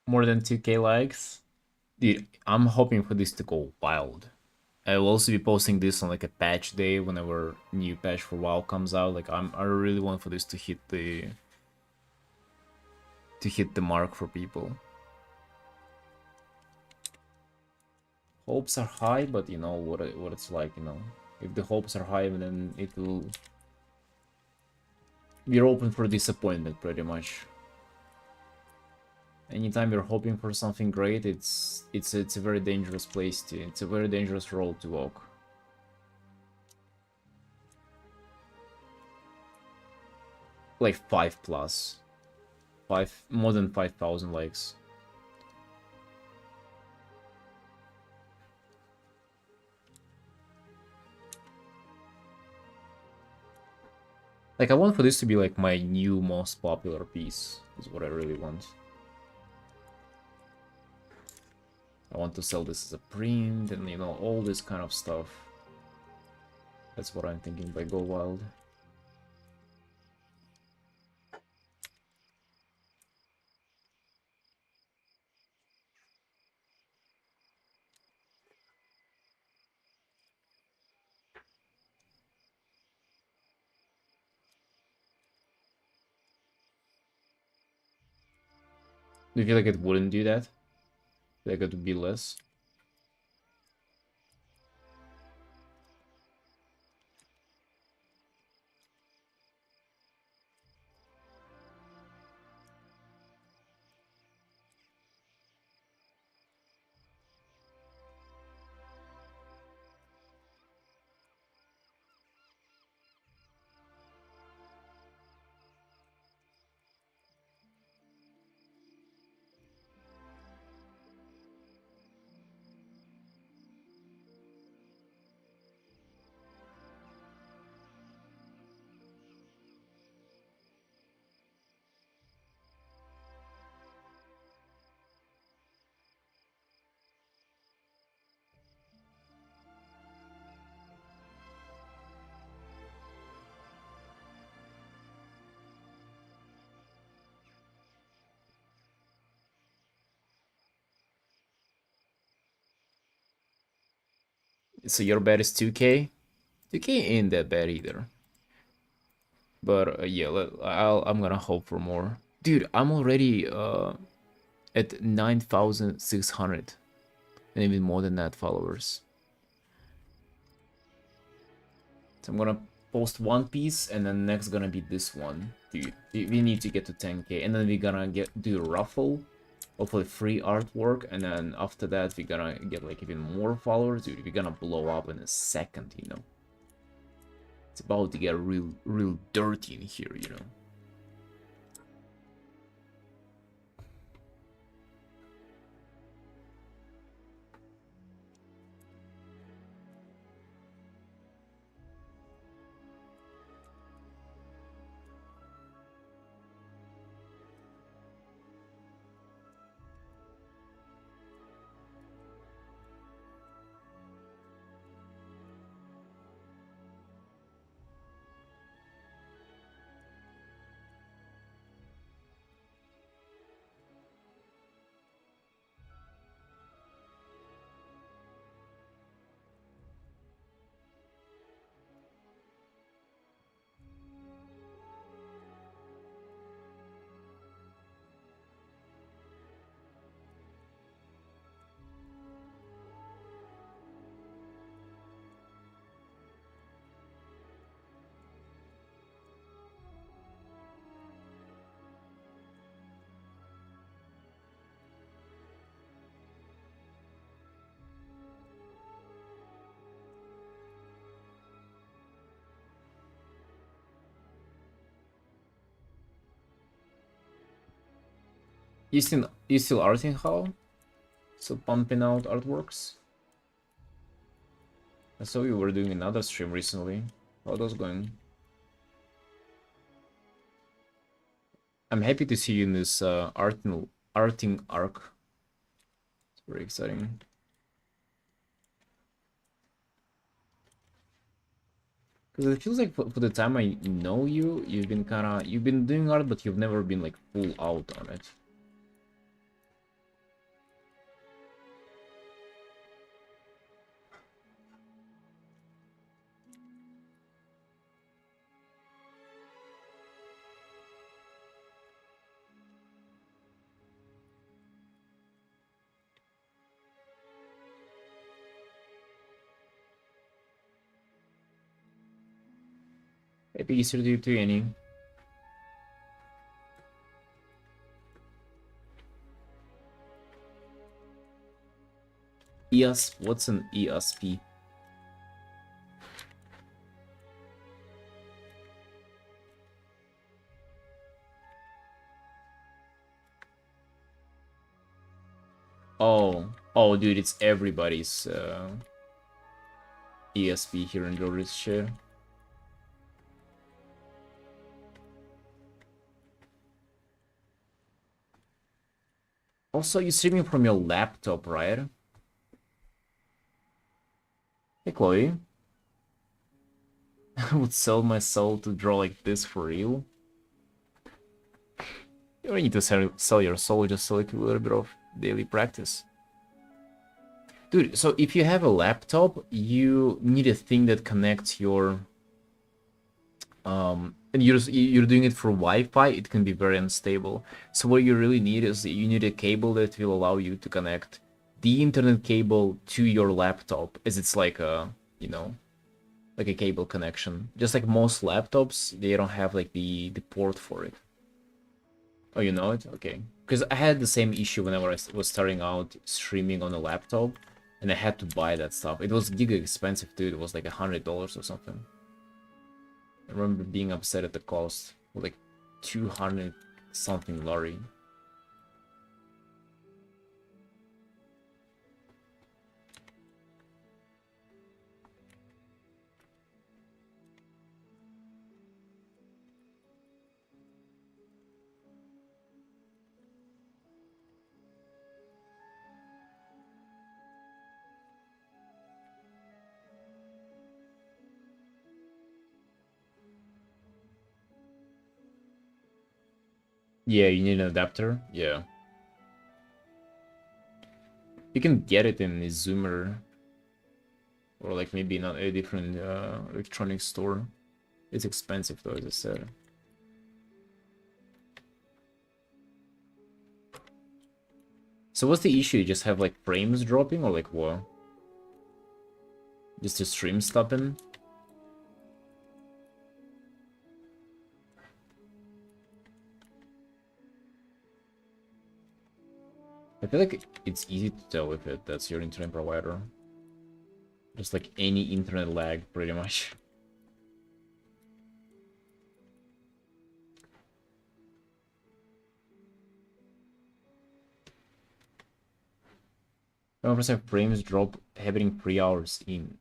S1: More than 2k likes? Dude, I'm hoping for this to go wild. I will also be posting this on like a patch day whenever new patch for WoW comes out. Like I really want for this to hit the mark for people. Hopes are high, but you know what it's like, you know. If the hopes are high, then it will. We're open for disappointment pretty much. Anytime you're hoping for something great, it's a very dangerous place to. It's a very dangerous road to walk. Like 5 plus, more than 5,000 likes. Like I want for this to be like my new most popular piece. Is what I really want. I want to sell this as a print and you know all this kind of stuff. That's what I'm thinking by Go Wild. Do you feel like it wouldn't do that? Like it would be less? So your bet is 2k? 2k ain't that bad either. But yeah, I'm gonna hope for more. Dude, I'm already at 9,600 and even more than that followers. So I'm gonna post one piece, and then next gonna be this one. Dude, we need to get to 10k, and then we're gonna do a raffle, hopefully free artwork, and then after that we're gonna get like even more followers. Dude, we're gonna blow up in a second, you know. It's about to get real dirty in here, you know. You still arting how? Still pumping out artworks? I saw you were doing another stream recently. How are those going? I'm happy to see you in this arting arc. It's very exciting. Because it feels like for the time I know you, you've been doing art, but you've never been like full out on it. Happy Easter to you too, Annie. ESP? What's an ESP? Oh, dude, it's everybody's ESP here in George's share. Also, you're streaming from your laptop, right? Hey, Chloe. I would sell my soul to draw like this for real. You don't need to sell your soul, just sell like a little bit of daily practice. Dude, so if you have a laptop, you need a thing that connects your... and you're doing it for Wi-Fi, it can be very unstable. So what you really need is you need a cable that will allow you to connect the internet cable to your laptop, as it's like a, you know, like a cable connection. Just like most laptops, they don't have like the port for it. Oh, you know it? Okay. Because I had the same issue whenever I was starting out streaming on a laptop, and I had to buy that stuff. It was giga expensive, dude. It was like $100 or something. I remember being upset at the cost, like 200 something lari. Yeah, you need an adapter. Yeah. You can get it in a Zoomer. Or like maybe not a different electronic store. It's expensive though, as I said. So what's the issue? You just have like frames dropping or like what? Just the stream stopping? I feel like it's easy to tell if that's your internet provider. Just like any internet lag, pretty much. % frames drop happening 3 hours in.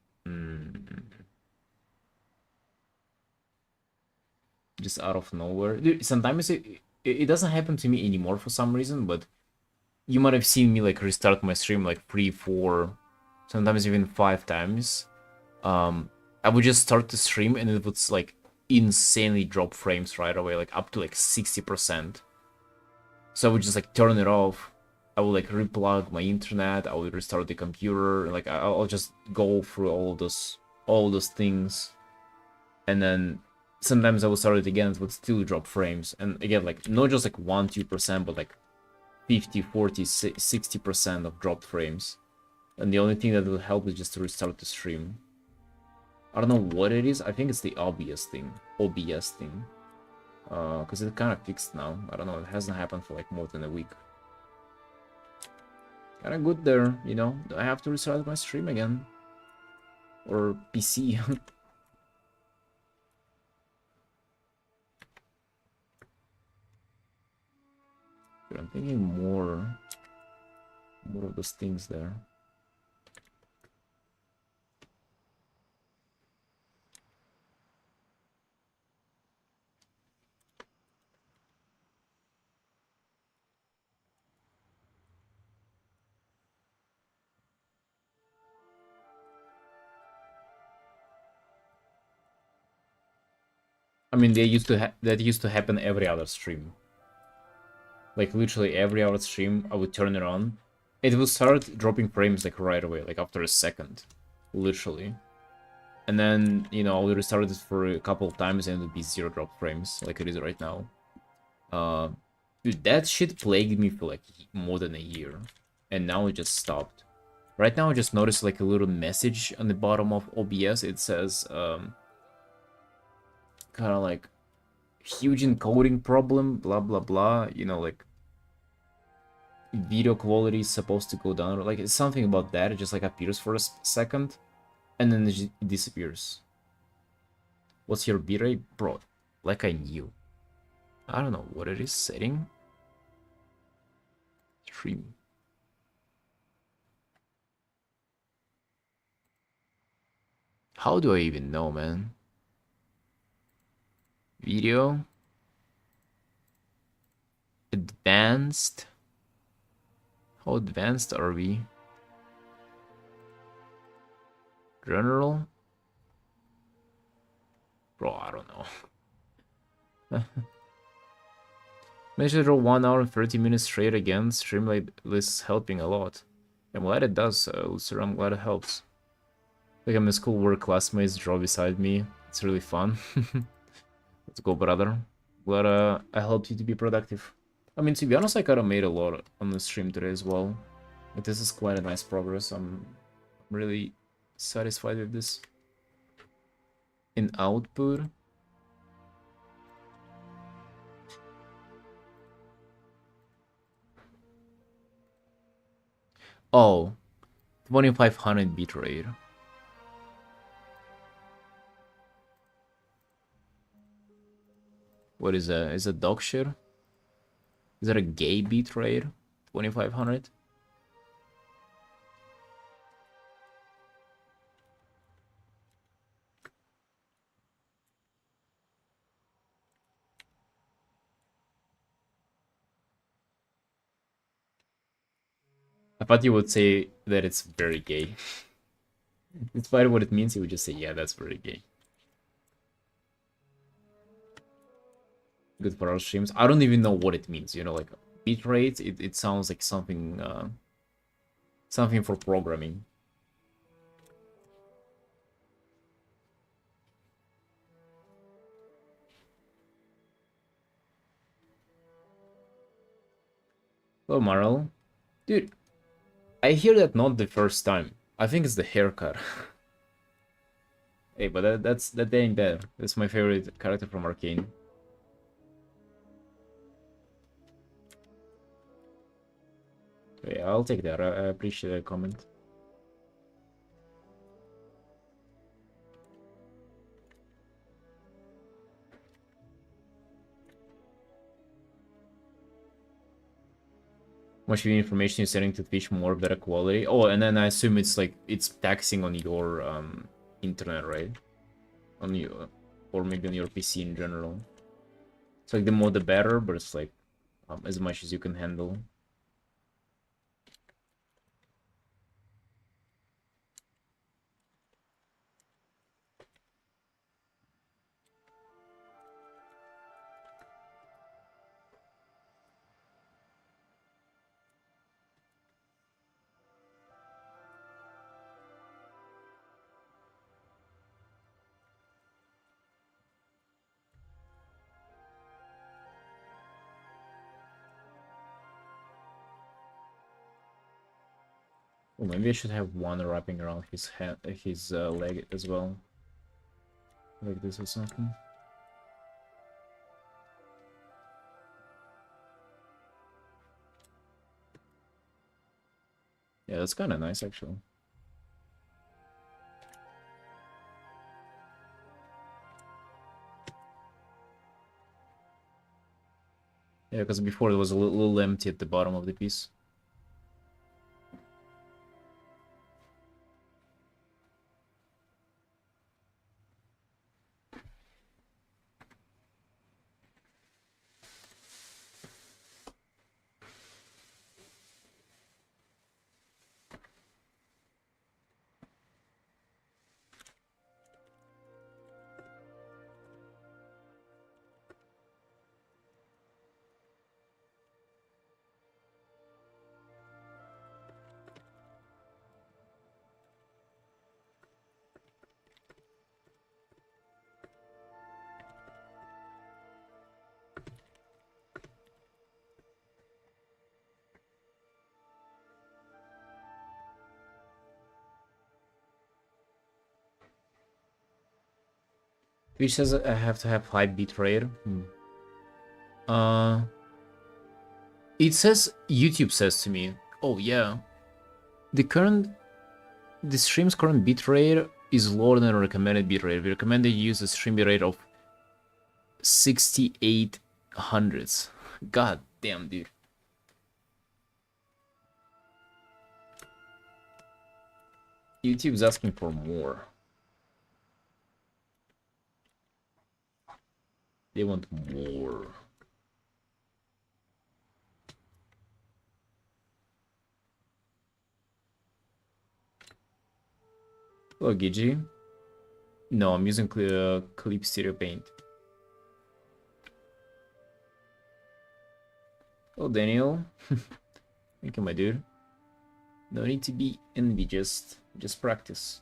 S1: Just out of nowhere. Dude, sometimes it doesn't happen to me anymore for some reason, but you might have seen me like restart my stream like 3, 4, sometimes even 5 times. I would just start the stream and it would like insanely drop frames right away, like up to like 60%. So I would just like turn it off. I would like replug my internet. I would restart the computer. Like I'll just go through all those things, and then sometimes I will start it again. It would still drop frames, and again, like not just like 1-2%, but like 50, 40, 60% of dropped frames. And the only thing that will help is just to restart the stream. I don't know what it is. I think it's the OBS thing. Because it's kind of fixed now. I don't know. It hasn't happened for like more than a week. Kind of good there, you know. Do I have to restart my stream again? Or PC? I'm thinking more of those things there. I mean, that used to happen every other stream. Like literally every other stream, I would turn it on. It will start dropping frames like right away, like after a second, literally. And then, you know, I'll restart it for a couple of times and it would be 0 drop frames, like it is right now. Dude, that shit plagued me for like more than a year, and now it just stopped. Right now, I just noticed like a little message on the bottom of OBS. It says, kind of like, huge encoding problem, blah blah blah. You know, like video quality is supposed to go down. Like it's something about that. It just like appears for a second, and then it disappears. What's your bitrate, bro? Like I knew. I don't know what it is. Setting. Stream. How do I even know, man? Video. Advanced. How advanced are we? General? Bro, I don't know. Managed to draw 1 hour and 30 minutes straight again. Streamlight is helping a lot. I'm glad it does, Lucer. I'm glad it helps. Like I'm a schoolwork classmates draw beside me. It's really fun. Let's go, brother. Glad I helped you to be productive. I mean, to be honest, I kind of made a lot on the stream today as well. But this is quite a nice progress. I'm really satisfied with this. In output. Oh, 2500 bitrate. What is that? Is a dog shit? Is that a gay bitrate? 2500? I thought you would say that it's very gay. Despite what it means, you would just say, yeah, that's very gay. Good for our streams. I don't even know what it means, you know, like bitrate, it sounds like something something for programming. Hello, Marl. Dude, I hear that not the first time. I think it's the haircut. Hey, but that ain't bad. That's my favorite character from Arcane. Yeah, I'll take that. I appreciate that comment. Much of the information you're sending to Twitch more better quality. Oh, and then I assume it's like it's taxing on your internet, right? On you, or maybe on your PC in general. It's like the more the better, but it's like as much as you can handle. Well, maybe I should have one wrapping around his head, his leg as well, like this or something. Yeah, that's kind of nice actually. Yeah, because before it was a little empty at the bottom of the piece. Which says I have to have high bit rate. Uh, it says YouTube says to me, oh yeah, the stream's current bitrate is lower than the recommended bitrate. We recommend that you use a stream bitrate of 6800s. God damn, dude. YouTube's asking for more. They want more. Hello, Gigi. No, I'm using Clip Stereo Paint. Oh, Daniel. Thank you, my dude. No need to be envy, just practice.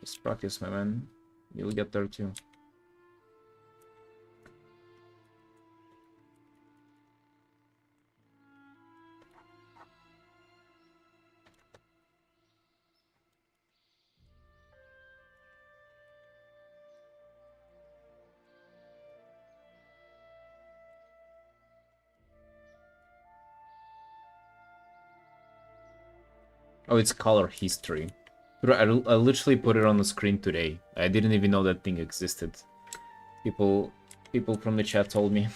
S1: Just practice, my man. You'll get there too. Oh, it's color history. I literally put it on the screen today. I didn't even know that thing existed. People from the chat told me.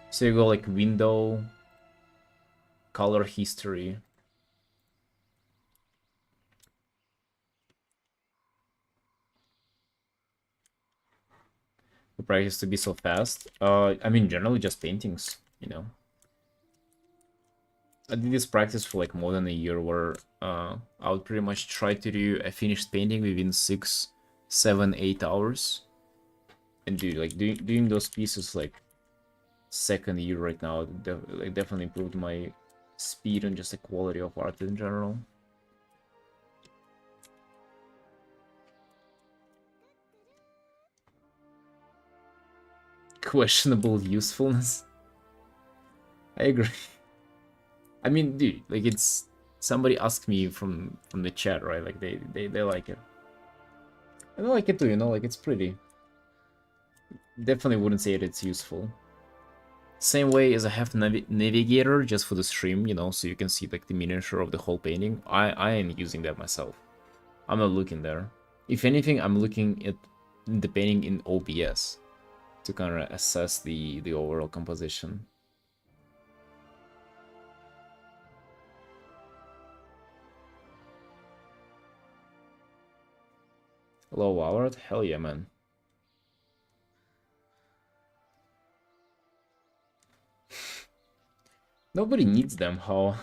S1: So you go like window, color history. The practice to be so fast. I mean, generally just paintings, you know. I did this practice for like more than a year, where I would pretty much try to do a finished painting within 6, 7, 8 hours. And dude, like doing those pieces like second year right now, like definitely improved my speed and just the quality of art in general. Questionable usefulness. I agree. I mean, dude, like it's somebody asked me from the chat, right? Like they like it. I like it too, you know, like it's pretty. Definitely wouldn't say that it's useful. Same way as I have the navigator just for the stream, you know, so you can see like the miniature of the whole painting. I ain't using that myself. I'm not looking there. If anything, I'm looking at the painting in OBS to kind of assess the overall composition. Hello, Howard. Hell yeah, man. Nobody needs them, how?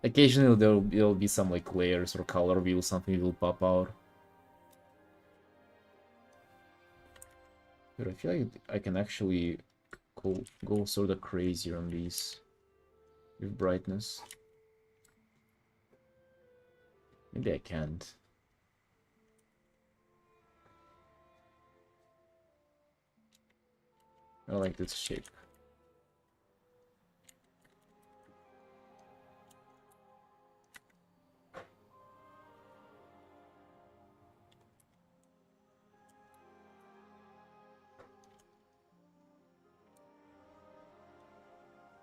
S1: Occasionally there'll be some like layers or color wheel, something will pop out. But I feel like I can actually go sort of crazier on these with brightness. Maybe I can't. I like this shape.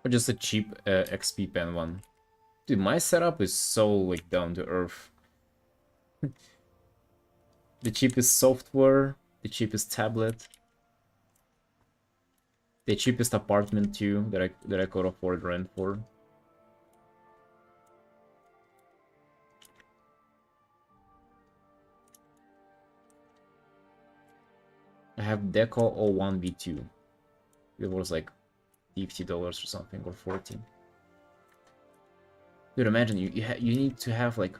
S1: Or just a cheap XP pen one. Dude, my setup is so like down to earth. The cheapest software, the cheapest tablet, the cheapest apartment too that I could afford rent for. I have Deco 01V2. It was like $50 or something, or 14. Dude, imagine you need to have like,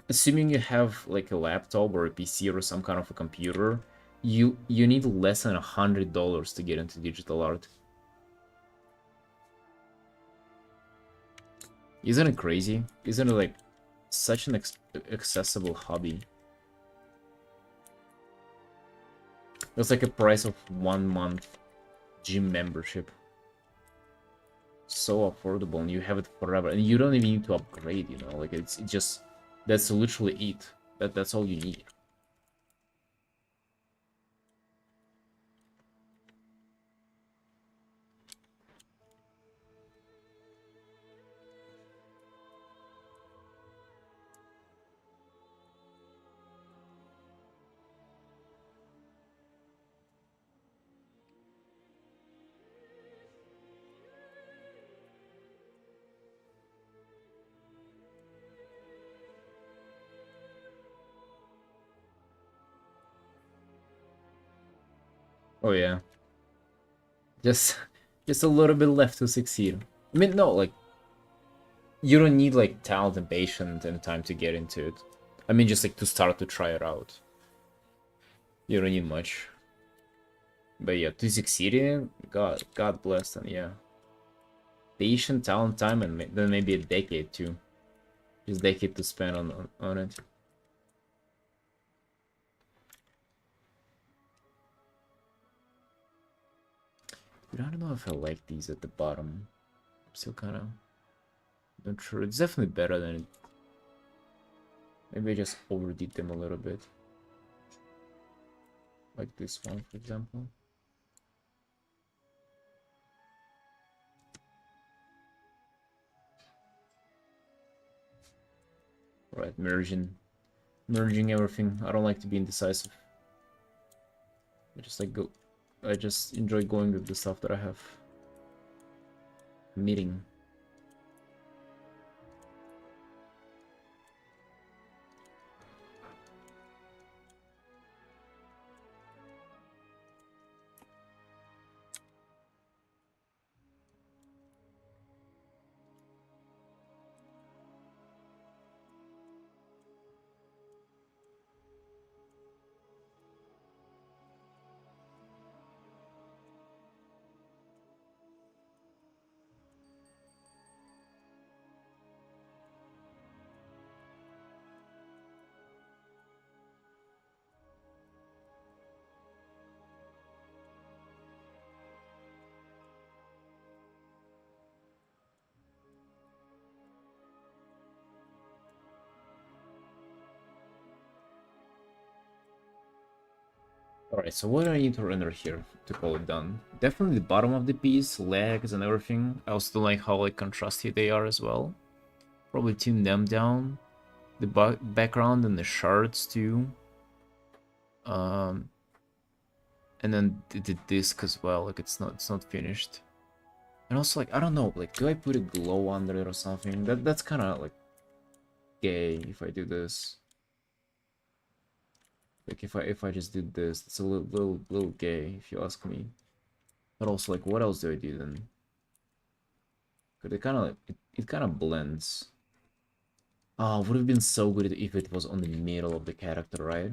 S1: assuming you have like a laptop or a PC or some kind of a computer, you need less than $100 to get into digital art. Isn't it crazy? Isn't it like such an accessible hobby? It's like a price of 1 month gym membership. So affordable, and you have it forever, and you don't even need to upgrade. You know, like it's just that's literally it. That's all you need. Oh yeah, just just a little bit left to succeed. I mean, no, like you don't need like talent and patience and time to get into it. I mean, just like to start to try it out. You don't need much. But yeah, to succeed in it, God bless them. Yeah, patient, talent, time, and then maybe a decade too. Just decade to spend on it. But I don't know if I like these at the bottom. I'm still kind of not sure. It's definitely better than it. Maybe I just overdid them a little bit. Like this one, for example. Right, merging everything. I don't like to be indecisive. I just enjoy going with the stuff that I have. Meeting. Alright, so what do I need to render here to call it done? Definitely the bottom of the piece, legs and everything. I also don't like how like contrasty they are as well. Probably tune them down. The background and the shards too. And then the disc as well, like it's not finished. And also like I don't know, like do I put a glow under it or something? That's kind of like gay if I do this. Like if I just did this, it's a little gay if you ask me. But also like what else do I do then? Cause it kind of it kind of blends. Oh, would have been so good if it was on the middle of the character, right?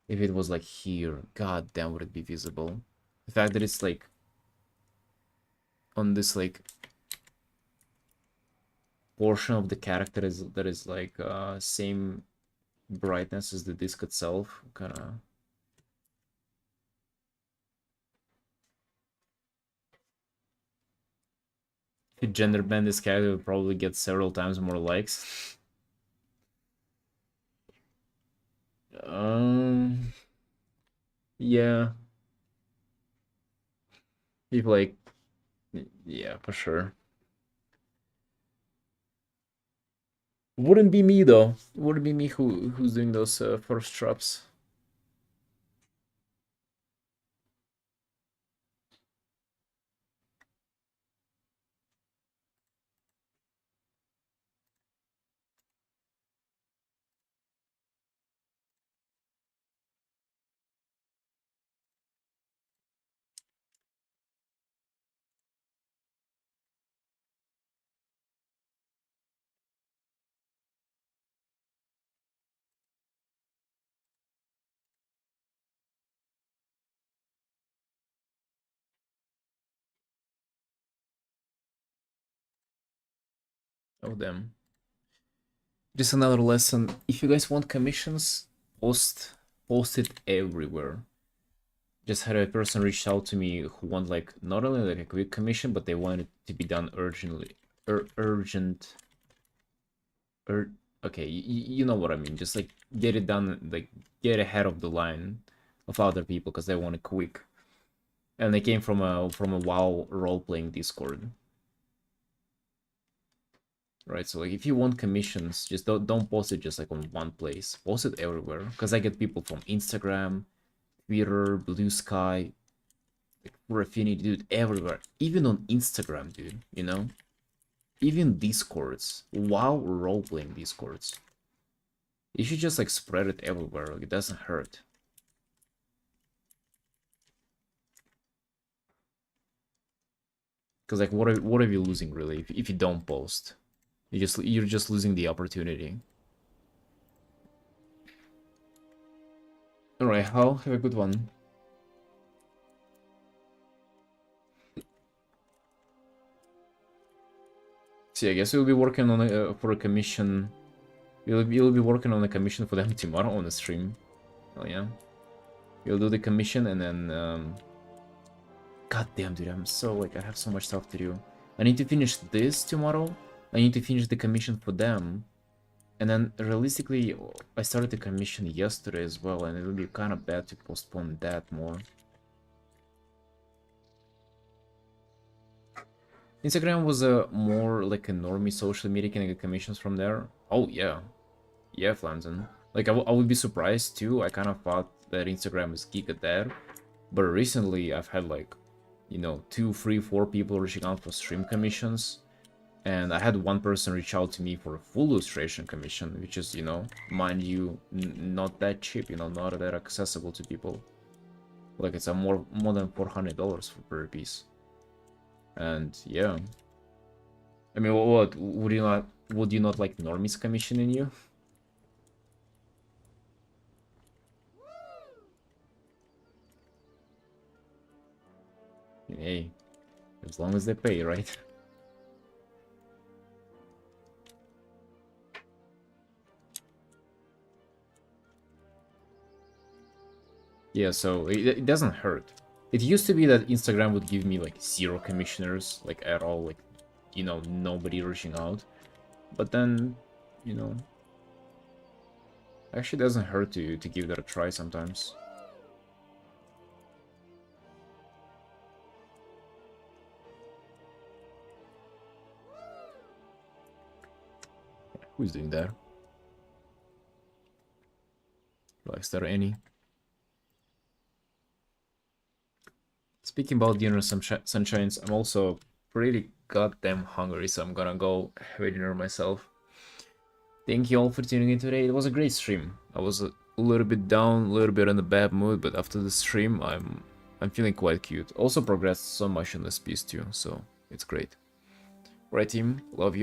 S1: If it was like here, god damn would it be visible. The fact that it's like on this like portion of the character is that is like same brightness as the disc itself, kind of. If you gender bend this character, it would probably get several times more likes. Yeah. If like, yeah, for sure. Wouldn't be me though. Wouldn't be me who's doing those first drops. Oh damn. Just another lesson. If you guys want commissions, post it everywhere. Just had a person reach out to me who want like not only like a quick commission, but they want it to be done urgently. Urgent. Okay, you know what I mean. Just like get it done, like get ahead of the line of other people because they want it quick. And they came from a WoW role playing Discord. Right, so like if you want commissions, just don't post it just like on one place. Post it everywhere. Because I get people from Instagram, Twitter, Blue Sky, like Raffinity, dude, everywhere. Even on Instagram, dude, you know? Even Discords. WoW role-playing Discords. You should just like spread it everywhere, like it doesn't hurt. Because like what are you losing really if you don't post? You're just losing the opportunity. Alright, Hal, have a good one. See, I guess we'll be working on for a commission. You'll be working on a commission for them tomorrow on the stream. Oh yeah. You'll do the commission and then god damn dude, I'm so like I have so much stuff to do. I need to finish this tomorrow. I need to finish the commission for them. And then realistically I started the commission yesterday as well, and it would be kind of bad to postpone that more. Instagram was a more like a normie social media, can I get commissions from there? Oh yeah. Yeah, Flanzen. Like I would be surprised too. I kind of thought that Instagram was giga dead. But recently I've had like, you know, 2, 3, 4 people reaching out for stream commissions. And I had one person reach out to me for a full illustration commission, which is, you know, mind you, not that cheap, you know, not that accessible to people. Like it's a more than $400 for per piece. And yeah, I mean, what would you not like normies commissioning you? Hey, as long as they pay, right? Yeah, so it doesn't hurt. It used to be that Instagram would give me like 0 commissioners, like at all, like, you know, nobody reaching out. But then, you know, actually doesn't hurt to give that a try sometimes. Who's doing that? Is there any? Speaking about dinner sunshines, I'm also pretty goddamn hungry, so I'm gonna go have a dinner myself. Thank you all for tuning in today. It was a great stream. I was a little bit down, a little bit in a bad mood, but after the stream, I'm feeling quite cute. Also progressed so much in this piece too, so it's great. Right, team, love you.